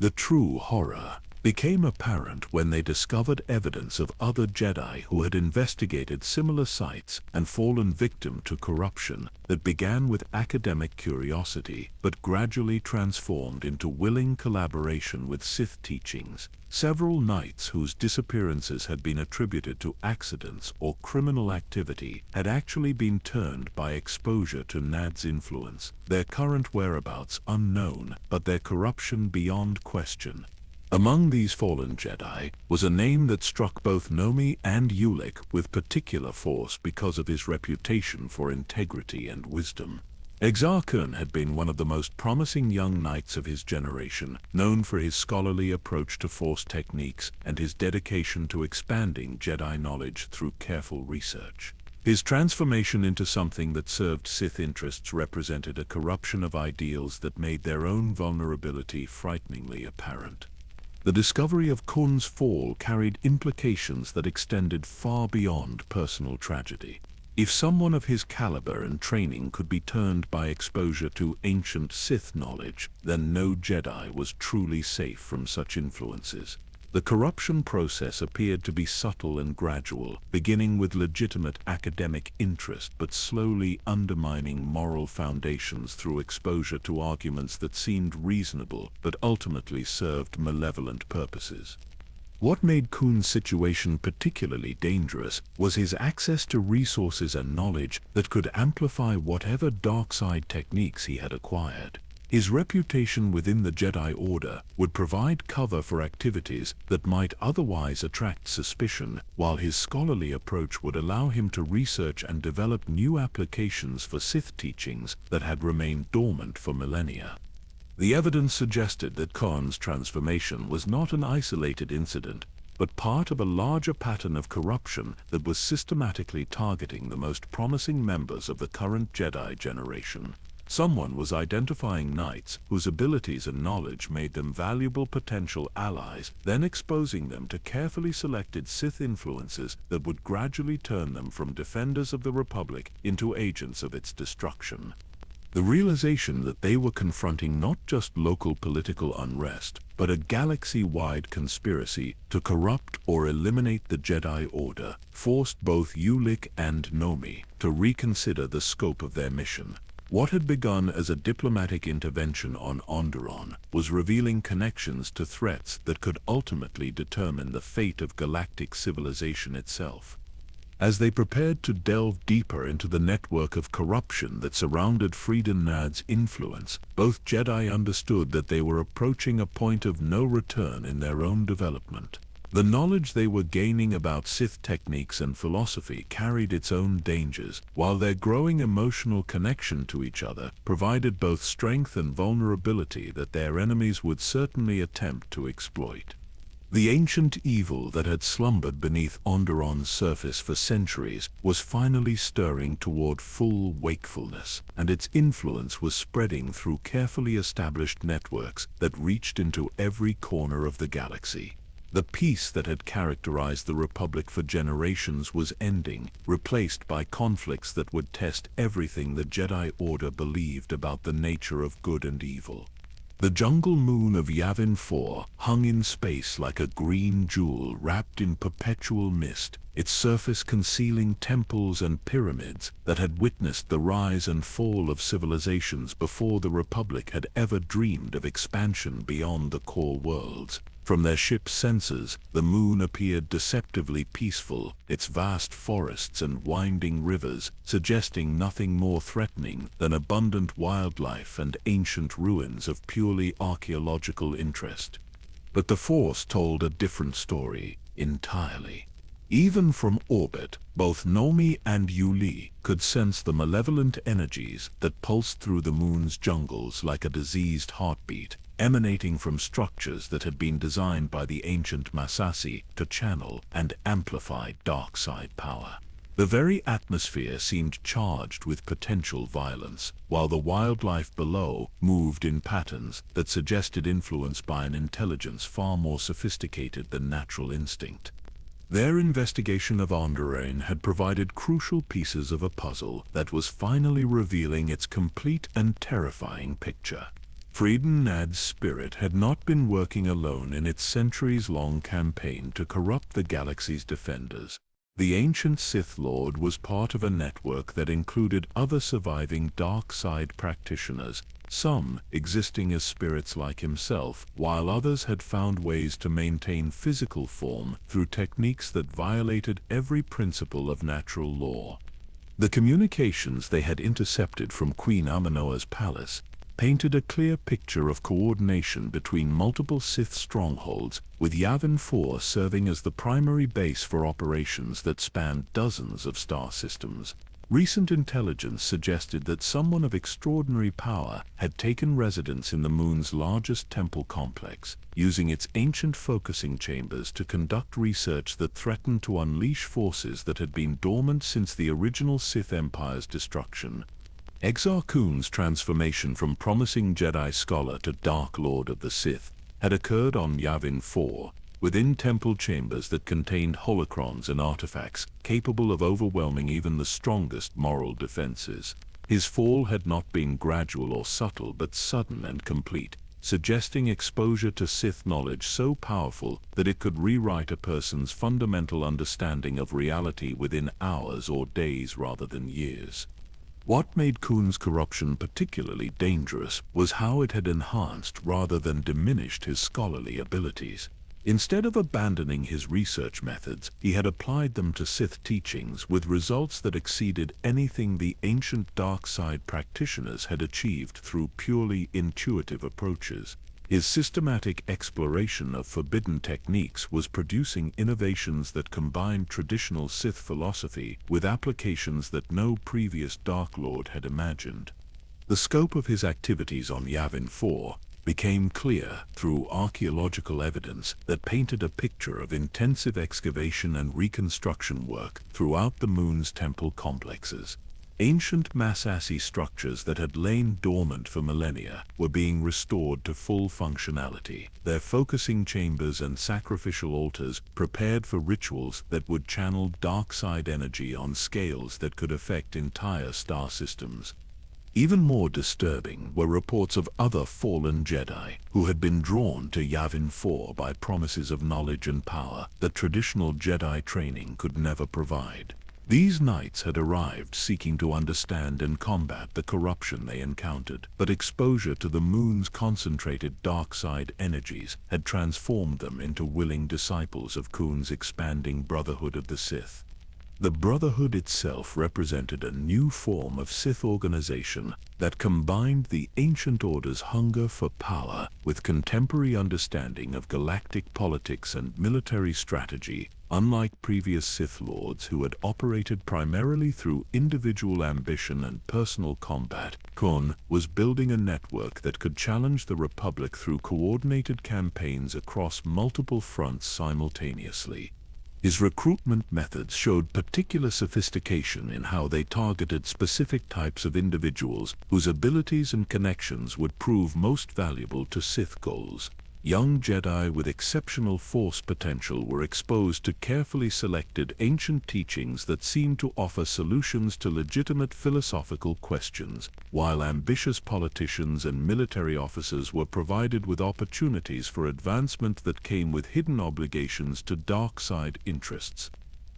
The true horror became apparent when they discovered evidence of other Jedi who had investigated similar sites and fallen victim to corruption that began with academic curiosity but gradually transformed into willing collaboration with Sith teachings. Several knights whose disappearances had been attributed to accidents or criminal activity had actually been turned by exposure to Nad's influence, their current whereabouts unknown, but their corruption beyond question. Among these fallen Jedi was a name that struck both Nomi and Ulic with particular force because of his reputation for integrity and wisdom. Exar Kun had been one of the most promising young knights of his generation, known for his scholarly approach to Force techniques and his dedication to expanding Jedi knowledge through careful research. His transformation into something that served Sith interests represented a corruption of ideals that made their own vulnerability frighteningly apparent. The discovery of Kun's fall carried implications that extended far beyond personal tragedy. If someone of his caliber and training could be turned by exposure to ancient Sith knowledge, then no Jedi was truly safe from such influences. The corruption process appeared to be subtle and gradual, beginning with legitimate academic interest but slowly undermining moral foundations through exposure to arguments that seemed reasonable but ultimately served malevolent purposes. What made Kun's situation particularly dangerous was his access to resources and knowledge that could amplify whatever dark side techniques he had acquired. His reputation within the Jedi Order would provide cover for activities that might otherwise attract suspicion, while his scholarly approach would allow him to research and develop new applications for Sith teachings that had remained dormant for millennia. The evidence suggested that Khan's transformation was not an isolated incident, but part of a larger pattern of corruption that was systematically targeting the most promising members of the current Jedi generation. Someone was identifying knights whose abilities and knowledge made them valuable potential allies, then exposing them to carefully selected Sith influences that would gradually turn them from defenders of the Republic into agents of its destruction. The realization that they were confronting not just local political unrest, but a galaxy-wide conspiracy to corrupt or eliminate the Jedi Order, forced both Ulic and Nomi to reconsider the scope of their mission. What had begun as a diplomatic intervention on Onderon was revealing connections to threats that could ultimately determine the fate of galactic civilization itself. As they prepared to delve deeper into the network of corruption that surrounded Freedon Nad's influence, both Jedi understood that they were approaching a point of no return in their own development. The knowledge they were gaining about Sith techniques and philosophy carried its own dangers, while their growing emotional connection to each other provided both strength and vulnerability that their enemies would certainly attempt to exploit. The ancient evil that had slumbered beneath Onderon's surface for centuries was finally stirring toward full wakefulness, and its influence was spreading through carefully established networks that reached into every corner of the galaxy. The peace that had characterized the Republic for generations was ending, replaced by conflicts that would test everything the Jedi Order believed about the nature of good and evil. The jungle moon of Yavin 4 hung in space like a green jewel wrapped in perpetual mist, its surface concealing temples and pyramids that had witnessed the rise and fall of civilizations before the Republic had ever dreamed of expansion beyond the core worlds. From their ship's sensors, the moon appeared deceptively peaceful, its vast forests and winding rivers suggesting nothing more threatening than abundant wildlife and ancient ruins of purely archaeological interest. But the Force told a different story entirely. Even from orbit, both Nomi and Ulic could sense the malevolent energies that pulsed through the moon's jungles like a diseased heartbeat, emanating from structures that had been designed by the ancient Masasi to channel and amplify dark side power. The very atmosphere seemed charged with potential violence, while the wildlife below moved in patterns that suggested influence by an intelligence far more sophisticated than natural instinct. Their investigation of Onderon had provided crucial pieces of a puzzle that was finally revealing its complete and terrifying picture. Freedon Nad's spirit had not been working alone in its centuries-long campaign to corrupt the galaxy's defenders. The ancient Sith Lord was part of a network that included other surviving dark side practitioners, some existing as spirits like himself, while others had found ways to maintain physical form through techniques that violated every principle of natural law. The communications they had intercepted from Queen Aminoa's palace painted a clear picture of coordination between multiple Sith strongholds, with Yavin 4 serving as the primary base for operations that spanned dozens of star systems. Recent intelligence suggested that someone of extraordinary power had taken residence in the moon's largest temple complex, using its ancient focusing chambers to conduct research that threatened to unleash forces that had been dormant since the original Sith Empire's destruction. Exar Kun's transformation from promising Jedi scholar to Dark Lord of the Sith had occurred on Yavin 4, within temple chambers that contained holocrons and artifacts capable of overwhelming even the strongest moral defenses. His fall had not been gradual or subtle but sudden and complete, suggesting exposure to Sith knowledge so powerful that it could rewrite a person's fundamental understanding of reality within hours or days rather than years. What made Kun's corruption particularly dangerous was how it had enhanced rather than diminished his scholarly abilities. Instead of abandoning his research methods, he had applied them to Sith teachings with results that exceeded anything the ancient dark side practitioners had achieved through purely intuitive approaches. His systematic exploration of forbidden techniques was producing innovations that combined traditional Sith philosophy with applications that no previous Dark Lord had imagined. The scope of his activities on Yavin 4 became clear through archaeological evidence that painted a picture of intensive excavation and reconstruction work throughout the moon's temple complexes. Ancient Massassi structures that had lain dormant for millennia were being restored to full functionality, their focusing chambers and sacrificial altars prepared for rituals that would channel dark side energy on scales that could affect entire star systems. Even more disturbing were reports of other fallen Jedi who had been drawn to Yavin 4 by promises of knowledge and power that traditional Jedi training could never provide. These knights had arrived seeking to understand and combat the corruption they encountered, but exposure to the moon's concentrated dark side energies had transformed them into willing disciples of Kun's expanding Brotherhood of the Sith. The Brotherhood itself represented a new form of Sith organization that combined the ancient order's hunger for power with contemporary understanding of galactic politics and military strategy. Unlike previous Sith Lords who had operated primarily through individual ambition and personal combat, Kun was building a network that could challenge the Republic through coordinated campaigns across multiple fronts simultaneously. His recruitment methods showed particular sophistication in how they targeted specific types of individuals whose abilities and connections would prove most valuable to Sith goals. Young Jedi with exceptional Force potential were exposed to carefully selected ancient teachings that seemed to offer solutions to legitimate philosophical questions, while ambitious politicians and military officers were provided with opportunities for advancement that came with hidden obligations to dark side interests.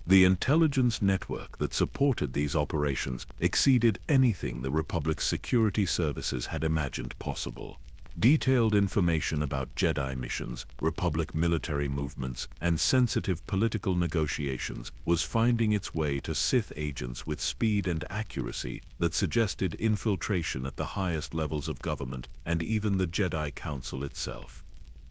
The intelligence network that supported these operations exceeded anything the Republic's security services had imagined possible. Detailed information about Jedi missions, Republic military movements, and sensitive political negotiations was finding its way to Sith agents with speed and accuracy that suggested infiltration at the highest levels of government and even the Jedi Council itself.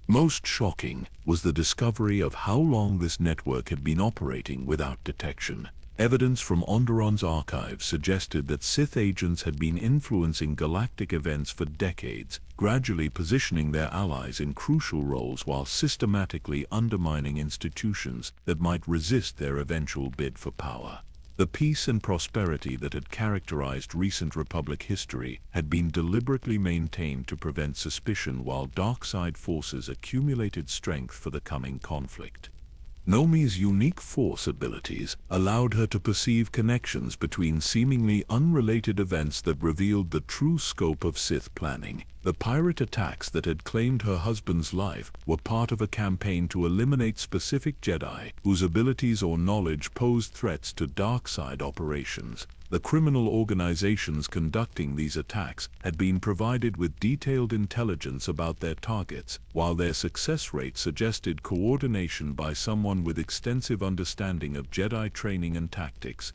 Most shocking was the discovery of how long this network had been operating without detection. Evidence from Onderon's archives suggested that Sith agents had been influencing galactic events for decades, gradually positioning their allies in crucial roles while systematically undermining institutions that might resist their eventual bid for power. The peace and prosperity that had characterized recent Republic history had been deliberately maintained to prevent suspicion while dark side forces accumulated strength for the coming conflict. Nomi's unique Force abilities allowed her to perceive connections between seemingly unrelated events that revealed the true scope of Sith planning. The pirate attacks that had claimed her husband's life were part of a campaign to eliminate specific Jedi whose abilities or knowledge posed threats to dark side operations. The criminal organizations conducting these attacks had been provided with detailed intelligence about their targets, while their success rate suggested coordination by someone with extensive understanding of Jedi training and tactics.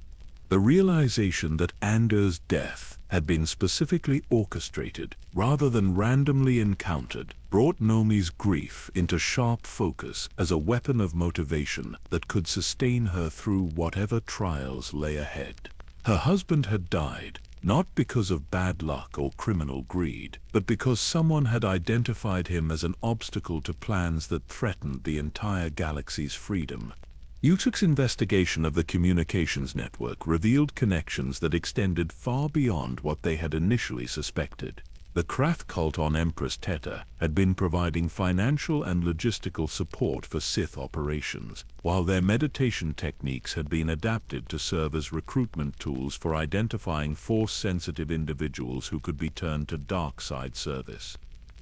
The realization that Ander's death had been specifically orchestrated rather than randomly encountered brought Nomi's grief into sharp focus as a weapon of motivation that could sustain her through whatever trials lay ahead. Her husband had died, not because of bad luck or criminal greed, but because someone had identified him as an obstacle to plans that threatened the entire galaxy's freedom. Ulic's investigation of the communications network revealed connections that extended far beyond what they had initially suspected. The Krath cult on Empress Teta had been providing financial and logistical support for Sith operations, while their meditation techniques had been adapted to serve as recruitment tools for identifying Force-sensitive individuals who could be turned to dark side service.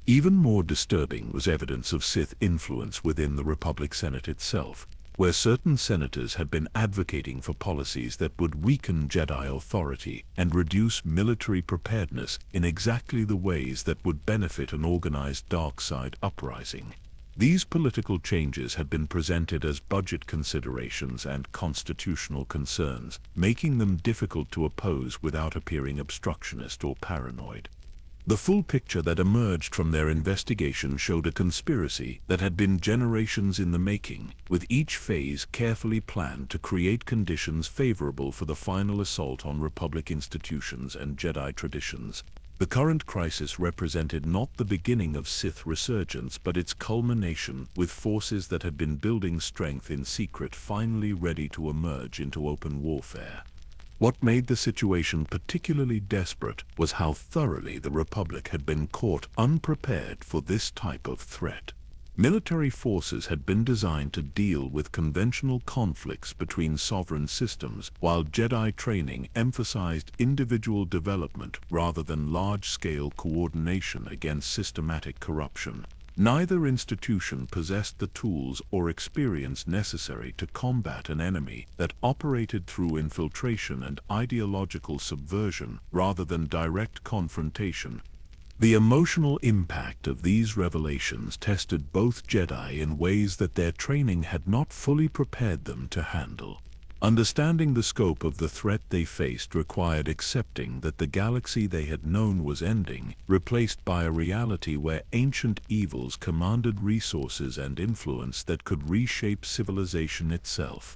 Even more disturbing was evidence of Sith influence within the Republic Senate itself, where certain senators had been advocating for policies that would weaken Jedi authority and reduce military preparedness in exactly the ways that would benefit an organized dark side uprising. These political changes had been presented as budget considerations and constitutional concerns, making them difficult to oppose without appearing obstructionist or paranoid. The full picture that emerged from their investigation showed a conspiracy that had been generations in the making, with each phase carefully planned to create conditions favorable for the final assault on Republic institutions and Jedi traditions. The current crisis represented not the beginning of Sith resurgence but its culmination, with forces that had been building strength in secret finally ready to emerge into open warfare. What made the situation particularly desperate was how thoroughly the Republic had been caught unprepared for this type of threat. Military forces had been designed to deal with conventional conflicts between sovereign systems, while Jedi training emphasized individual development rather than large-scale coordination against systematic corruption. Neither institution possessed the tools or experience necessary to combat an enemy that operated through infiltration and ideological subversion rather than direct confrontation. The emotional impact of these revelations tested both Jedi in ways that their training had not fully prepared them to handle. Understanding the scope of the threat they faced required accepting that the galaxy they had known was ending, replaced by a reality where ancient evils commanded resources and influence that could reshape civilization itself.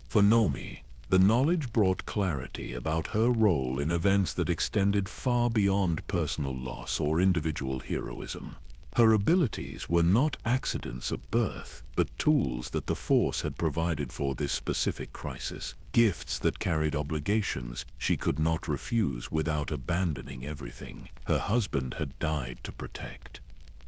For Nomi, the knowledge brought clarity about her role in events that extended far beyond personal loss or individual heroism. Her abilities were not accidents of birth, but tools that the Force had provided for this specific crisis, gifts that carried obligations she could not refuse without abandoning everything her husband had died to protect.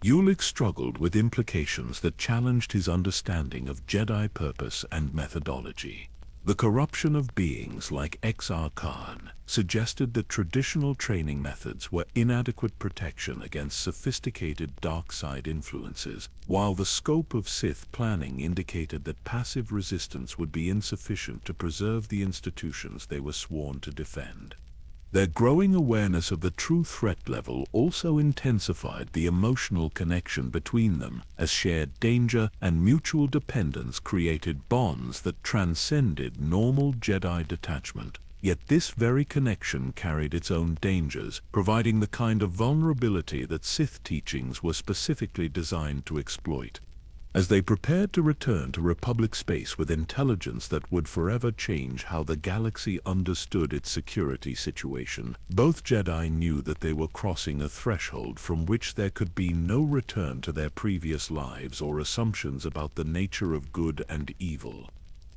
Ulic struggled with implications that challenged his understanding of Jedi purpose and methodology. The corruption of beings like Exar Khan suggested that traditional training methods were inadequate protection against sophisticated dark side influences, while the scope of Sith planning indicated that passive resistance would be insufficient to preserve the institutions they were sworn to defend. Their growing awareness of the true threat level also intensified the emotional connection between them, as shared danger and mutual dependence created bonds that transcended normal Jedi detachment. Yet this very connection carried its own dangers, providing the kind of vulnerability that Sith teachings were specifically designed to exploit. As they prepared to return to Republic space with intelligence that would forever change how the galaxy understood its security situation, both Jedi knew that they were crossing a threshold from which there could be no return to their previous lives or assumptions about the nature of good and evil.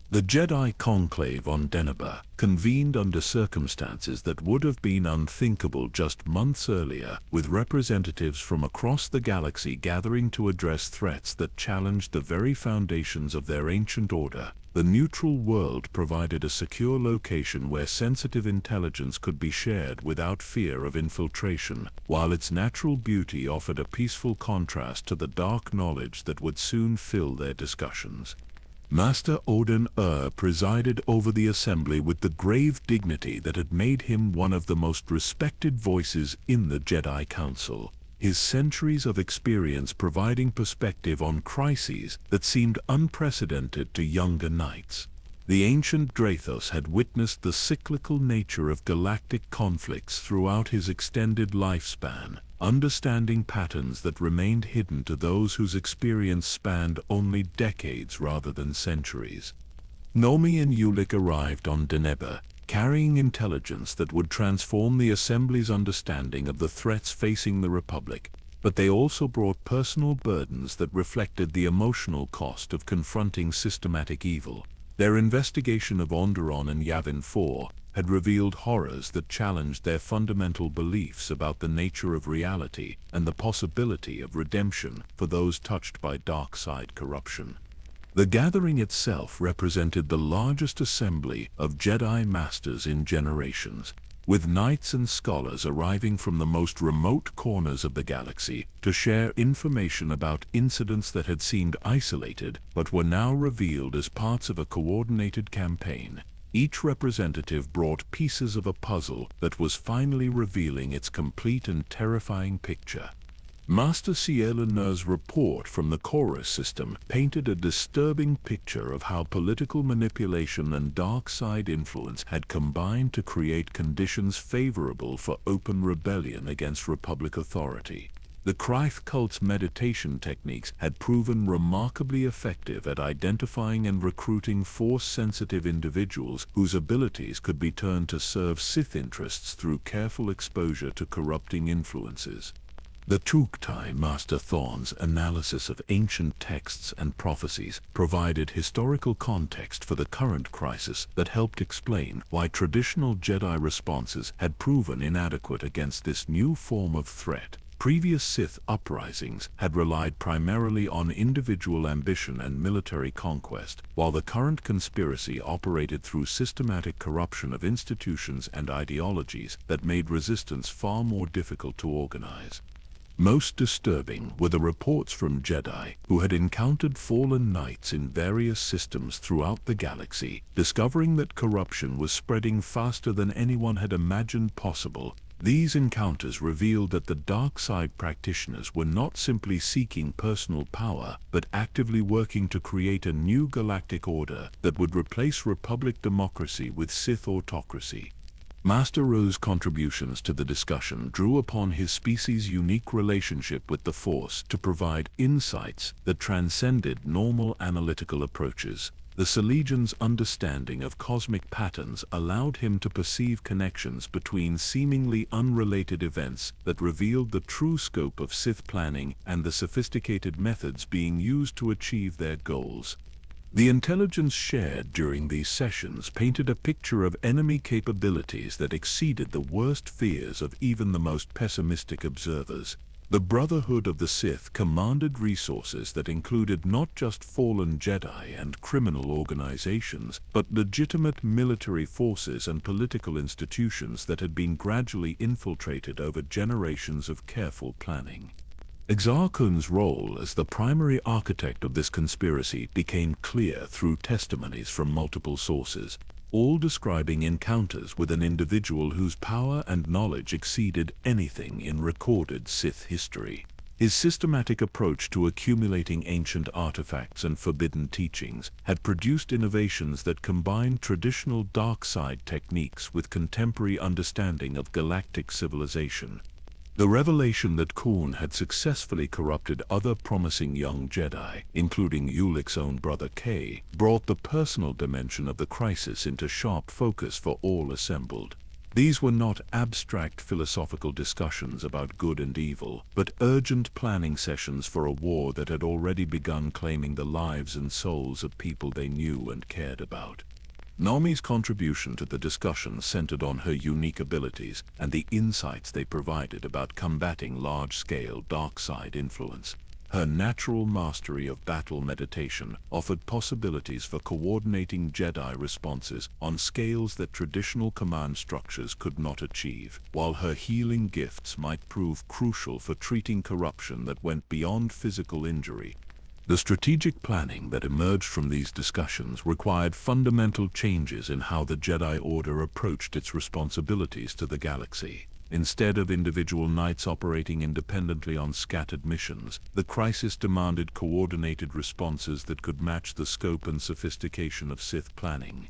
The Jedi Conclave on Deneba convened under circumstances that would have been unthinkable just months earlier, with representatives from across the galaxy gathering to address threats that challenged the very foundations of their ancient order. The neutral world provided a secure location where sensitive intelligence could be shared without fear of infiltration, while its natural beauty offered a peaceful contrast to the dark knowledge that would soon fill their discussions. Master Odin presided over the assembly with the grave dignity that had made him one of the most respected voices in the Jedi Council, his centuries of experience providing perspective on crises that seemed unprecedented to younger knights. The ancient Drathos had witnessed the cyclical nature of galactic conflicts throughout his extended lifespan, understanding patterns that remained hidden to those whose experience spanned only decades rather than centuries. Nomi and Ulic arrived on Deneba, carrying intelligence that would transform the Assembly's understanding of the threats facing the Republic, but they also brought personal burdens that reflected the emotional cost of confronting systematic evil. Their investigation of Onderon and Yavin 4 had revealed horrors that challenged their fundamental beliefs about the nature of reality and the possibility of redemption for those touched by dark side corruption. The gathering itself represented the largest assembly of Jedi Masters in generations, with knights and scholars arriving from the most remote corners of the galaxy to share information about incidents that had seemed isolated but were now revealed as parts of a coordinated campaign. Each representative brought pieces of a puzzle that was finally revealing its complete and terrifying picture. Master Ciela's report from the Chorus system painted a disturbing picture of how political manipulation and dark side influence had combined to create conditions favorable for open rebellion against Republic authority. The Great cult's meditation techniques had proven remarkably effective at identifying and recruiting Force-sensitive individuals whose abilities could be turned to serve Sith interests through careful exposure to corrupting influences. The Jedi Master Thorn's analysis of ancient texts and prophecies provided historical context for the current crisis that helped explain why traditional Jedi responses had proven inadequate against this new form of threat. Previous Sith uprisings had relied primarily on individual ambition and military conquest, while the current conspiracy operated through systematic corruption of institutions and ideologies that made resistance far more difficult to organize. Most disturbing were the reports from Jedi who had encountered fallen knights in various systems throughout the galaxy, discovering that corruption was spreading faster than anyone had imagined possible. These encounters revealed that the dark side practitioners were not simply seeking personal power, but actively working to create a new galactic order that would replace Republic democracy with Sith autocracy. Master Ro's contributions to the discussion drew upon his species' unique relationship with the Force to provide insights that transcended normal analytical approaches. The Selegian's understanding of cosmic patterns allowed him to perceive connections between seemingly unrelated events that revealed the true scope of Sith planning and the sophisticated methods being used to achieve their goals. The intelligence shared during these sessions painted a picture of enemy capabilities that exceeded the worst fears of even the most pessimistic observers. The Brotherhood of the Sith commanded resources that included not just fallen Jedi and criminal organizations, but legitimate military forces and political institutions that had been gradually infiltrated over generations of careful planning. Exar Kun's role as the primary architect of this conspiracy became clear through testimonies from multiple sources, all describing encounters with an individual whose power and knowledge exceeded anything in recorded Sith history. His systematic approach to accumulating ancient artifacts and forbidden teachings had produced innovations that combined traditional dark side techniques with contemporary understanding of galactic civilization. The revelation that Khorne had successfully corrupted other promising young Jedi, including Ulic's own brother Kay, brought the personal dimension of the crisis into sharp focus for all assembled. These were not abstract philosophical discussions about good and evil, but urgent planning sessions for a war that had already begun claiming the lives and souls of people they knew and cared about. Nomi's contribution to the discussion centered on her unique abilities and the insights they provided about combating large-scale dark side influence. Her natural mastery of battle meditation offered possibilities for coordinating Jedi responses on scales that traditional command structures could not achieve, while her healing gifts might prove crucial for treating corruption that went beyond physical injury. The strategic planning that emerged from these discussions required fundamental changes in how the Jedi Order approached its responsibilities to the galaxy. Instead of individual knights operating independently on scattered missions, the crisis demanded coordinated responses that could match the scope and sophistication of Sith planning.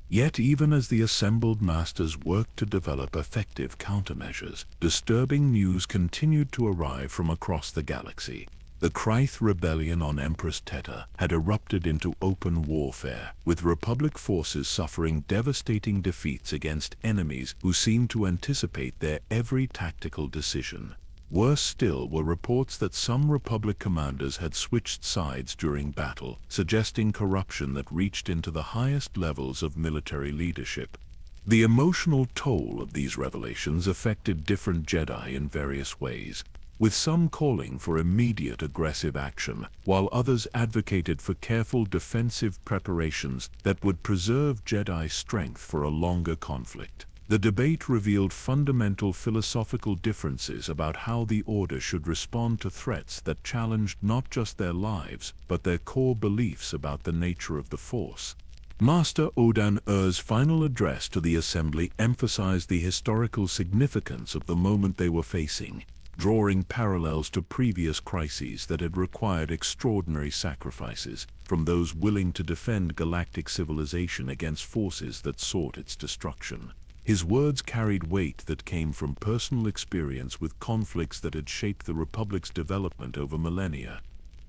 Yet even as the assembled masters worked to develop effective countermeasures, disturbing news continued to arrive from across the galaxy. The Great Rebellion on Empress Teta had erupted into open warfare, with Republic forces suffering devastating defeats against enemies who seemed to anticipate their every tactical decision. Worse still were reports that some Republic commanders had switched sides during battle, suggesting corruption that reached into the highest levels of military leadership. The emotional toll of these revelations affected different Jedi in various ways, with some calling for immediate aggressive action, while others advocated for careful defensive preparations that would preserve Jedi strength for a longer conflict. The debate revealed fundamental philosophical differences about how the Order should respond to threats that challenged not just their lives, but their core beliefs about the nature of the Force. Master Odan Ur's final address to the Assembly emphasized the historical significance of the moment they were facing. drawing parallels to previous crises that had required extraordinary sacrifices from those willing to defend galactic civilization against forces that sought its destruction. His words carried weight that came from personal experience with conflicts that had shaped the Republic's development over millennia.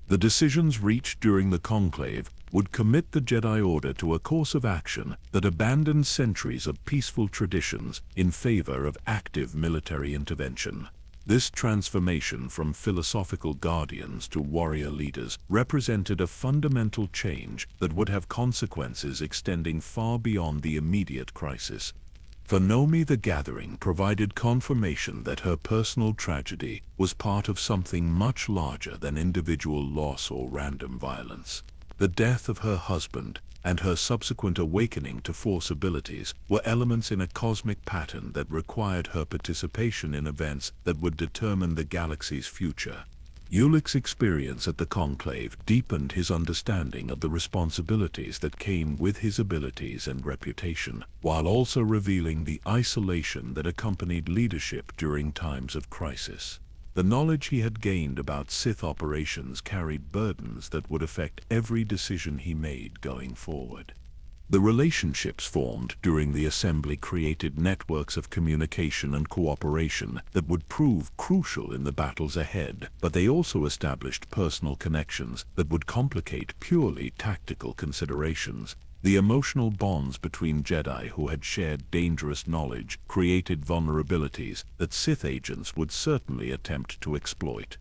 The decisions reached during the conclave would commit the Jedi Order to a course of action that abandoned centuries of peaceful traditions in favor of active military intervention. This transformation from philosophical guardians to warrior leaders represented a fundamental change that would have consequences extending far beyond the immediate crisis. For Nomi, the gathering provided confirmation that her personal tragedy was part of something much larger than individual loss or random violence. The death of her husband and her subsequent awakening to Force abilities were elements in a cosmic pattern that required her participation in events that would determine the galaxy's future. Ulic's experience at the conclave deepened his understanding of the responsibilities that came with his abilities and reputation, while also revealing the isolation that accompanied leadership during times of crisis. The knowledge he had gained about Sith operations carried burdens that would affect every decision he made going forward. The relationships formed during the assembly created networks of communication and cooperation that would prove crucial in the battles ahead, but they also established personal connections that would complicate purely tactical considerations. The emotional bonds between Jedi who had shared dangerous knowledge created vulnerabilities that Sith agents would certainly attempt to exploit.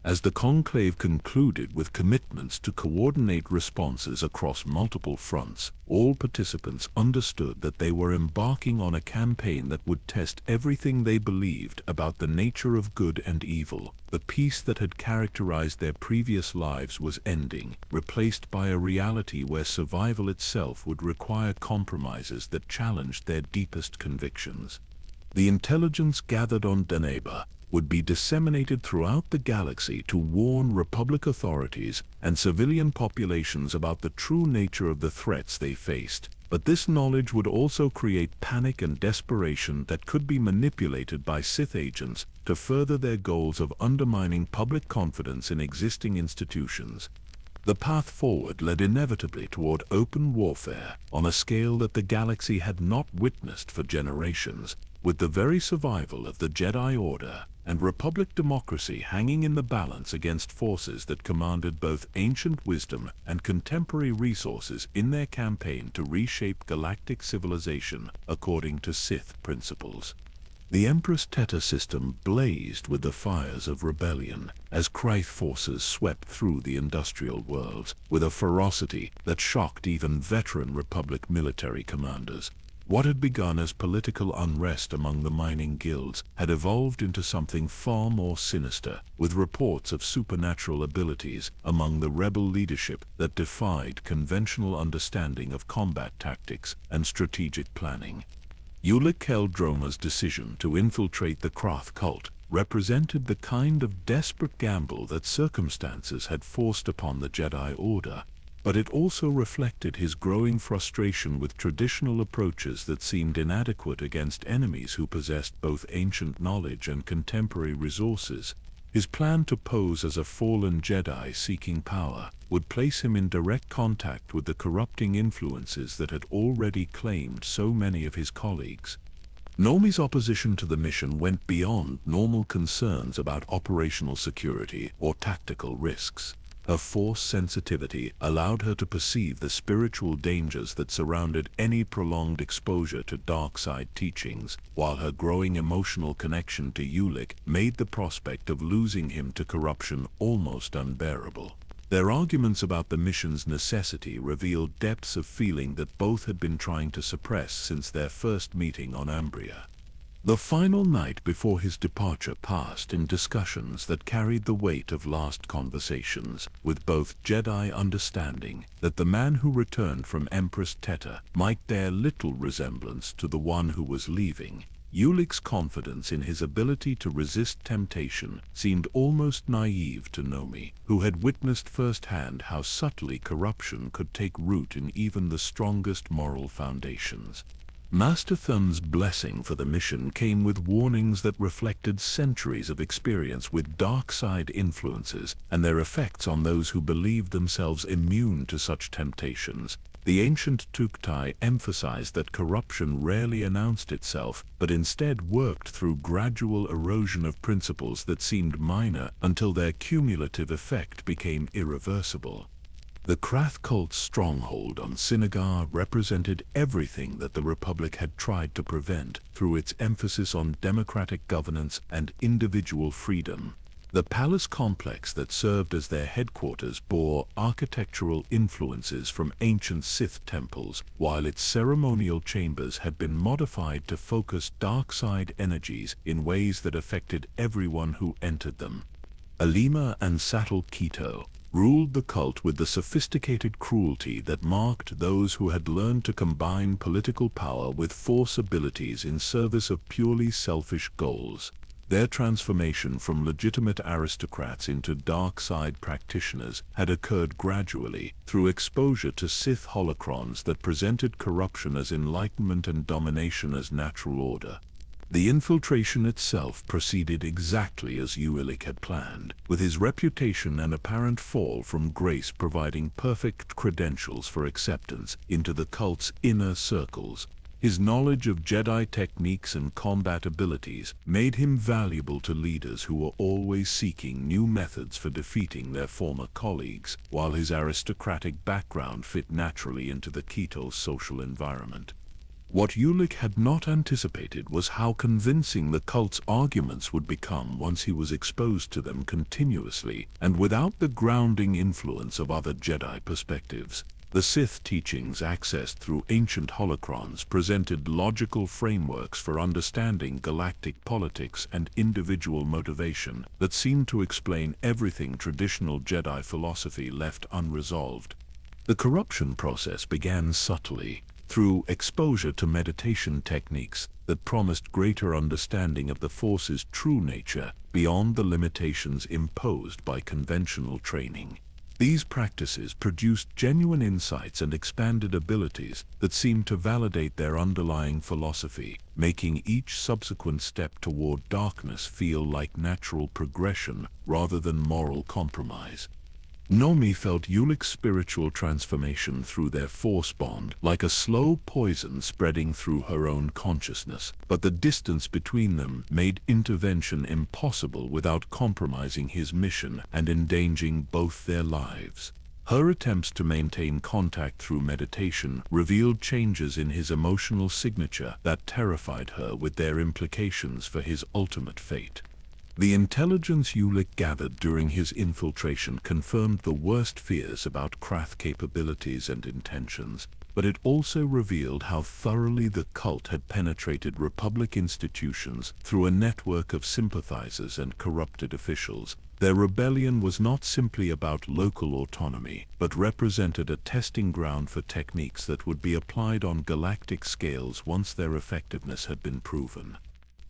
As the conclave concluded with commitments to coordinate responses across multiple fronts, all participants understood that they were embarking on a campaign that would test everything they believed about the nature of good and evil. The peace that had characterized their previous lives was ending, replaced by a reality where survival itself would require compromises that challenged their deepest convictions. The intelligence gathered on Daneba would be disseminated throughout the galaxy to warn Republic authorities and civilian populations about the true nature of the threats they faced. But this knowledge would also create panic and desperation that could be manipulated by Sith agents to further their goals of undermining public confidence in existing institutions. The path forward led inevitably toward open warfare on a scale that the galaxy had not witnessed for generations, with the very survival of the Jedi Order and Republic democracy hanging in the balance against forces that commanded both ancient wisdom and contemporary resources in their campaign to reshape galactic civilization according to Sith principles. The Empress Teta system blazed with the fires of rebellion as Kryth forces swept through the industrial worlds with a ferocity that shocked even veteran Republic military commanders. What had begun as political unrest among the mining guilds had evolved into something far more sinister, with reports of supernatural abilities among the rebel leadership that defied conventional understanding of combat tactics and strategic planning. Ulic Qel-Droma's decision to infiltrate the Krath cult represented the kind of desperate gamble that circumstances had forced upon the Jedi Order, but it also reflected his growing frustration with traditional approaches that seemed inadequate against enemies who possessed both ancient knowledge and contemporary resources. His plan to pose as a fallen Jedi seeking power would place him in direct contact with the corrupting influences that had already claimed so many of his colleagues. Nomi's opposition to the mission went beyond normal concerns about operational security or tactical risks. Her Force sensitivity allowed her to perceive the spiritual dangers that surrounded any prolonged exposure to dark side teachings, while her growing emotional connection to Ulic made the prospect of losing him to corruption almost unbearable. Their arguments about the mission's necessity revealed depths of feeling that both had been trying to suppress since their first meeting on Ambria. The final night before his departure passed in discussions that carried the weight of last conversations, with both Jedi understanding that the man who returned from Empress Teta might bear little resemblance to the one who was leaving. Ulic's confidence in his ability to resist temptation seemed almost naive to Nomi, who had witnessed firsthand how subtly corruption could take root in even the strongest moral foundations. Master Thun's blessing for the mission came with warnings that reflected centuries of experience with dark side influences and their effects on those who believed themselves immune to such temptations. The ancient Tuktai emphasized that corruption rarely announced itself, but instead worked through gradual erosion of principles that seemed minor until their cumulative effect became irreversible. The Krath cult's stronghold on Sinagar represented everything that the Republic had tried to prevent through its emphasis on democratic governance and individual freedom. The palace complex that served as their headquarters bore architectural influences from ancient Sith temples, while its ceremonial chambers had been modified to focus dark side energies in ways that affected everyone who entered them. Alima and Satul Keto ruled the cult with the sophisticated cruelty that marked those who had learned to combine political power with force abilities in service of purely selfish goals. Their transformation from legitimate aristocrats into dark side practitioners had occurred gradually through exposure to Sith holocrons that presented corruption as enlightenment and domination as natural order. The infiltration itself proceeded exactly as Ulic had planned, with his reputation and apparent fall from grace providing perfect credentials for acceptance into the cult's inner circles. His knowledge of Jedi techniques and combat abilities made him valuable to leaders who were always seeking new methods for defeating their former colleagues, while his aristocratic background fit naturally into the Keto social environment. What Ulic had not anticipated was how convincing the cult's arguments would become once he was exposed to them continuously and without the grounding influence of other Jedi perspectives. The Sith teachings accessed through ancient holocrons presented logical frameworks for understanding galactic politics and individual motivation that seemed to explain everything traditional Jedi philosophy left unresolved. The corruption process began subtly, through exposure to meditation techniques that promised greater understanding of the Force's true nature beyond the limitations imposed by conventional training. These practices produced genuine insights and expanded abilities that seemed to validate their underlying philosophy, making each subsequent step toward darkness feel like natural progression rather than moral compromise. Nomi felt Ulic's spiritual transformation through their Force bond like a slow poison spreading through her own consciousness, but the distance between them made intervention impossible without compromising his mission and endangering both their lives. Her attempts to maintain contact through meditation revealed changes in his emotional signature that terrified her with their implications for his ultimate fate. The intelligence Ulic gathered during his infiltration confirmed the worst fears about Krath capabilities and intentions, but it also revealed how thoroughly the cult had penetrated Republic institutions through a network of sympathizers and corrupted officials. Their rebellion was not simply about local autonomy, but represented a testing ground for techniques that would be applied on galactic scales once their effectiveness had been proven.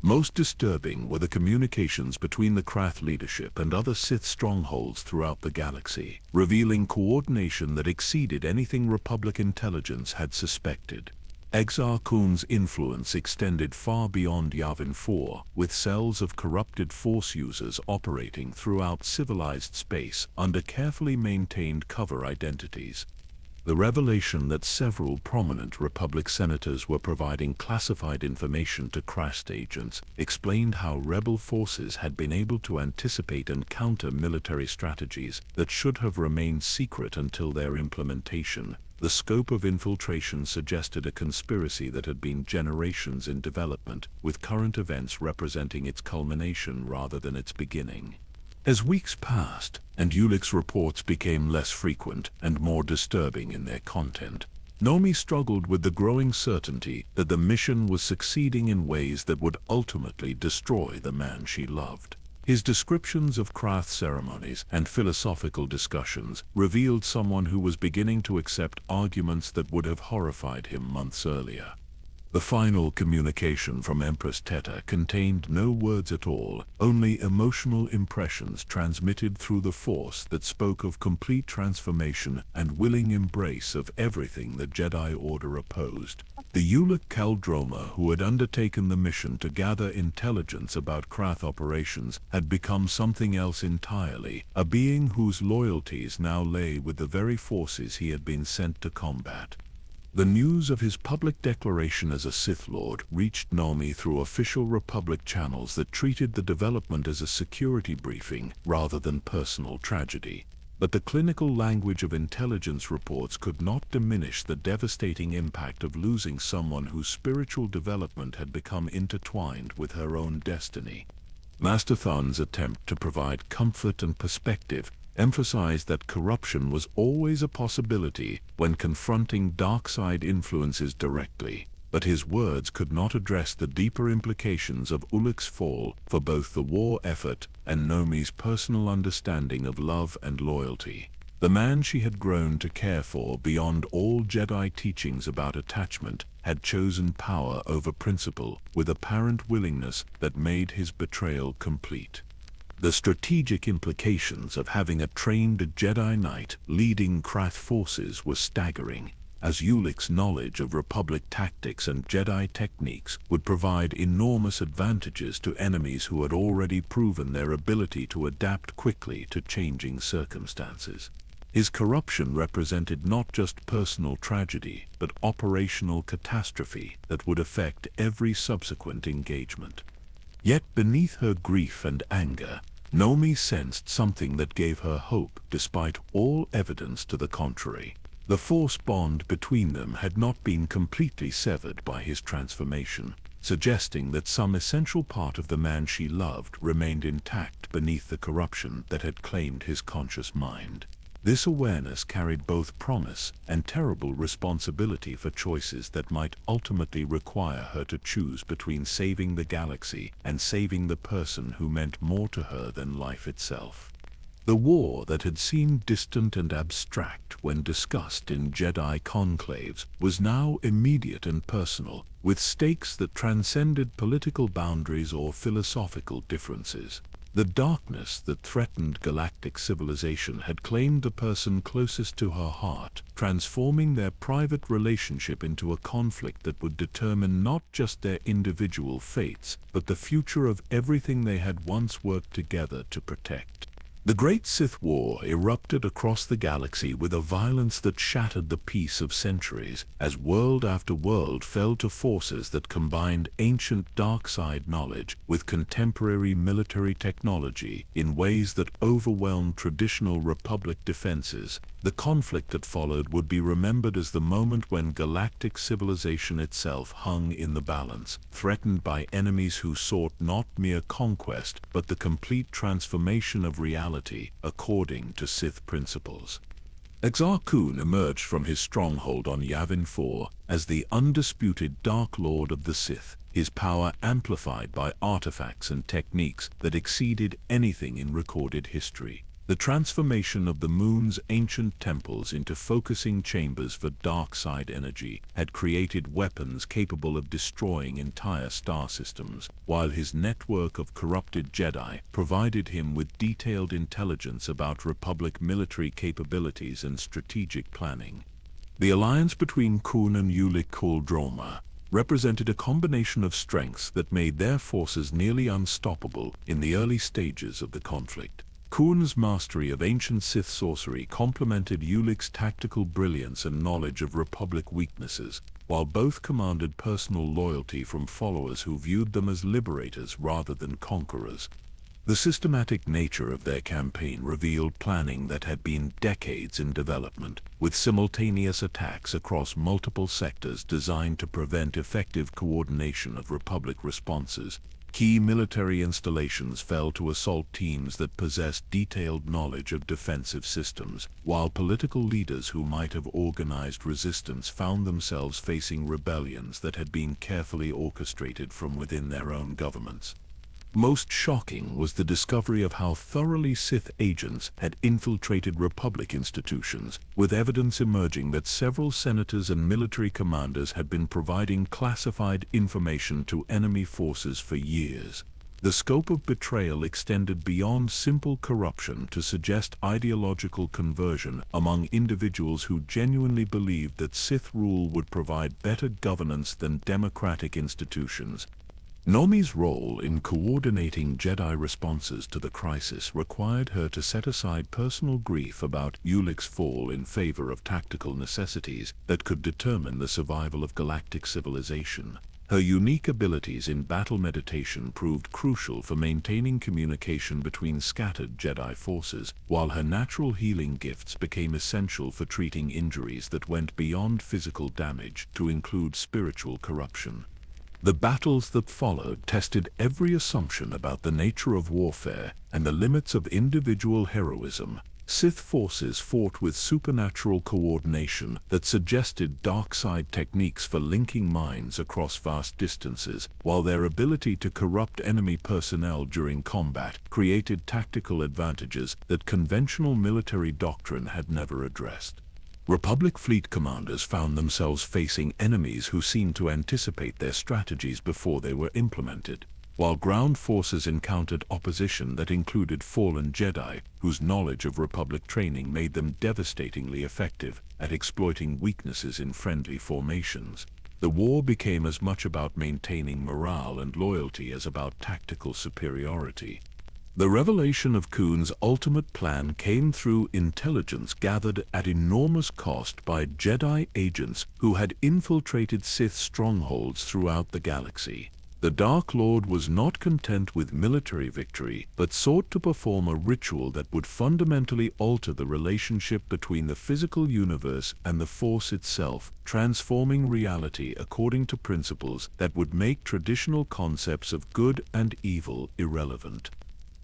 Most disturbing were the communications between the Krath leadership and other Sith strongholds throughout the galaxy, revealing coordination that exceeded anything Republic intelligence had suspected. Exar Kun's influence extended far beyond Yavin 4, with cells of corrupted Force users operating throughout civilized space under carefully maintained cover identities. The revelation that several prominent Republic senators were providing classified information to Krath agents explained how rebel forces had been able to anticipate and counter military strategies that should have remained secret until their implementation. The scope of infiltration suggested a conspiracy that had been generations in development, with current events representing its culmination rather than its beginning. As weeks passed, and Ulic's reports became less frequent and more disturbing in their content, Nomi struggled with the growing certainty that the mission was succeeding in ways that would ultimately destroy the man she loved. His descriptions of Krath ceremonies and philosophical discussions revealed someone who was beginning to accept arguments that would have horrified him months earlier. The final communication from Empress Teta contained no words at all, only emotional impressions transmitted through the Force that spoke of complete transformation and willing embrace of everything the Jedi Order opposed. The Ulic Qel-Droma, who had undertaken the mission to gather intelligence about Krath operations, had become something else entirely, a being whose loyalties now lay with the very forces he had been sent to combat. The news of his public declaration as a Sith Lord reached Nomi through official Republic channels that treated the development as a security briefing rather than personal tragedy. But the clinical language of intelligence reports could not diminish the devastating impact of losing someone whose spiritual development had become intertwined with her own destiny. Master Thun's attempt to provide comfort and perspective emphasized that corruption was always a possibility when confronting dark side influences directly, but his words could not address the deeper implications of Ulic's fall for both the war effort and Nomi's personal understanding of love and loyalty. The man she had grown to care for beyond all Jedi teachings about attachment had chosen power over principle with apparent willingness that made his betrayal complete. The strategic implications of having a trained Jedi Knight leading Krath forces were staggering, as Ulic's knowledge of Republic tactics and Jedi techniques would provide enormous advantages to enemies who had already proven their ability to adapt quickly to changing circumstances. His corruption represented not just personal tragedy, but operational catastrophe that would affect every subsequent engagement. Yet beneath her grief and anger, Nomi sensed something that gave her hope despite all evidence to the contrary. The Force bond between them had not been completely severed by his transformation, suggesting that some essential part of the man she loved remained intact beneath the corruption that had claimed his conscious mind. This awareness carried both promise and terrible responsibility for choices that might ultimately require her to choose between saving the galaxy and saving the person who meant more to her than life itself. The war that had seemed distant and abstract when discussed in Jedi conclaves was now immediate and personal, with stakes that transcended political boundaries or philosophical differences. The darkness that threatened galactic civilization had claimed the person closest to her heart, transforming their private relationship into a conflict that would determine not just their individual fates, but the future of everything they had once worked together to protect. The Great Sith War erupted across the galaxy with a violence that shattered the peace of centuries, as world after world fell to forces that combined ancient dark side knowledge with contemporary military technology in ways that overwhelmed traditional Republic defenses. The conflict that followed would be remembered as the moment when galactic civilization itself hung in the balance, threatened by enemies who sought not mere conquest but the complete transformation of reality according to Sith principles. Exar Kun emerged from his stronghold on Yavin 4 as the undisputed Dark Lord of the Sith, his power amplified by artifacts and techniques that exceeded anything in recorded history. The transformation of the moon's ancient temples into focusing chambers for dark side energy had created weapons capable of destroying entire star systems, while his network of corrupted Jedi provided him with detailed intelligence about Republic military capabilities and strategic planning. The alliance between Kun and Ulic Qel-Droma represented a combination of strengths that made their forces nearly unstoppable in the early stages of the conflict. Kun's mastery of ancient Sith sorcery complemented Ulic's tactical brilliance and knowledge of Republic weaknesses, while both commanded personal loyalty from followers who viewed them as liberators rather than conquerors. The systematic nature of their campaign revealed planning that had been decades in development, with simultaneous attacks across multiple sectors designed to prevent effective coordination of Republic responses. Key military installations fell to assault teams that possessed detailed knowledge of defensive systems, while political leaders who might have organized resistance found themselves facing rebellions that had been carefully orchestrated from within their own governments. Most shocking was the discovery of how thoroughly Sith agents had infiltrated Republic institutions, with evidence emerging that several senators and military commanders had been providing classified information to enemy forces for years. The scope of betrayal extended beyond simple corruption to suggest ideological conversion among individuals who genuinely believed that Sith rule would provide better governance than democratic institutions. Nomi's role in coordinating Jedi responses to the crisis required her to set aside personal grief about Ulic's fall in favor of tactical necessities that could determine the survival of galactic civilization. Her unique abilities in battle meditation proved crucial for maintaining communication between scattered Jedi forces, while her natural healing gifts became essential for treating injuries that went beyond physical damage to include spiritual corruption. The battles that followed tested every assumption about the nature of warfare and the limits of individual heroism. Sith forces fought with supernatural coordination that suggested dark side techniques for linking minds across vast distances, while their ability to corrupt enemy personnel during combat created tactical advantages that conventional military doctrine had never addressed. Republic fleet commanders found themselves facing enemies who seemed to anticipate their strategies before they were implemented, while ground forces encountered opposition that included fallen Jedi, whose knowledge of Republic training made them devastatingly effective at exploiting weaknesses in friendly formations. The war became as much about maintaining morale and loyalty as about tactical superiority. The revelation of Kuhn's ultimate plan came through intelligence gathered at enormous cost by Jedi agents who had infiltrated Sith strongholds throughout the galaxy. The Dark Lord was not content with military victory, but sought to perform a ritual that would fundamentally alter the relationship between the physical universe and the Force itself, transforming reality according to principles that would make traditional concepts of good and evil irrelevant.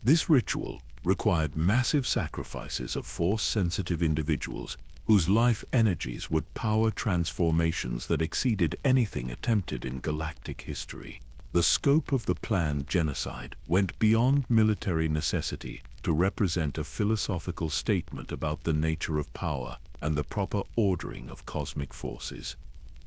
This ritual required massive sacrifices of Force-sensitive individuals whose life energies would power transformations that exceeded anything attempted in galactic history. The scope of the planned genocide went beyond military necessity to represent a philosophical statement about the nature of power and the proper ordering of cosmic forces.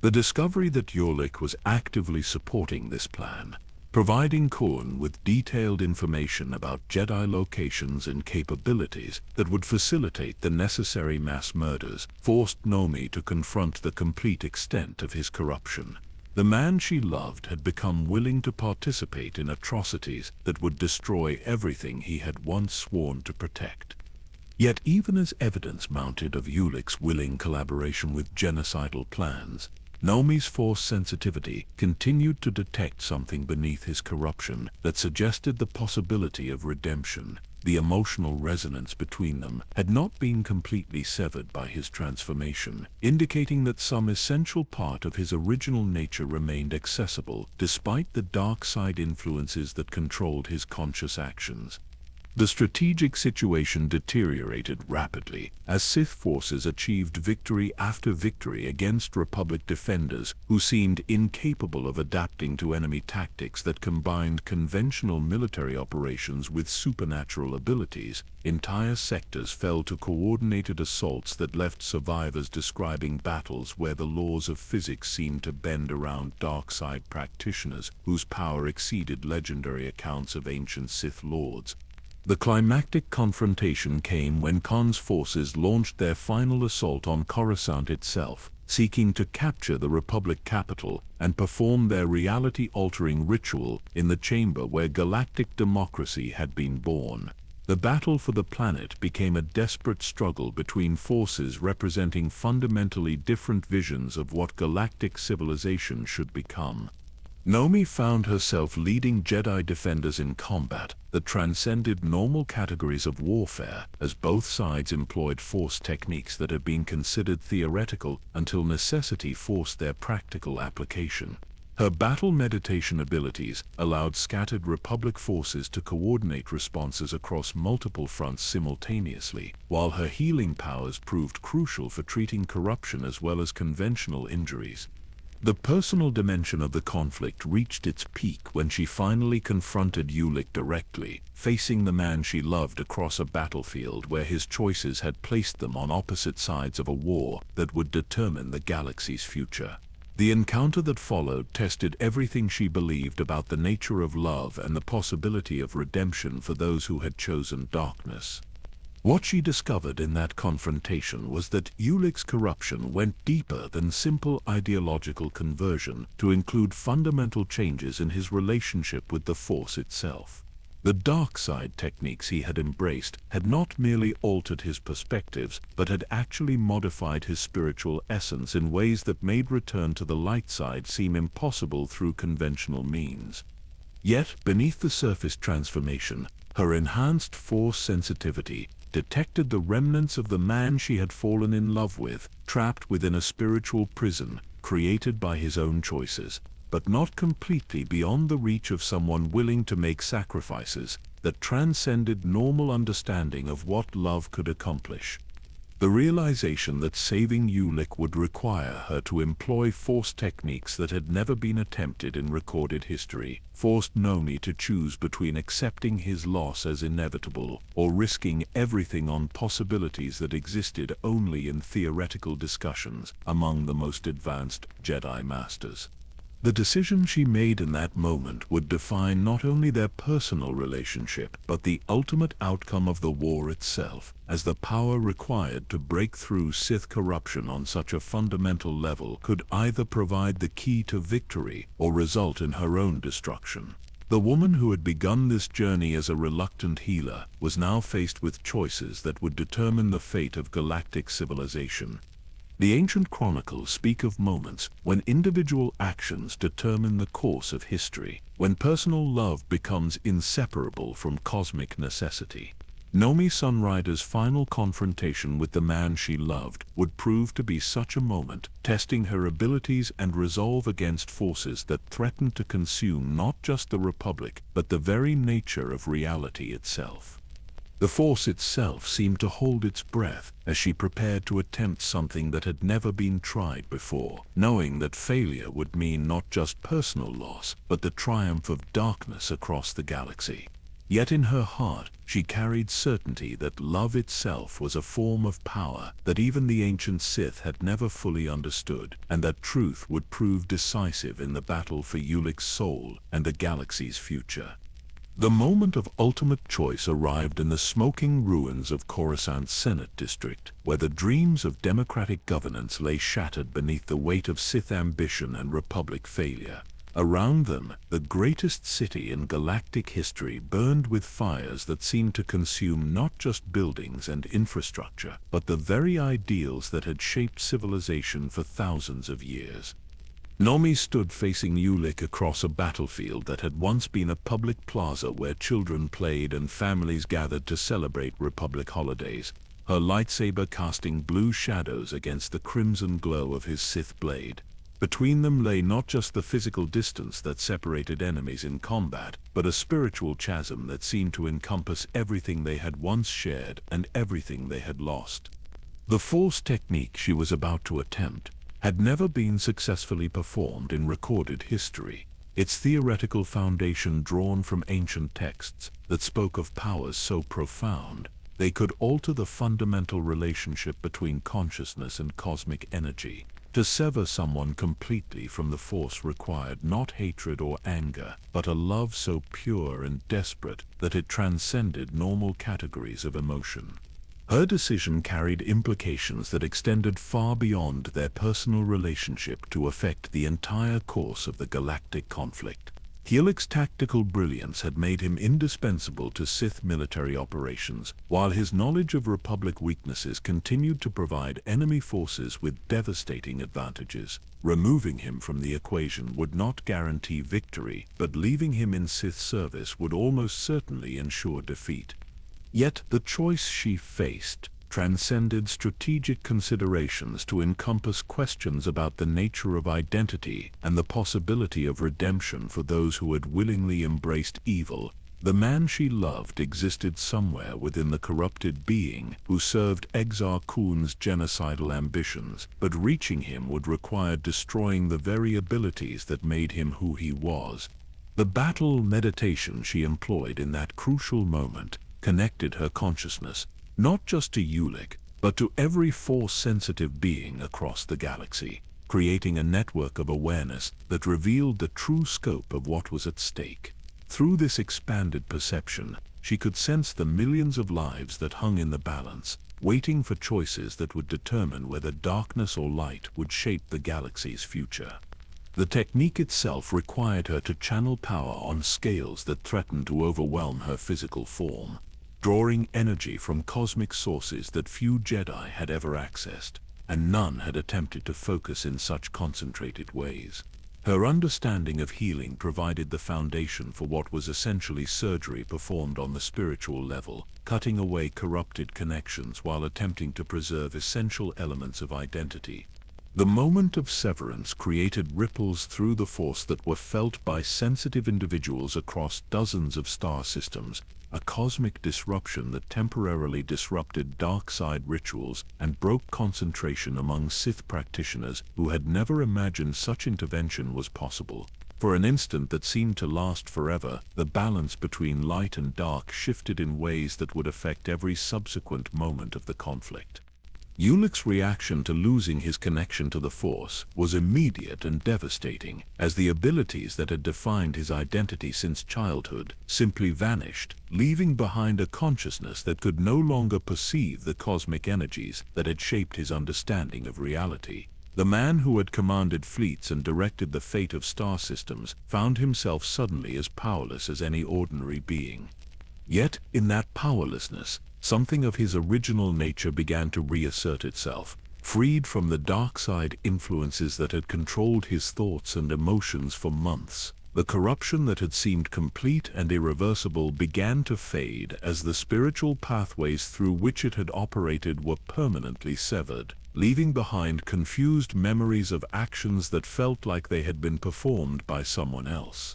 The discovery that Ulic was actively supporting this plan, providing Kuhn with detailed information about Jedi locations and capabilities that would facilitate the necessary mass murders, forced Nomi to confront the complete extent of his corruption. The man she loved had become willing to participate in atrocities that would destroy everything he had once sworn to protect. Yet even as evidence mounted of Ulic's willing collaboration with genocidal plans, Nomi's Force sensitivity continued to detect something beneath his corruption that suggested the possibility of redemption. The emotional resonance between them had not been completely severed by his transformation, indicating that some essential part of his original nature remained accessible despite the dark side influences that controlled his conscious actions. The strategic situation deteriorated rapidly as Sith forces achieved victory after victory against Republic defenders who seemed incapable of adapting to enemy tactics that combined conventional military operations with supernatural abilities. Entire sectors fell to coordinated assaults that left survivors describing battles where the laws of physics seemed to bend around dark side practitioners whose power exceeded legendary accounts of ancient Sith Lords. The climactic confrontation came when Khan's forces launched their final assault on Coruscant itself, seeking to capture the Republic capital and perform their reality-altering ritual in the chamber where galactic democracy had been born. The battle for the planet became a desperate struggle between forces representing fundamentally different visions of what galactic civilization should become. Nomi found herself leading Jedi defenders in combat that transcended normal categories of warfare, as both sides employed Force techniques that had been considered theoretical until necessity forced their practical application. Her battle meditation abilities allowed scattered Republic forces to coordinate responses across multiple fronts simultaneously, while her healing powers proved crucial for treating corruption as well as conventional injuries. The personal dimension of the conflict reached its peak when she finally confronted Ulic directly, facing the man she loved across a battlefield where his choices had placed them on opposite sides of a war that would determine the galaxy's future. The encounter that followed tested everything she believed about the nature of love and the possibility of redemption for those who had chosen darkness. What she discovered in that confrontation was that Ulic's corruption went deeper than simple ideological conversion to include fundamental changes in his relationship with the Force itself. The dark side techniques he had embraced had not merely altered his perspectives, but had actually modified his spiritual essence in ways that made return to the light side seem impossible through conventional means. Yet, beneath the surface transformation, her enhanced Force sensitivity detected the remnants of the man she had fallen in love with, trapped within a spiritual prison created by his own choices, but not completely beyond the reach of someone willing to make sacrifices that transcended normal understanding of what love could accomplish. The realization that saving Ulic would require her to employ Force techniques that had never been attempted in recorded history forced Nomi to choose between accepting his loss as inevitable or risking everything on possibilities that existed only in theoretical discussions among the most advanced Jedi Masters. The decision she made in that moment would define not only their personal relationship, but the ultimate outcome of the war itself, as the power required to break through Sith corruption on such a fundamental level could either provide the key to victory or result in her own destruction. The woman who had begun this journey as a reluctant healer was now faced with choices that would determine the fate of galactic civilization. The ancient chronicles speak of moments when individual actions determine the course of history, when personal love becomes inseparable from cosmic necessity. Nomi Sunrider's final confrontation with the man she loved would prove to be such a moment, testing her abilities and resolve against forces that threatened to consume not just the Republic, but the very nature of reality itself. The Force itself seemed to hold its breath as she prepared to attempt something that had never been tried before, knowing that failure would mean not just personal loss, but the triumph of darkness across the galaxy. Yet in her heart, she carried certainty that love itself was a form of power that even the ancient Sith had never fully understood, and that truth would prove decisive in the battle for Ulic's soul and the galaxy's future. The moment of ultimate choice arrived in the smoking ruins of Coruscant's Senate District, where the dreams of democratic governance lay shattered beneath the weight of Sith ambition and Republic failure. Around them, the greatest city in galactic history burned with fires that seemed to consume not just buildings and infrastructure, but the very ideals that had shaped civilization for thousands of years. Nomi stood facing Ulic across a battlefield that had once been a public plaza where children played and families gathered to celebrate Republic holidays, her lightsaber casting blue shadows against the crimson glow of his Sith blade. Between them lay not just the physical distance that separated enemies in combat, but a spiritual chasm that seemed to encompass everything they had once shared and everything they had lost. The Force technique she was about to attempt had never been successfully performed in recorded history, its theoretical foundation drawn from ancient texts that spoke of powers so profound they could alter the fundamental relationship between consciousness and cosmic energy. To sever someone completely from the Force required not hatred or anger, but a love so pure and desperate that it transcended normal categories of emotion. Her decision carried implications that extended far beyond their personal relationship to affect the entire course of the galactic conflict. Ulic's tactical brilliance had made him indispensable to Sith military operations, while his knowledge of Republic weaknesses continued to provide enemy forces with devastating advantages. Removing him from the equation would not guarantee victory, but leaving him in Sith service would almost certainly ensure defeat. Yet the choice she faced transcended strategic considerations to encompass questions about the nature of identity and the possibility of redemption for those who had willingly embraced evil. The man she loved existed somewhere within the corrupted being who served Exar Kun's genocidal ambitions, but reaching him would require destroying the very abilities that made him who he was. The battle meditation she employed in that crucial moment connected her consciousness, not just to Ulic, but to every Force-sensitive being across the galaxy, creating a network of awareness that revealed the true scope of what was at stake. Through this expanded perception, she could sense the millions of lives that hung in the balance, waiting for choices that would determine whether darkness or light would shape the galaxy's future. The technique itself required her to channel power on scales that threatened to overwhelm her physical form, drawing energy from cosmic sources that few Jedi had ever accessed, and none had attempted to focus in such concentrated ways. Her understanding of healing provided the foundation for what was essentially surgery performed on the spiritual level, cutting away corrupted connections while attempting to preserve essential elements of identity. The moment of severance created ripples through the Force that were felt by sensitive individuals across dozens of star systems, a cosmic disruption that temporarily disrupted dark side rituals and broke concentration among Sith practitioners who had never imagined such intervention was possible. For an instant that seemed to last forever, the balance between light and dark shifted in ways that would affect every subsequent moment of the conflict. Ulic's reaction to losing his connection to the Force was immediate and devastating, as the abilities that had defined his identity since childhood simply vanished, leaving behind a consciousness that could no longer perceive the cosmic energies that had shaped his understanding of reality. The man who had commanded fleets and directed the fate of star systems found himself suddenly as powerless as any ordinary being. Yet, in that powerlessness, something of his original nature began to reassert itself, freed from the dark side influences that had controlled his thoughts and emotions for months. The corruption that had seemed complete and irreversible began to fade as the spiritual pathways through which it had operated were permanently severed, leaving behind confused memories of actions that felt like they had been performed by someone else.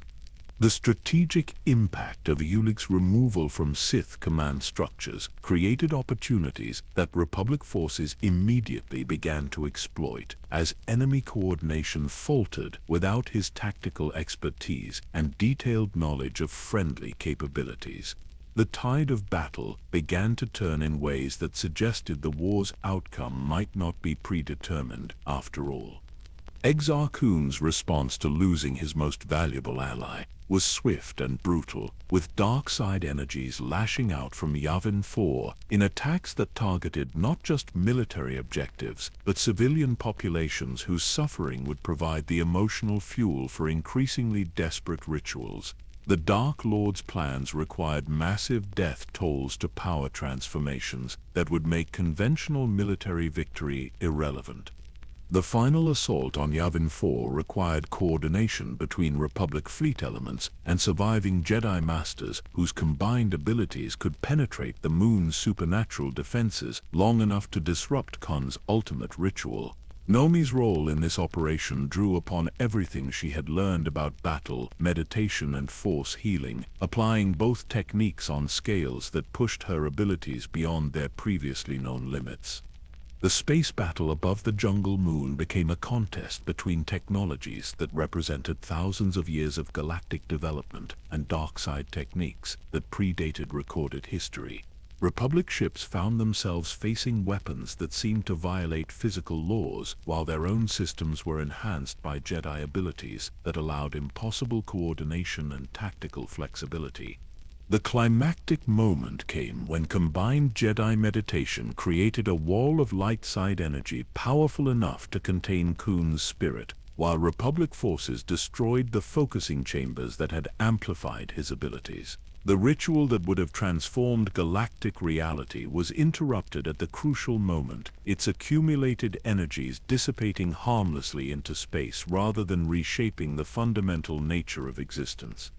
The strategic impact of Ulic's removal from Sith command structures created opportunities that Republic forces immediately began to exploit, as enemy coordination faltered without his tactical expertise and detailed knowledge of friendly capabilities. The tide of battle began to turn in ways that suggested the war's outcome might not be predetermined after all. Exar Kun's response to losing his most valuable ally was swift and brutal, with dark side energies lashing out from Yavin 4 in attacks that targeted not just military objectives, but civilian populations whose suffering would provide the emotional fuel for increasingly desperate rituals. The Dark Lord's plans required massive death tolls to power transformations that would make conventional military victory irrelevant. The final assault on Yavin 4 required coordination between Republic fleet elements and surviving Jedi Masters whose combined abilities could penetrate the moon's supernatural defenses long enough to disrupt Khan's ultimate ritual. Nomi's role in this operation drew upon everything she had learned about battle, meditation, and Force healing, applying both techniques on scales that pushed her abilities beyond their previously known limits. The space battle above the jungle moon became a contest between technologies that represented thousands of years of galactic development and dark side techniques that predated recorded history. Republic ships found themselves facing weapons that seemed to violate physical laws, while their own systems were enhanced by Jedi abilities that allowed impossible coordination and tactical flexibility. The climactic moment came when combined Jedi meditation created a wall of light side energy powerful enough to contain Kun's spirit, while Republic forces destroyed the focusing chambers that had amplified his abilities. The ritual that would have transformed galactic reality was interrupted at the crucial moment, its accumulated energies dissipating harmlessly into space rather than reshaping the fundamental nature of existence.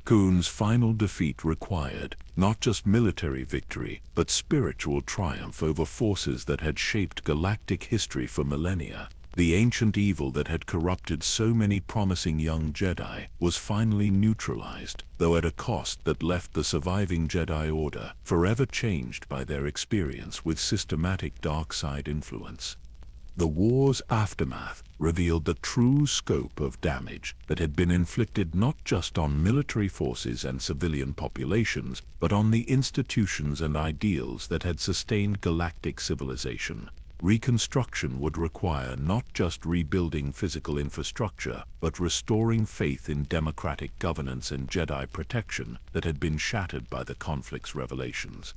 Kun's final defeat required not just military victory, but spiritual triumph over forces that had shaped galactic history for millennia. The ancient evil that had corrupted so many promising young Jedi was finally neutralized, though at a cost that left the surviving Jedi Order forever changed by their experience with systematic dark side influence. The war's aftermath revealed the true scope of damage that had been inflicted not just on military forces and civilian populations, but on the institutions and ideals that had sustained galactic civilization. Reconstruction would require not just rebuilding physical infrastructure, but restoring faith in democratic governance and Jedi protection that had been shattered by the conflict's revelations.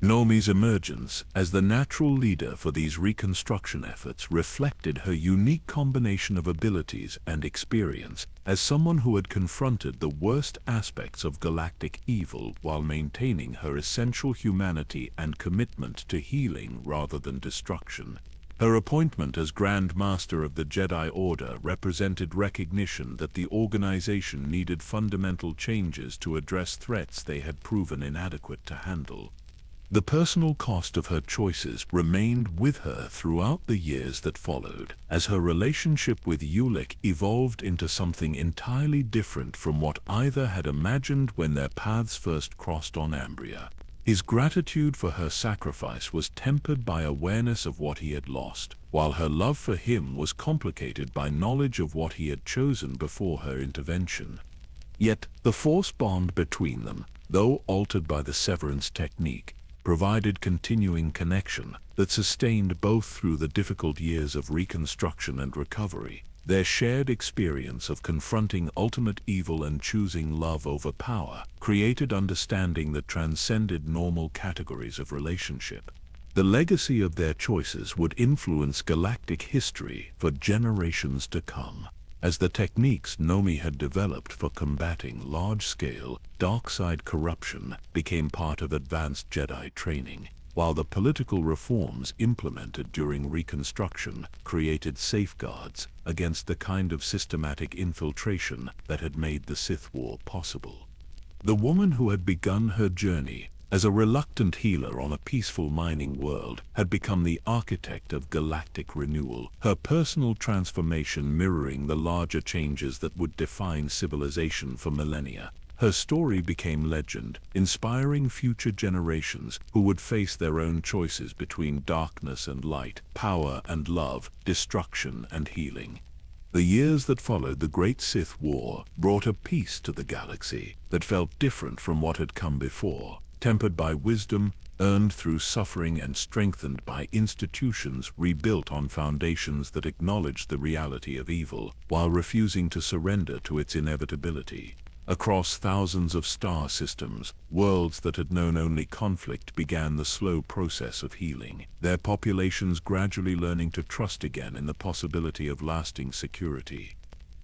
Nomi's emergence as the natural leader for these reconstruction efforts reflected her unique combination of abilities and experience as someone who had confronted the worst aspects of galactic evil while maintaining her essential humanity and commitment to healing rather than destruction. Her appointment as Grand Master of the Jedi Order represented recognition that the organization needed fundamental changes to address threats they had proven inadequate to handle. The personal cost of her choices remained with her throughout the years that followed, as her relationship with Ulic evolved into something entirely different from what either had imagined when their paths first crossed on Ambria. His gratitude for her sacrifice was tempered by awareness of what he had lost, while her love for him was complicated by knowledge of what he had chosen before her intervention. Yet the force bond between them, though altered by the severance technique, provided continuing connection that sustained both through the difficult years of reconstruction and recovery. Their shared experience of confronting ultimate evil and choosing love over power created understanding that transcended normal categories of relationship. The legacy of their choices would influence galactic history for generations to come, as the techniques Nomi had developed for combating large-scale, dark-side corruption became part of advanced Jedi training, while the political reforms implemented during Reconstruction created safeguards against the kind of systematic infiltration that had made the Sith War possible. The woman who had begun her journey as a reluctant healer on a peaceful mining world had become the architect of galactic renewal, her personal transformation mirroring the larger changes that would define civilization for millennia. Her story became legend, inspiring future generations who would face their own choices between darkness and light, power and love, destruction and healing. The years that followed the Great Sith War brought a peace to the galaxy that felt different from what had come before, tempered by wisdom, earned through suffering and strengthened by institutions rebuilt on foundations that acknowledged the reality of evil while refusing to surrender to its inevitability. Across thousands of star systems, worlds that had known only conflict began the slow process of healing, their populations gradually learning to trust again in the possibility of lasting security.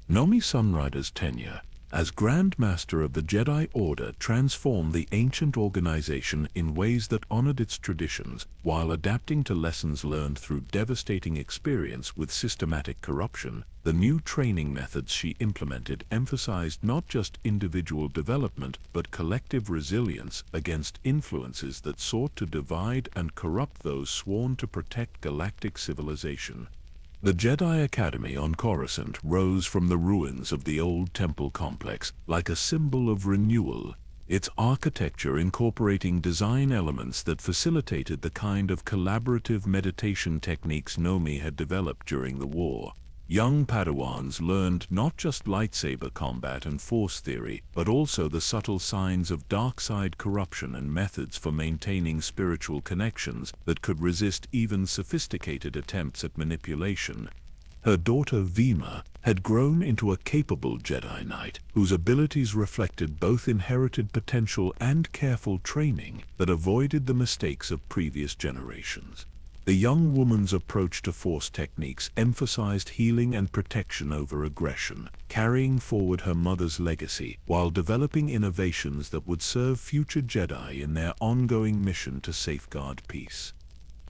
Nomi Sunrider's tenure as Grand Master of the Jedi Order transformed the ancient organization in ways that honored its traditions while adapting to lessons learned through devastating experience with systematic corruption. The new training methods she implemented emphasized not just individual development but collective resilience against influences that sought to divide and corrupt those sworn to protect galactic civilization. The Jedi Academy on Coruscant rose from the ruins of the old temple complex like a symbol of renewal, its architecture incorporating design elements that facilitated the kind of collaborative meditation techniques Nomi had developed during the war. Young Padawans learned not just lightsaber combat and force theory, but also the subtle signs of dark side corruption and methods for maintaining spiritual connections that could resist even sophisticated attempts at manipulation. Her daughter Vima had grown into a capable Jedi Knight whose abilities reflected both inherited potential and careful training that avoided the mistakes of previous generations. The young woman's approach to force techniques emphasized healing and protection over aggression, carrying forward her mother's legacy while developing innovations that would serve future Jedi in their ongoing mission to safeguard peace.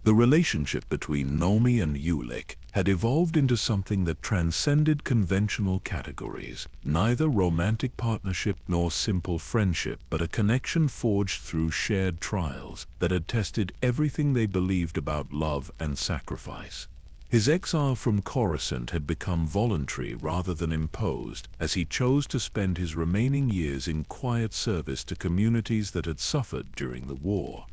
The relationship between Nomi and Ulic had evolved into something that transcended conventional categories, neither romantic partnership nor simple friendship, but a connection forged through shared trials that had tested everything they believed about love and sacrifice. His exile from Coruscant had become voluntary rather than imposed, as he chose to spend his remaining years in quiet service to communities that had suffered during the war.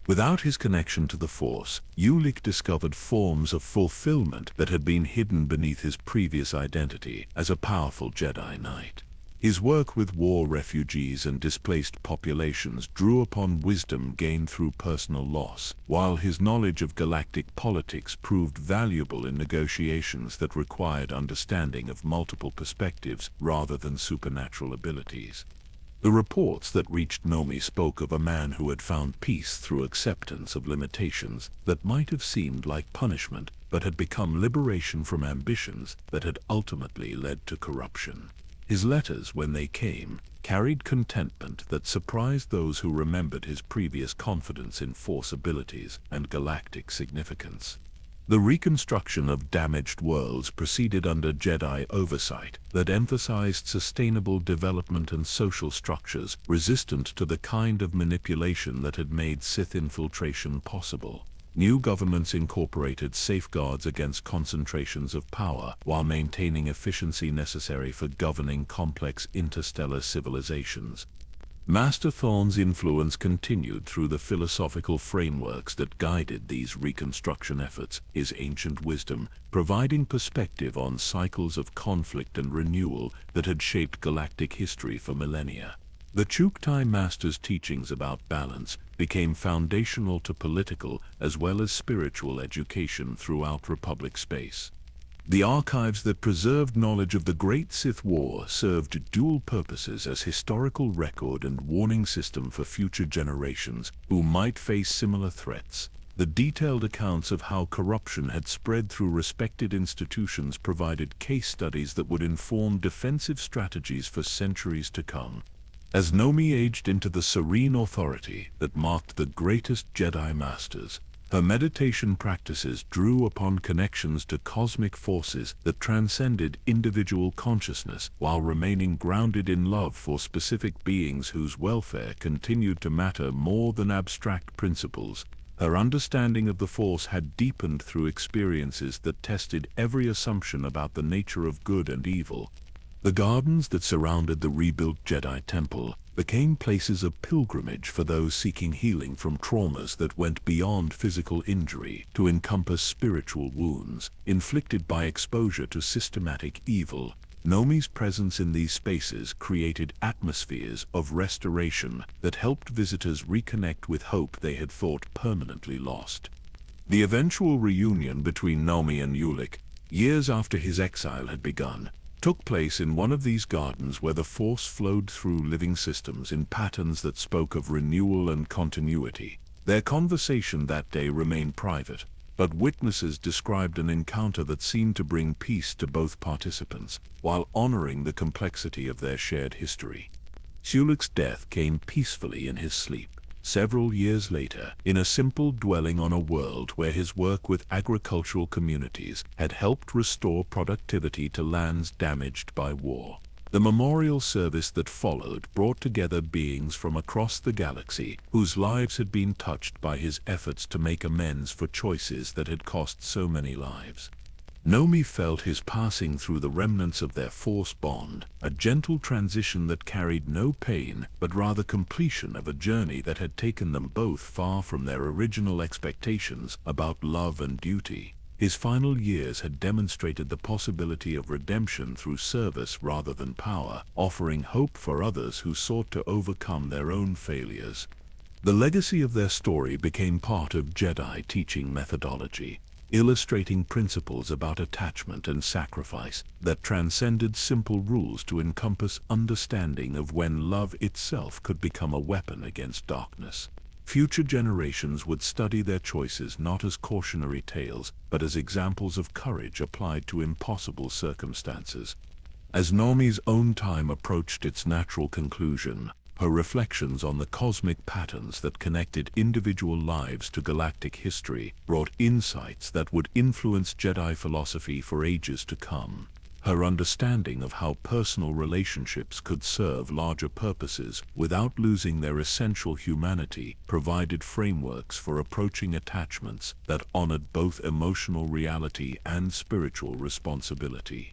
Without his connection to the Force, Ulic discovered forms of fulfillment that had been hidden beneath his previous identity as a powerful Jedi Knight. His work with war refugees and displaced populations drew upon wisdom gained through personal loss, while his knowledge of galactic politics proved valuable in negotiations that required understanding of multiple perspectives rather than supernatural abilities. The reports that reached Nomi spoke of a man who had found peace through acceptance of limitations that might have seemed like punishment, but had become liberation from ambitions that had ultimately led to corruption. His letters, when they came, carried contentment that surprised those who remembered his previous confidence in Force abilities and galactic significance. The reconstruction of damaged worlds proceeded under Jedi oversight that emphasized sustainable development and social structures resistant to the kind of manipulation that had made Sith infiltration possible. New governments incorporated safeguards against concentrations of power while maintaining efficiency necessary for governing complex interstellar civilizations. Master Thrawn's influence continued through the philosophical frameworks that guided these reconstruction efforts, his ancient wisdom providing perspective on cycles of conflict and renewal that had shaped galactic history for millennia. The Jedi Master's teachings about balance became foundational to political as well as spiritual education throughout Republic space. The archives that preserved knowledge of the Great Sith War served dual purposes as historical record and warning system for future generations who might face similar threats. The detailed accounts of how corruption had spread through respected institutions provided case studies that would inform defensive strategies for centuries to come. As Nomi aged into the serene authority that marked the greatest Jedi Masters, her meditation practices drew upon connections to cosmic forces that transcended individual consciousness while remaining grounded in love for specific beings whose welfare continued to matter more than abstract principles. Her understanding of the Force had deepened through experiences that tested every assumption about the nature of good and evil. The gardens that surrounded the rebuilt Jedi Temple became places of pilgrimage for those seeking healing from traumas that went beyond physical injury to encompass spiritual wounds inflicted by exposure to systematic evil. Nomi's presence in these spaces created atmospheres of restoration that helped visitors reconnect with hope they had thought permanently lost. The eventual reunion between Nomi and Ulic, years after his exile had begun, took place in one of these gardens where the Force flowed through living systems in patterns that spoke of renewal and continuity. Their conversation that day remained private, but witnesses described an encounter that seemed to bring peace to both participants, while honoring the complexity of their shared history. Ulic's death came peacefully in his sleep, several years later, in a simple dwelling on a world where his work with agricultural communities had helped restore productivity to lands damaged by war. The memorial service that followed brought together beings from across the galaxy whose lives had been touched by his efforts to make amends for choices that had cost so many lives. Nomi felt his passing through the remnants of their Force bond, a gentle transition that carried no pain, but rather completion of a journey that had taken them both far from their original expectations about love and duty. His final years had demonstrated the possibility of redemption through service rather than power, offering hope for others who sought to overcome their own failures. The legacy of their story became part of Jedi teaching methodology, illustrating principles about attachment and sacrifice that transcended simple rules to encompass understanding of when love itself could become a weapon against darkness. Future generations would study their choices not as cautionary tales, but as examples of courage applied to impossible circumstances. As Nomi's own time approached its natural conclusion, her reflections on the cosmic patterns that connected individual lives to galactic history brought insights that would influence Jedi philosophy for ages to come. Her understanding of how personal relationships could serve larger purposes without losing their essential humanity provided frameworks for approaching attachments that honored both emotional reality and spiritual responsibility.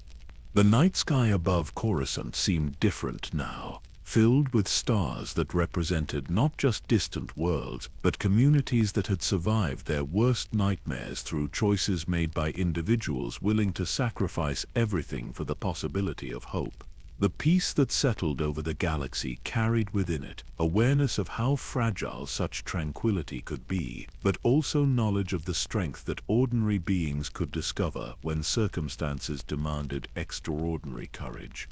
The night sky above Coruscant seemed different now, filled with stars that represented not just distant worlds, but communities that had survived their worst nightmares through choices made by individuals willing to sacrifice everything for the possibility of hope. The peace that settled over the galaxy carried within it awareness of how fragile such tranquility could be, but also knowledge of the strength that ordinary beings could discover when circumstances demanded extraordinary courage.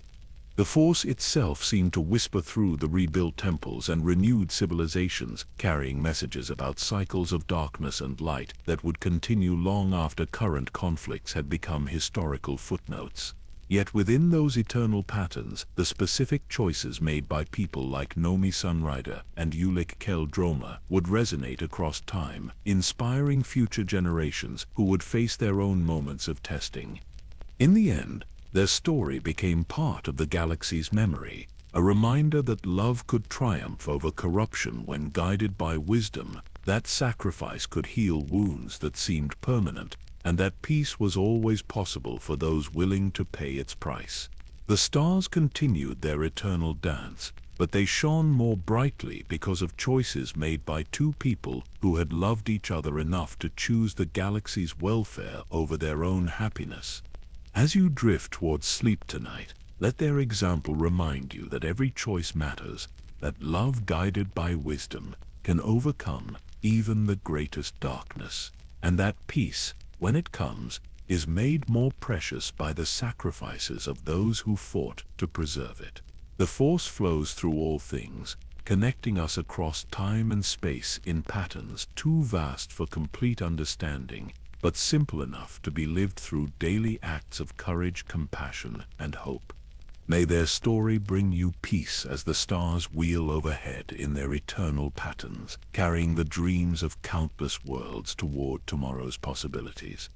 The Force itself seemed to whisper through the rebuilt temples and renewed civilizations, carrying messages about cycles of darkness and light that would continue long after current conflicts had become historical footnotes. Yet within those eternal patterns, the specific choices made by people like Nomi Sunrider and Ulic Qel-Droma would resonate across time, inspiring future generations who would face their own moments of testing. In the end, their story became part of the galaxy's memory, a reminder that love could triumph over corruption when guided by wisdom, that sacrifice could heal wounds that seemed permanent, and that peace was always possible for those willing to pay its price. The stars continued their eternal dance, but they shone more brightly because of choices made by two people who had loved each other enough to choose the galaxy's welfare over their own happiness. As you drift towards sleep tonight, let their example remind you that every choice matters, that love guided by wisdom can overcome even the greatest darkness, and that peace, when it comes, is made more precious by the sacrifices of those who fought to preserve it. The Force flows through all things, connecting us across time and space in patterns too vast for complete understanding, but simple enough to be lived through daily acts of courage, compassion, and hope. May their story bring you peace as the stars wheel overhead in their eternal patterns, carrying the dreams of countless worlds toward tomorrow's possibilities.